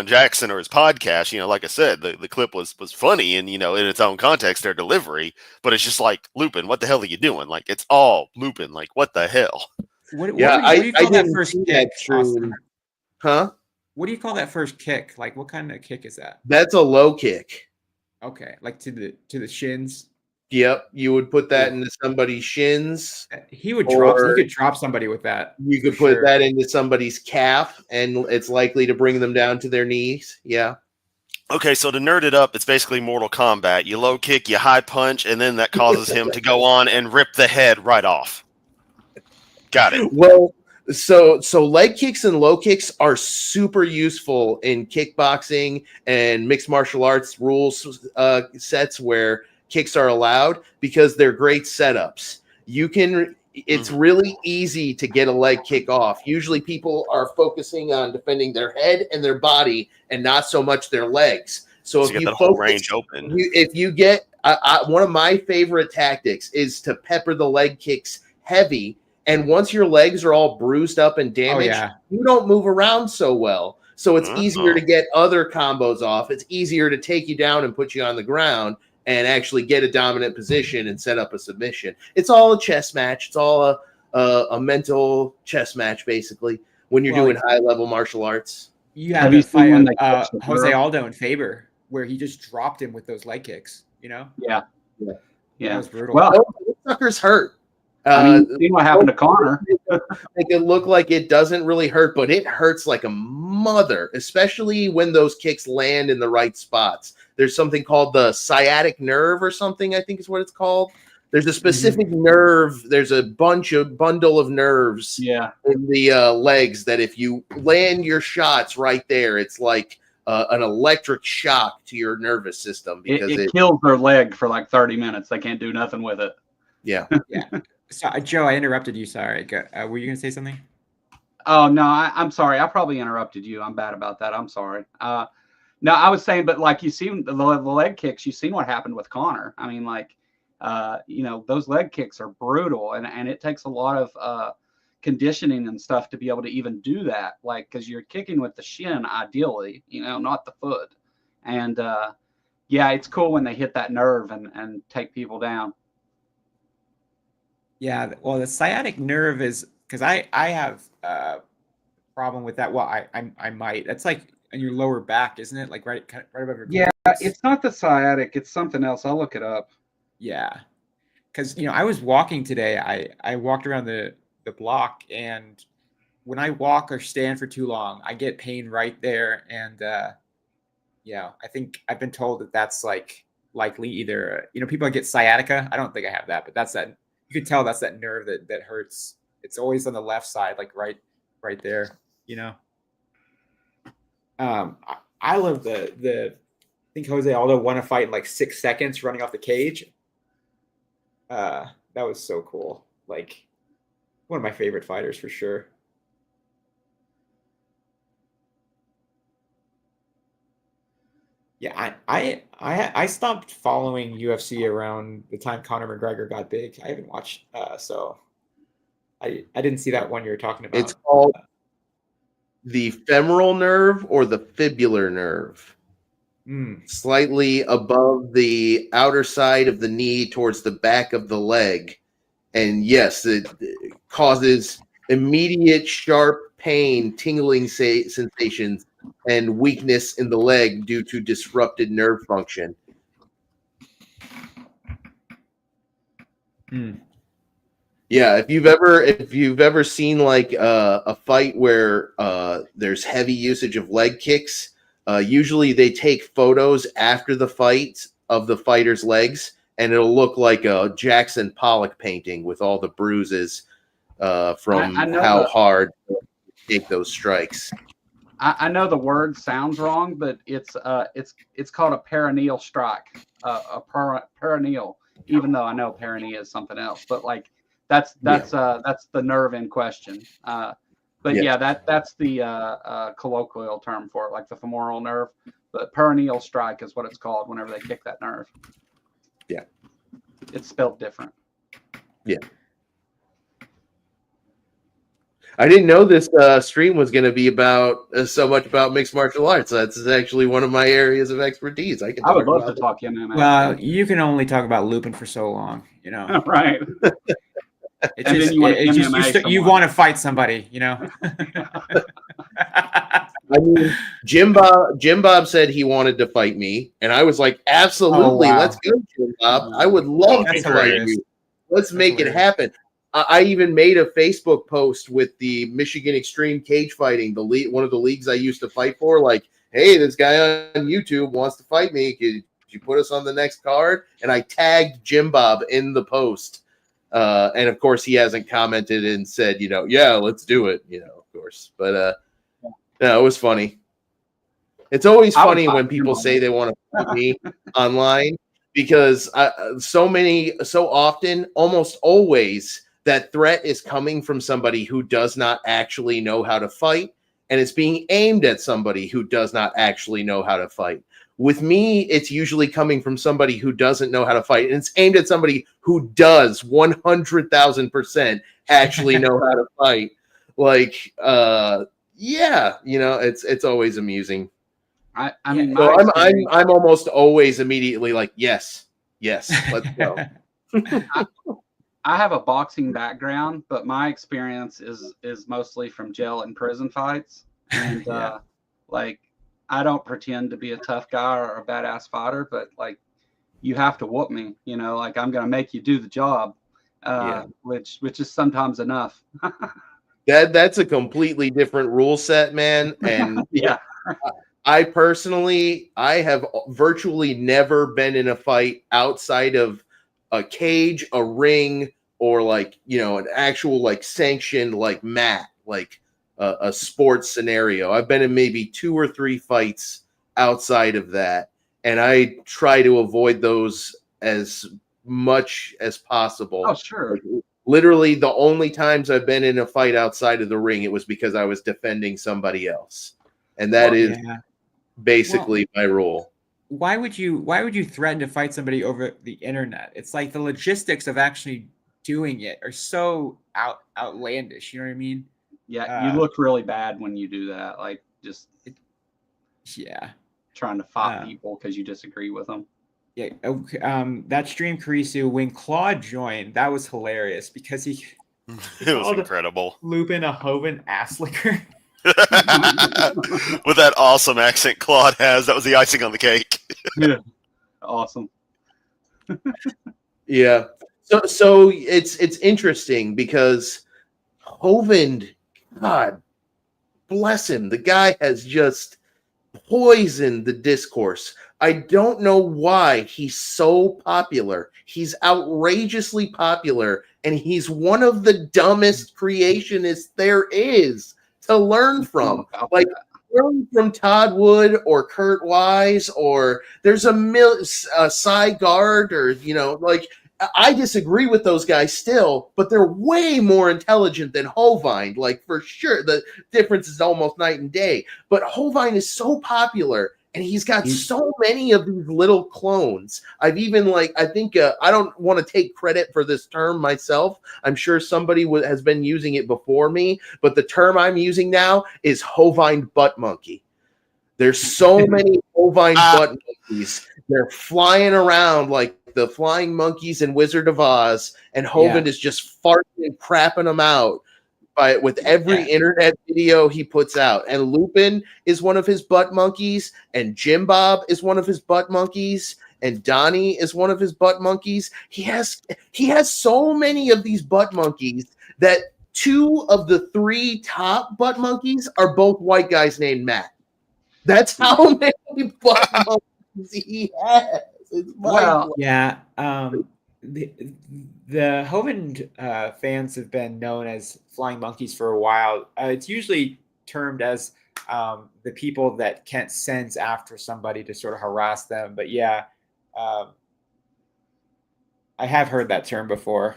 Jackson or his podcast. Like I said, the clip was funny and, in its own context, their delivery. But it's just like, Lupin, what the hell are you doing? Like, it's all Lupin. Like, what the hell? What do you call that first kick? Huh? What do you call that first kick? Like, what kind of kick is that? That's a low kick. Okay, like to the shins. Yep, you would put that into somebody's shins. He would drop. He could drop somebody with that. You could put that into somebody's calf, and it's likely to bring them down to their knees. Yeah. Okay, so to nerd it up, it's basically Mortal Kombat. You low kick, you high punch, and then that causes him to go on and rip the head right off. Got it. Well, so leg kicks and low kicks are super useful in kickboxing and mixed martial arts rules sets where kicks are allowed because they're great setups. It's really easy to get a leg kick off. Usually people are focusing on defending their head and their body and not so much their legs. So if you get you the whole range open, if you get one of my favorite tactics is to pepper the leg kicks heavy. And once your legs are all bruised up and damaged, you don't move around so well. So it's easier to get other combos off. It's easier to take you down and put you on the ground and actually get a dominant position and set up a submission. It's all a chess match. It's all a mental chess match, basically, when you're doing high-level martial arts. You have a fight Jose Aldo and Faber, where he just dropped him with those leg kicks, you know? Yeah. That was brutal. Well, suckers hurt. See what happened to Connor. Make it look like it doesn't really hurt, but it hurts like a mother, especially when those kicks land in the right spots. There's something called the sciatic nerve or something, I think is what it's called. There's a specific nerve. There's a bundle of nerves in the legs that if you land your shots right there, it's like an electric shock to your nervous system. Because it kills their leg for like 30 minutes. They can't do nothing with it. Yeah. So, Joe, I interrupted you. Sorry. Were you going to say something? Oh, no, I'm sorry. I probably interrupted you. I'm bad about that. I'm sorry. No, I was saying, but like you seen the leg kicks, you've seen what happened with Connor. I mean, like, those leg kicks are brutal and it takes a lot of conditioning and stuff to be able to even do that. Like, because you're kicking with the shin, ideally, not the foot. And it's cool when they hit that nerve and take people down. Yeah, well, the sciatic nerve is because I have a problem with that. Well, I might. That's like in your lower back, isn't it? Like right above your. Yeah, it's not the sciatic. It's something else. I'll look it up. Yeah, because I was walking today. I walked around the block, and when I walk or stand for too long, I get pain right there. And I think I've been told that that's likely either people get sciatica. I don't think I have that, but that's that. You can tell that's that nerve that hurts. It's always on the left side, like right there, I love I think Jose Aldo won a fight in like 6 seconds running off the cage. That was so cool. Like one of my favorite fighters for sure. Yeah, I stopped following UFC around the time Conor McGregor got big. I haven't watched, so I didn't see that one you were talking about. It's called the femoral nerve or the fibular nerve. Slightly above the outer side of the knee towards the back of the leg. And yes, it causes immediate sharp pain, tingling sensations, and weakness in the leg due to disrupted nerve function. Yeah, if you've ever seen like a fight where there's heavy usage of leg kicks, usually they take photos after the fight of the fighter's legs, and it'll look like a Jackson Pollock painting with all the bruises from how hard they take those strikes. I know the word sounds wrong, but it's called a perineal strike, a perineal. Even though I know perineal is something else, but like that's the nerve in question. That's the colloquial term for it, like the femoral nerve. But perineal strike is what it's called whenever they kick that nerve. Yeah, it's spelled different. Yeah. I didn't know this stream was going to be about so much about mixed martial arts. That's actually one of my areas of expertise. I would love to talk MMA. Well, you can only talk about Lupin for so long, Right. You want to fight somebody, I mean, Jim Bob said he wanted to fight me, and I was like, absolutely, wow. let's go, Jim Bob. I would love That's to fight hilarious. you. Let's make it hilarious. happen. I even made a Facebook post with the Michigan Extreme Cage Fighting, the league, one of the leagues I used to fight for. Like, hey, this guy on YouTube wants to fight me. Could you put us on the next card? And I tagged Jim Bob in the post. And of course, he hasn't commented and said, yeah, let's do it. Of course. But no, it was funny. It's always funny when people say they want to fight me online, because so often, almost always, that threat is coming from somebody who does not actually know how to fight, and it's being aimed at somebody who does not actually know how to fight. With me, it's usually coming from somebody who doesn't know how to fight, and it's aimed at somebody who does 100,000% actually know how to fight. Like, yeah, it's always amusing. I mean, so I'm almost always immediately like, yes, let's go. I have a boxing background, but my experience is mostly from jail and prison fights. And like, I don't pretend to be a tough guy or a badass fighter, but like, you have to whoop me, like I'm gonna make you do the job, which is sometimes enough. That's a completely different rule set, man. And yeah. I personally, I have virtually never been in a fight outside of a cage, a ring, or like, an actual like sanctioned like mat, like a sports scenario. I've been in maybe 2 or 3 fights outside of that, and I try to avoid those as much as possible. Oh, sure. Like, literally, the only times I've been in a fight outside of the ring, it was because I was defending somebody else, and that is basically my rule. Why would you threaten to fight somebody over the internet? It's like the logistics of actually doing it are so outlandish. You know what I mean? Yeah, you look really bad when you do that. Like, just trying to fight people because you disagree with them. Yeah. That stream, Karisu, when Claude joined, that was hilarious because he it was incredible. Lupin a Hovind ass licker. With that awesome accent Claude has, that was the icing on the cake. Yeah, awesome. Yeah. So it's interesting because Hovind, God bless him, the guy has just poisoned the discourse. I don't know why he's so popular. He's outrageously popular, and he's one of the dumbest creationists there is to learn from. Like, learn from Todd Wood or Kurt Wise, or there's a Cy Gard, or like, I disagree with those guys still, but they're way more intelligent than Hovind. Like, for sure, the difference is almost night and day. But Hovind is so popular, and he's got so many of these little clones. I've even I think I don't want to take credit for this term myself. I'm sure somebody has been using it before me, but the term I'm using now is Hovind butt monkey. There's so many Hovind butt monkeys. They're flying around like the flying monkeys in Wizard of Oz, and Hovind is just farting and crapping them out with every internet video he puts out. And Lupin is one of his butt monkeys, and Jim Bob is one of his butt monkeys, and Donnie is one of his butt monkeys. He has so many of these butt monkeys that 2 of the 3 top butt monkeys are both white guys named Matt. That's how many butt monkeys he has. Well, yeah. The Hovind fans have been known as flying monkeys for a while. It's usually termed as the people that Kent sends after somebody to sort of harass them. But yeah, I have heard that term before.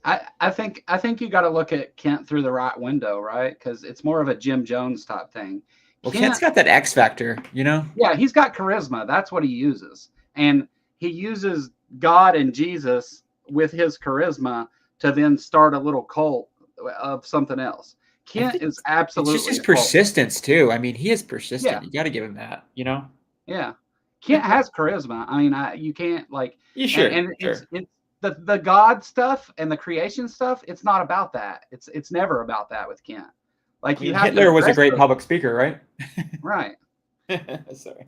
I think you got to look at Kent through the right window, right? Because it's more of a Jim Jones type thing. Well, Kent's got that X factor, Yeah, he's got charisma. That's what he uses, and he uses God and Jesus with his charisma to then start a little cult of something else. Kent is absolutely it's just his persistence too. I mean, he is persistent. Yeah. You got to give him that, Yeah, Kent has charisma. I mean, you can't sure. And it's the God stuff and the creation stuff. It's not about that. It's never about that with Kent. Like I mean, you have to Hitler was a address great those. public speaker, right? Right. Sorry.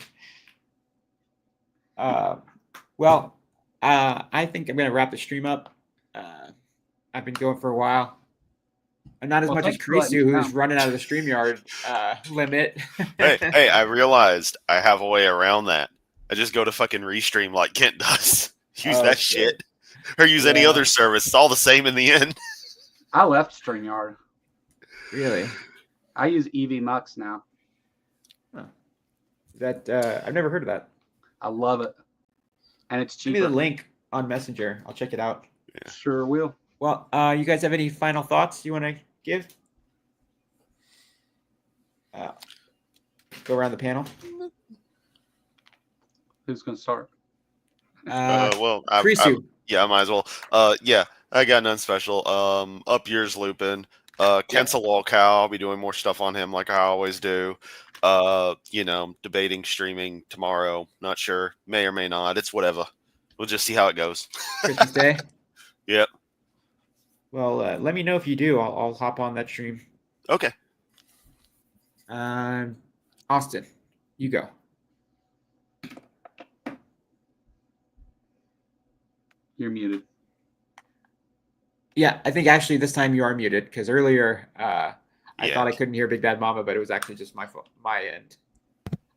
Well, I think I'm going to wrap the stream up. I've been going for a while. Not as much as thanks for letting Krisu, me who's know. running out of the StreamYard limit. Hey, I realized I have a way around that. I just go to fucking Restream like Kent does. Use that shit. Or use any other service. It's all the same in the end. I left StreamYard. Really? I use EV Mux now. Huh. That I've never heard of that. I love it. And it's Give cheaper. me the link on Messenger. I'll check it out. Yeah. Sure will. Well, you guys have any final thoughts you want to give? Go around the panel. Who's going to start? Well, Krisu. I might as well. Yeah, I got none special. Up yours, Lupin. Kent's a lol cow. I'll be doing more stuff on him like I always do. Debating, streaming tomorrow. Not sure. May or may not. It's whatever. We'll just see how it goes. Christmas Day. Yep. Well, let me know if you do. I'll hop on that stream. Okay. Austin, you go. You're muted. Yeah, I think actually this time you are muted because earlier I Yeah. thought I couldn't hear Big Bad Mama, but it was actually just my end.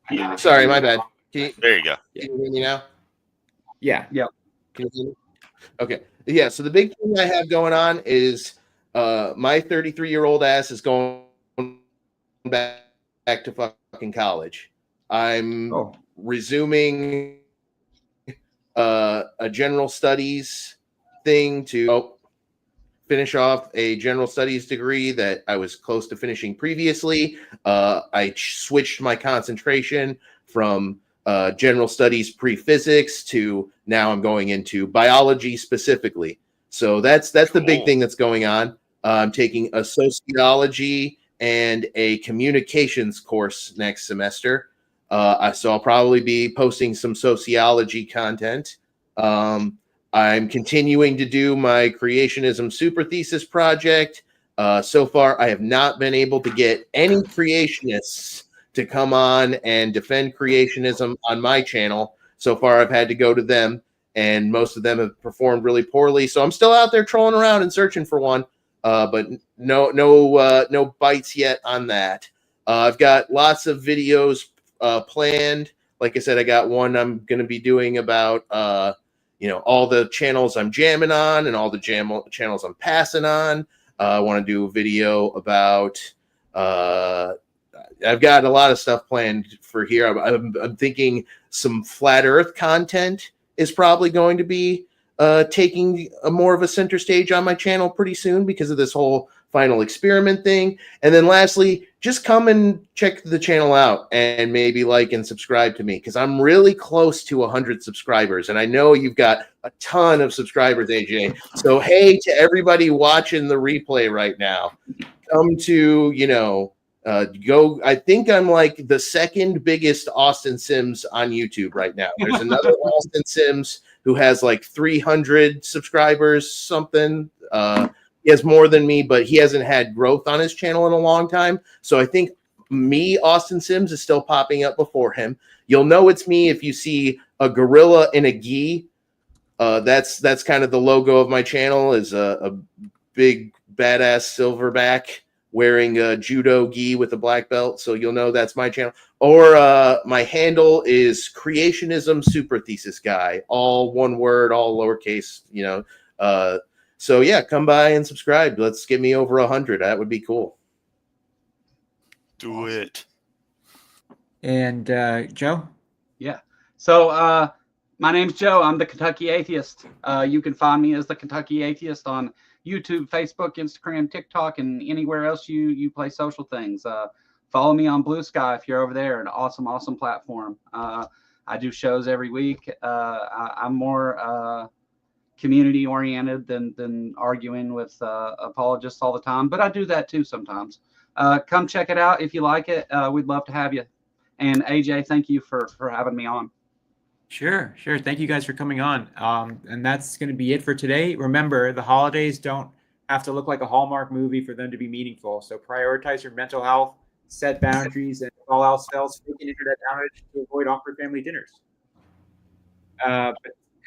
Yeah. Sorry, my bad. There you go. Can you hear me now? Yeah. Can you hear me? Okay. Yeah. So the big thing I have going on is my 33-year-old ass is going back to fucking college. I'm resuming a general studies thing to finish off a general studies degree that I was close to finishing previously. I switched my concentration from general studies pre-physics to now I'm going into biology specifically. So that's the big thing that's going on. I'm taking a sociology and a communications course next semester. So I'll probably be posting some sociology content. I'm continuing to do my creationism super thesis project. So far, I have not been able to get any creationists to come on and defend creationism on my channel. So far, I've had to go to them, and most of them have performed really poorly. So I'm still out there trolling around and searching for one, but no bites yet on that. I've got lots of videos planned. Like I said, I got one I'm going to be doing about all the channels I'm jamming on and all the channels I'm passing on. I want to do a video about. I've got a lot of stuff planned for here. I'm thinking some flat Earth content is probably going to be taking more of a center stage on my channel pretty soon because of this whole final experiment thing. And then lastly, just come and check the channel out and maybe like and subscribe to me because I'm really close to 100 subscribers. And I know you've got a ton of subscribers, AJ. So, hey, to everybody watching the replay right now, come to, go. I think I'm like the second biggest Austin Sims on YouTube right now. There's another Austin Sims who has like 300 subscribers, something. He has more than me, but he hasn't had growth on his channel in a long time. So I think me, Austin Sims, is still popping up before him. You'll know it's me if you see a gorilla in a gi. That's kind of the logo of my channel, is a big badass silverback wearing a judo gi with a black belt. So you'll know that's my channel. Or my handle is Creationism Super Thesis Guy, all one word, all lowercase, So yeah, come by and subscribe. Let's get me over 100. That would be cool. Do it. And Joe? Yeah. So my name's Joe. I'm the Kentucky Atheist. You can find me as the Kentucky Atheist on YouTube, Facebook, Instagram, TikTok, and anywhere else you play social things. Follow me on Blue Sky if you're over there. An awesome platform. I do shows every week. I'm more community oriented than arguing with apologists all the time, but I do that too sometimes. Come check it out if you like it. We'd love to have you. And AJ, thank you for having me on. Sure. Thank you guys for coming on. And that's going to be it for today. Remember, the holidays don't have to look like a Hallmark movie for them to be meaningful. So prioritize your mental health, set boundaries, and if all else fails, fake an internet outage to avoid awkward family dinners. But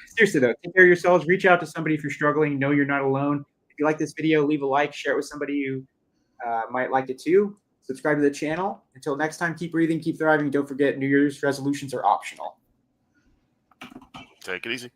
seriously though, take care of yourselves. Reach out to somebody if you're struggling. Know you're not alone. If you like this video, leave a like, share it with somebody who might like it too. Subscribe to the channel. Until next time, keep breathing, keep thriving. Don't forget, New Year's resolutions are optional. Take it easy.